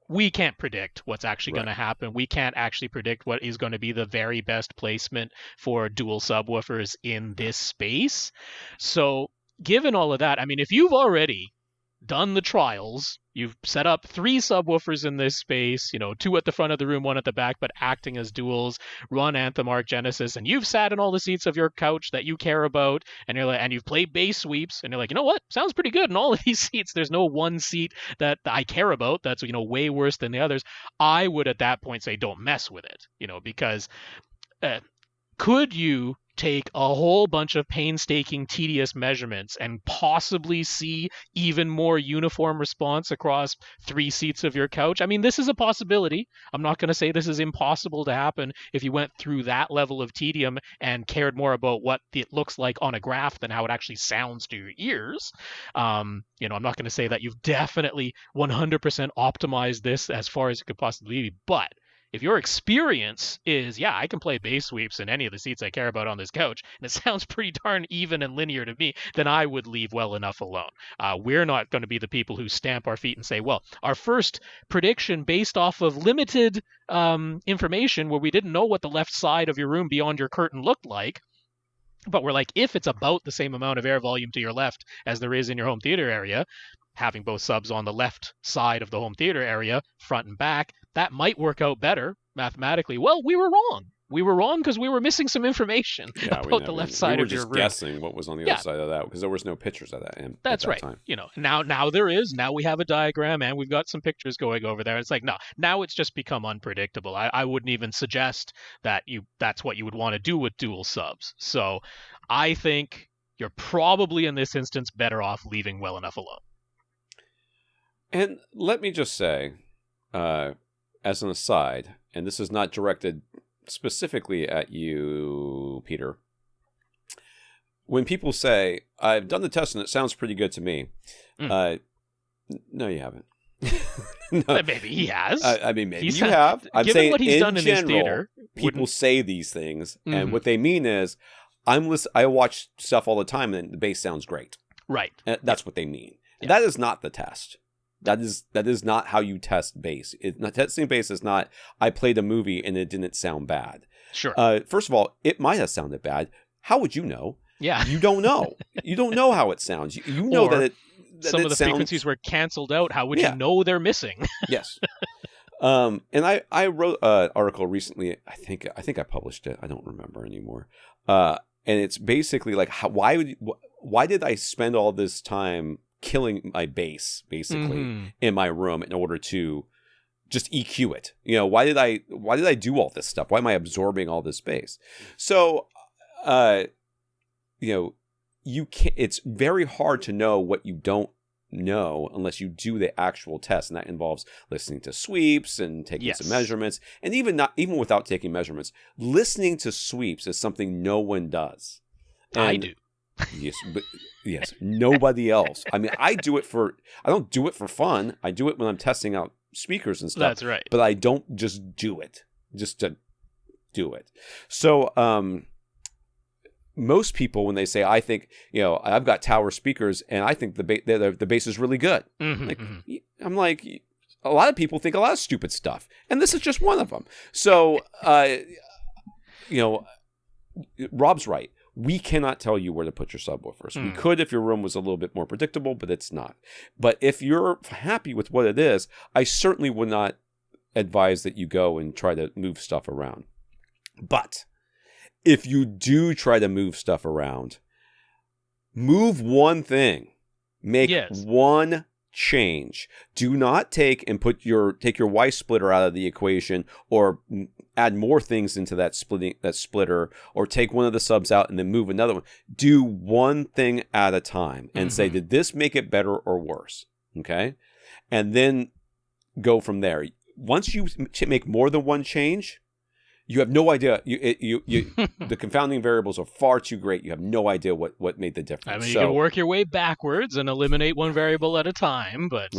we can't predict what's actually going to happen. We can't actually predict what is going to be the very best placement for dual subwoofers in this space. So given all of that, I mean, if you've already done the trials, you've set up 3 subwoofers in this space, 2 at the front of the room, 1 at the back, but acting as duals, run Anthem Arc Genesis, and you've sat in all the seats of your couch that you care about, and you've played bass sweeps, and you're like, you know what, sounds pretty good in all of these seats. There's no one seat that I care about that's way worse than the others. I would at that point say don't mess with it, because could you take a whole bunch of painstaking, tedious measurements and possibly see even more uniform response across 3 seats of your couch? I mean, this is a possibility. I'm not going to say this is impossible to happen if you went through that level of tedium and cared more about what it looks like on a graph than how it actually sounds to your ears. I'm not going to say that you've definitely 100% optimized this as far as it could possibly be, but if your experience is, I can play bass sweeps in any of the seats I care about on this couch, and it sounds pretty darn even and linear to me, then I would leave well enough alone. We're not going to be the people who stamp our feet and say, well, our first prediction based off of limited information where we didn't know what the left side of your room beyond your curtain looked like, but we're like, if it's about the same amount of air volume to your left as there is in your home theater area, having both subs on the left side of the home theater area, front and back, that might work out better mathematically. Well, we were wrong. we were wrong because we were missing some information about the left side of your room.
We were just guessing what was on the other side of that because there was no pictures of that.
That's right.
Time.
Now there is. Now we have a diagram and we've got some pictures going over there. It's like, no, now it's just become unpredictable. I wouldn't even suggest that that's what you would want to do with dual subs. So I think you're probably in this instance better off leaving well enough alone.
And let me just say, as an aside, and this is not directed specifically at you, Peter, when people say, I've done the test and it sounds pretty good to me, no, you haven't.
No. Maybe he has.
I mean, maybe you have. I'm
given
saying
what he's done in
general,
his theater,
people say these things, and what they mean is, I watch stuff all the time and the bass sounds great.
Right.
And that's what they mean. Yeah. That is not the test. That is not how you test bass. Testing bass is not, I played a movie and it didn't sound bad.
Sure.
First of all, it might have sounded bad. How would you know?
Yeah.
You don't know. You don't know how it sounds. You know that
some of the frequencies were canceled out. How would you know they're missing?
Yes. And I wrote an article recently. I think I published it. I don't remember anymore. And it's basically like, why did I spend all this time killing my bass basically in my room in order to just EQ it? Why did I do all this stuff? Why am I absorbing all this bass? So, you can't, it's very hard to know what you don't know unless you do the actual test, and that involves listening to sweeps and taking some measurements, and even without taking measurements, listening to sweeps is something no one does. And
I do.
Yes, nobody else. I mean, I don't do it for fun. I do it when I'm testing out speakers and stuff.
That's right.
But I don't just do it just to do it. So, most people, when they say, I think, I've got tower speakers and I think the bass is really good. I'm like, a lot of people think a lot of stupid stuff. And this is just one of them. So, Rob's right. We cannot tell you where to put your subwoofers. We could if your room was a little bit more predictable, but it's not. But if you're happy with what it is, I certainly would not advise that you go and try to move stuff around. But if you do try to move stuff around, move one thing. Make one change. Do not take your Y splitter out of the equation, or add more things into that splitter, or take one of the subs out and then move another one. Do one thing at a time and say, did this make it better or worse? Okay? And then go from there. Once you make more than one change, you have no idea. The confounding variables are far too great. You have no idea what made the difference.
I mean, you can work your way backwards and eliminate one variable at a time, but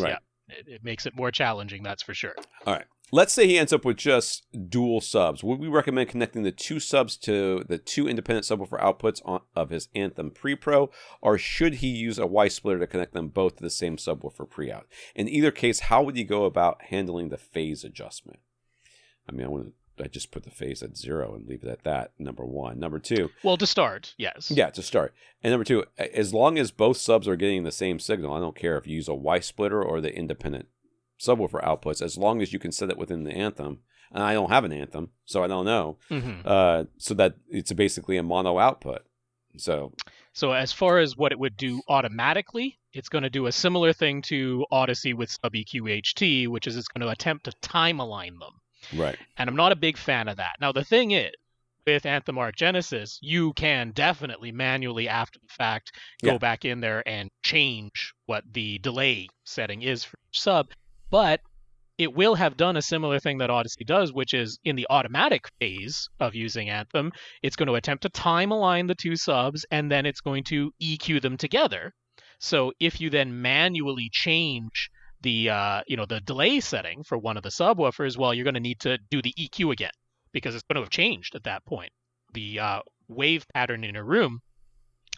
it makes it more challenging, that's for sure.
All right. Let's say he ends up with just dual subs. Would we recommend connecting the two subs to the two independent subwoofer outputs of his Anthem Pre-Pro, or should he use a Y splitter to connect them both to the same subwoofer pre-out? In either case, how would he go about handling the phase adjustment? I mean, I just put the phase at 0 and leave it at that, number one. Number two.
Well, to start, yes.
Yeah, to start. And number two, as long as both subs are getting the same signal, I don't care if you use a Y splitter or the independent subwoofer outputs, as long as you can set it within the Anthem. And I don't have an Anthem, so I don't know. So that it's basically a mono output. So
as far as what it would do automatically, it's going to do a similar thing to Odyssey with sub EQ HT, which is it's going to attempt to time align them.
Right.
And I'm not a big fan of that. Now, the thing is, with Anthem Arc Genesis, you can definitely manually, after the fact, go back in there and change what the delay setting is for each sub. But it will have done a similar thing that Odyssey does, which is in the automatic phase of using Anthem, it's going to attempt to time align the two subs, and then it's going to EQ them together. So if you then manually change the delay setting for one of the subwoofers, well, you're going to need to do the EQ again, because it's going to have changed at that point. The wave pattern in a room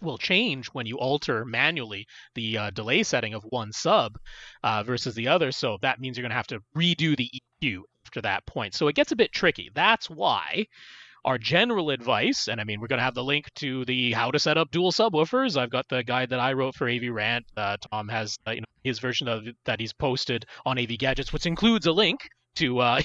will change when you alter manually the delay setting of one sub versus the other. So that means you're going to have to redo the EQ after that point. So it gets a bit tricky. That's why our general advice, and I mean, we're going to have the link to the how to set up dual subwoofers. I've got the guide that I wrote for AVRant. Tom has his version of it that he's posted on AV Gadgets, which includes a link to
Yeah,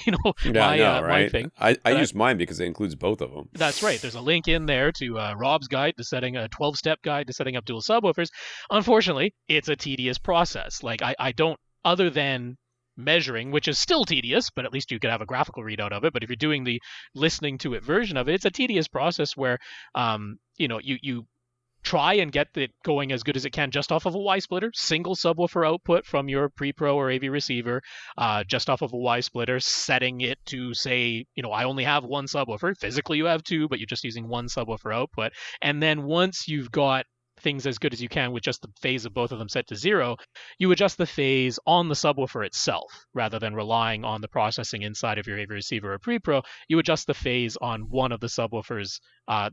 I know,
my
right?
thing.
I use mine because it includes both of them.
That's right. There's a link in there to Rob's guide to setting a 12-step guide to setting up dual subwoofers. Unfortunately, it's a tedious process. Like I don't, other than measuring, which is still tedious, but at least you could have a graphical readout of it. But if you're doing the listening to it version of it, it's a tedious process where you try and get it going as good as it can just off of a Y splitter, single subwoofer output from your pre-pro or AV receiver, just off of a Y splitter, setting it to say, I only have one subwoofer. Physically you have two, but you're just using one subwoofer output. And then once you've got things as good as you can with just the phase of both of them set to 0, you adjust the phase on the subwoofer itself rather than relying on the processing inside of your AV receiver or pre-pro. You adjust the phase on one of the subwoofers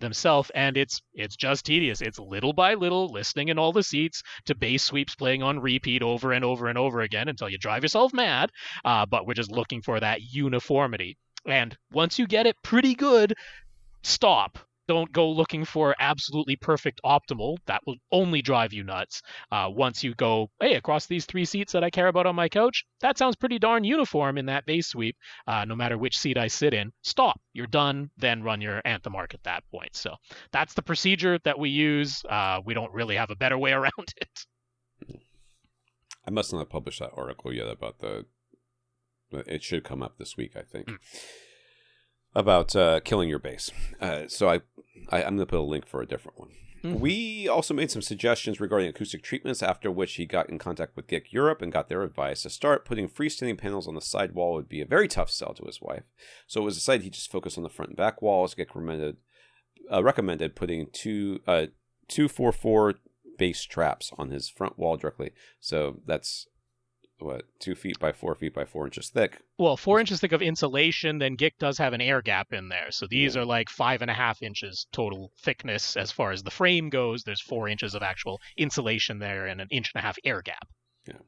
themselves, and it's just tedious. It's little by little listening in all the seats to bass sweeps playing on repeat over and over and over again until you drive yourself mad. But we're just looking for that uniformity. And once you get it pretty good, stop. Don't go looking for absolutely perfect optimal. That will only drive you nuts. Once you go, hey, across these 3 seats that I care about on my couch, that sounds pretty darn uniform in that bass sweep, no matter which seat I sit in. Stop. You're done. Then run your anthem arc at that point. So that's the procedure that we use. We don't really have a better way around it.
I must not have published that article yet about it should come up this week, I think. About killing your bass. So I'm going to put a link for a different one. Mm-hmm. We also made some suggestions regarding acoustic treatments, after which he got in contact with Geek Europe and got their advice. To start, putting freestanding panels on the sidewall would be a very tough sell to his wife. So it was decided he just focus on the front and back walls. Geek recommended putting two 4x4 bass traps on his front wall directly. So that's 2 feet by 4 feet by 4 inches thick.
Well, 4 inches thick of insulation. Then Gick does have an air gap in there, so these are like 5.5 inches total thickness as far as the frame goes. There's 4 inches of actual insulation there and an 1.5 inch air gap.
Yeah,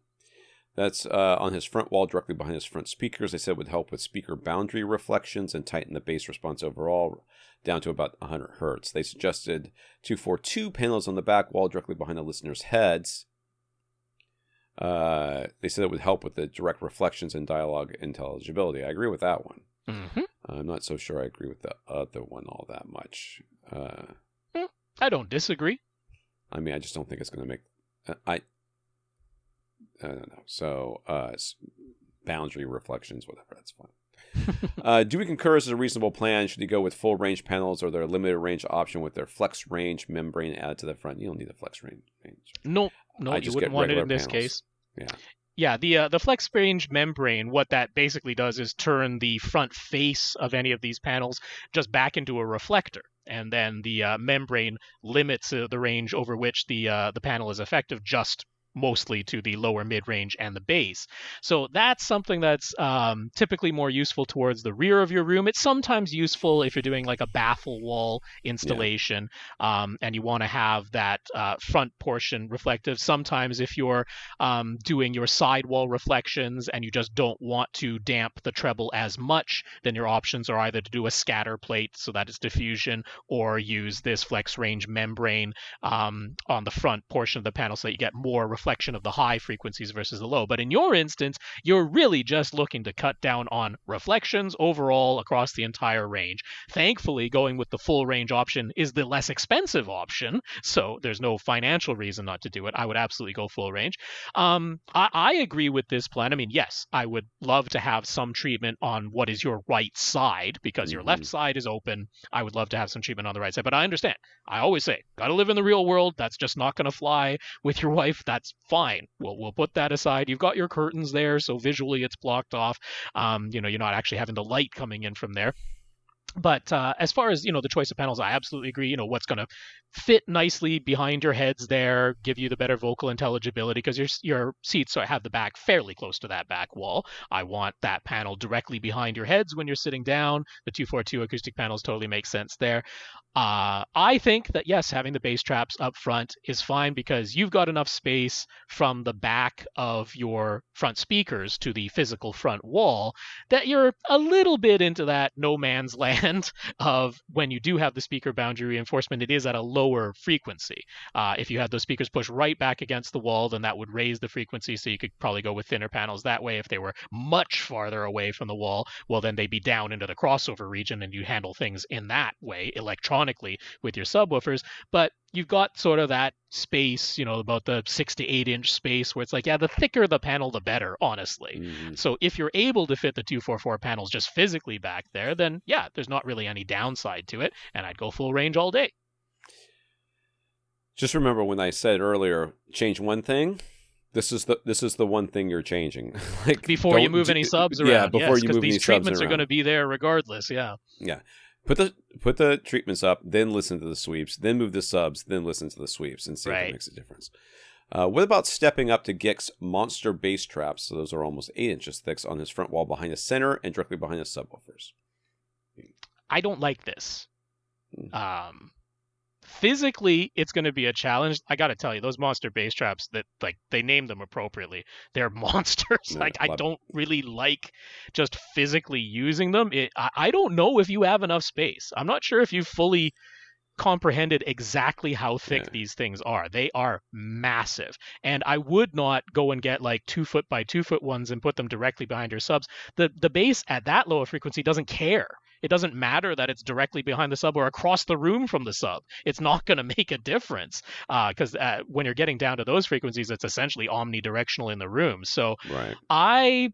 that's on his front wall directly behind his front speakers. They said would help with speaker boundary reflections and tighten the bass response overall down to about 100 hertz. They suggested 242 panels on the back wall directly behind the listeners' heads. They said it would help with the direct reflections and dialogue intelligibility. I agree with that one. Mm-hmm. I'm not so sure I agree with the other one all that much.
I don't disagree.
I mean, I just don't think it's going to make... I don't know. So, boundary reflections, whatever, that's fine. Do we concur this is a reasonable plan? Should you go with full range panels or their limited range option with their flex range membrane added to the front? You don't need a flex range.
No, you wouldn't want it in this case. Yeah, the flex range membrane, what that basically does is turn the front face of any of these panels just back into a reflector. And then the membrane limits the range over which the panel is effective just mostly to the lower mid-range and the bass. So that's something that's typically more useful towards the rear of your room. It's sometimes useful if you're doing like a baffle wall installation and you want to have that front portion reflective. Sometimes if you're doing your sidewall reflections and you just don't want to damp the treble as much, then your options are either to do a scatter plate, so that is diffusion, or use this flex range membrane on the front portion of the panel so that you get more reflection of the high frequencies versus the low. But in your instance, you're really just looking to cut down on reflections overall across the entire range. Thankfully, going with the full range option is the less expensive option, so there's no financial reason not to do it. I would absolutely go full range. I agree with this plan. I mean, yes, I would love to have some treatment on what is your right side, because your left side is open. I would love to have some treatment on the right side, but I understand. I always say, gotta live in the real world. That's just not going to fly with your wife. That's fine. We'll put that aside. You've got your curtains there, so visually it's blocked off. You're not actually having the light coming in from there. But as far as, the choice of panels, I absolutely agree. What's going to fit nicely behind your heads there, give you the better vocal intelligibility, because your seats have the back fairly close to that back wall. I want that panel directly behind your heads when you're sitting down. The 242 acoustic panels totally make sense there. I think that, yes, having the bass traps up front is fine, because you've got enough space from the back of your front speakers to the physical front wall that you're a little bit into that no man's land of when you do have the speaker boundary reinforcement, it is at a lower frequency. If you had those speakers pushed right back against the wall, then that would raise the frequency, so you could probably go with thinner panels that way. If they were much farther away from the wall, well, then they'd be down into the crossover region, and you handle things in that way electronically with your subwoofers. But you've got sort of that space, about the 6 to 8 inch space where it's like, yeah, the thicker the panel, the better, honestly.
Mm-hmm.
So if you're able to fit the 244 panels just physically back there, then yeah, there's not really any downside to it, and I'd go full range all day.
Just remember when I said earlier, change one thing. This is the one thing you're changing. Like,
before you move any subs around.
Yeah, before you move any subs around.
Because these treatments are going to be there regardless. Yeah.
Yeah. Put the treatments up, then listen to the sweeps, then move the subs, then listen to the sweeps, and see if it makes a difference. What about stepping up to Gick's monster bass traps? So those are almost 8 inches thick on his front wall behind the center and directly behind the subwoofers.
I don't like this. Physically, it's going to be a challenge. I got to tell you, those monster bass traps, that they named them appropriately. They're monsters.
Yeah,
I don't really like just physically using them. I don't know if you have enough space. I'm not sure if you've fully comprehended exactly how thick these things are. They are massive. And I would not go and get 2 foot by 2 foot ones and put them directly behind your subs. The bass at that lower frequency doesn't care. It doesn't matter that it's directly behind the sub or across the room from the sub. It's not going to make a difference because when you're getting down to those frequencies, it's essentially omnidirectional in the room. So my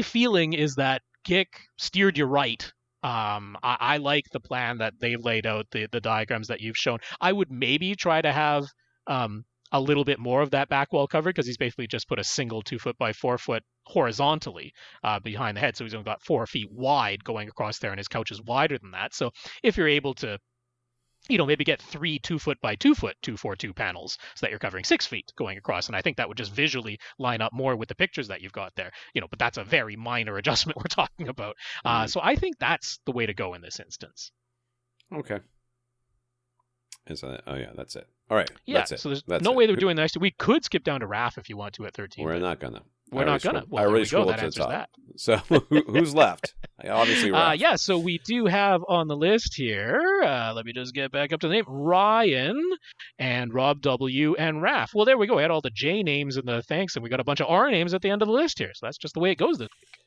feeling is that Gick steered you right. I like the plan that they've laid out, the diagrams that you've shown. I would maybe try to have a little bit more of that back wall covered, because he's basically just put a single 2 foot by 4 foot horizontally behind the head. So he's only got 4 feet wide going across there, and his couch is wider than that. So if you're able to, maybe get 3 2 foot by 2 foot 242 panels, so that you're covering 6 feet going across. And I think that would just visually line up more with the pictures that you've got there, but that's a very minor adjustment we're talking about. So I think that's the way to go in this instance.
Okay. That's it. All right.
Yeah,
that's it.
So there's
that's
no
it.
way they're doing this. We could skip down to RAF if you want to at 13.
We're not gonna.
We're not gonna. Well,
I already
scrolled
up
to
the top.
That.
So who's left? Obviously, Raf.
Yeah. So we do have on the list here. Let me just get back up to the name. Ryan and Rob W and Raf. Well, there we go. We had all the J names in the thanks, and we got a bunch of R names at the end of the list here. So that's just the way it goes this week.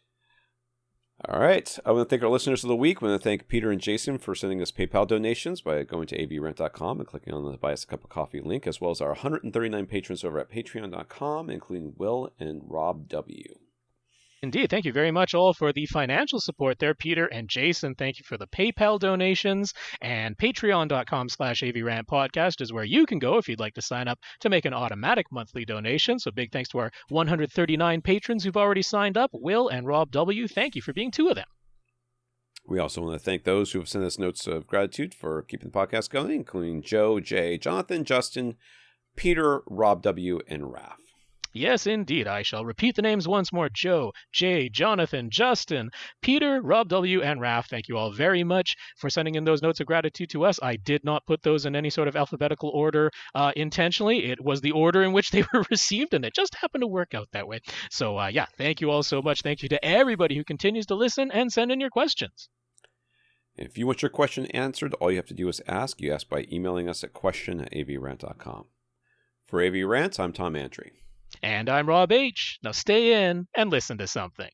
All right. I want to thank our listeners of the week. I want to thank Peter and Jason for sending us PayPal donations by going to avrant.com and clicking on the Buy Us a Cup of Coffee link, as well as our 139 patrons over at patreon.com, including Will and Rob W.
Indeed. Thank you very much all for the financial support there, Peter and Jason. Thank you for the PayPal donations. And patreon.com/AVRant podcast is where you can go if you'd like to sign up to make an automatic monthly donation. So big thanks to our 139 patrons who've already signed up. Will and Rob W. Thank you for being 2 of them.
We also want to thank those who have sent us notes of gratitude for keeping the podcast going, including Joe, Jay, Jonathan, Justin, Peter, Rob W., and Raf.
Yes, indeed. I shall repeat the names once more. Joe, Jay, Jonathan, Justin, Peter, Rob W., and Raf. Thank you all very much for sending in those notes of gratitude to us. I did not put those in any sort of alphabetical order intentionally. It was the order in which they were received, and it just happened to work out that way. So, thank you all so much. Thank you to everybody who continues to listen and send in your questions.
If you want your question answered, all you have to do is ask. You ask by emailing us at question@avrant.com. For AVRant, I'm Tom Antry.
And I'm Rob H. Now stay in and listen to something.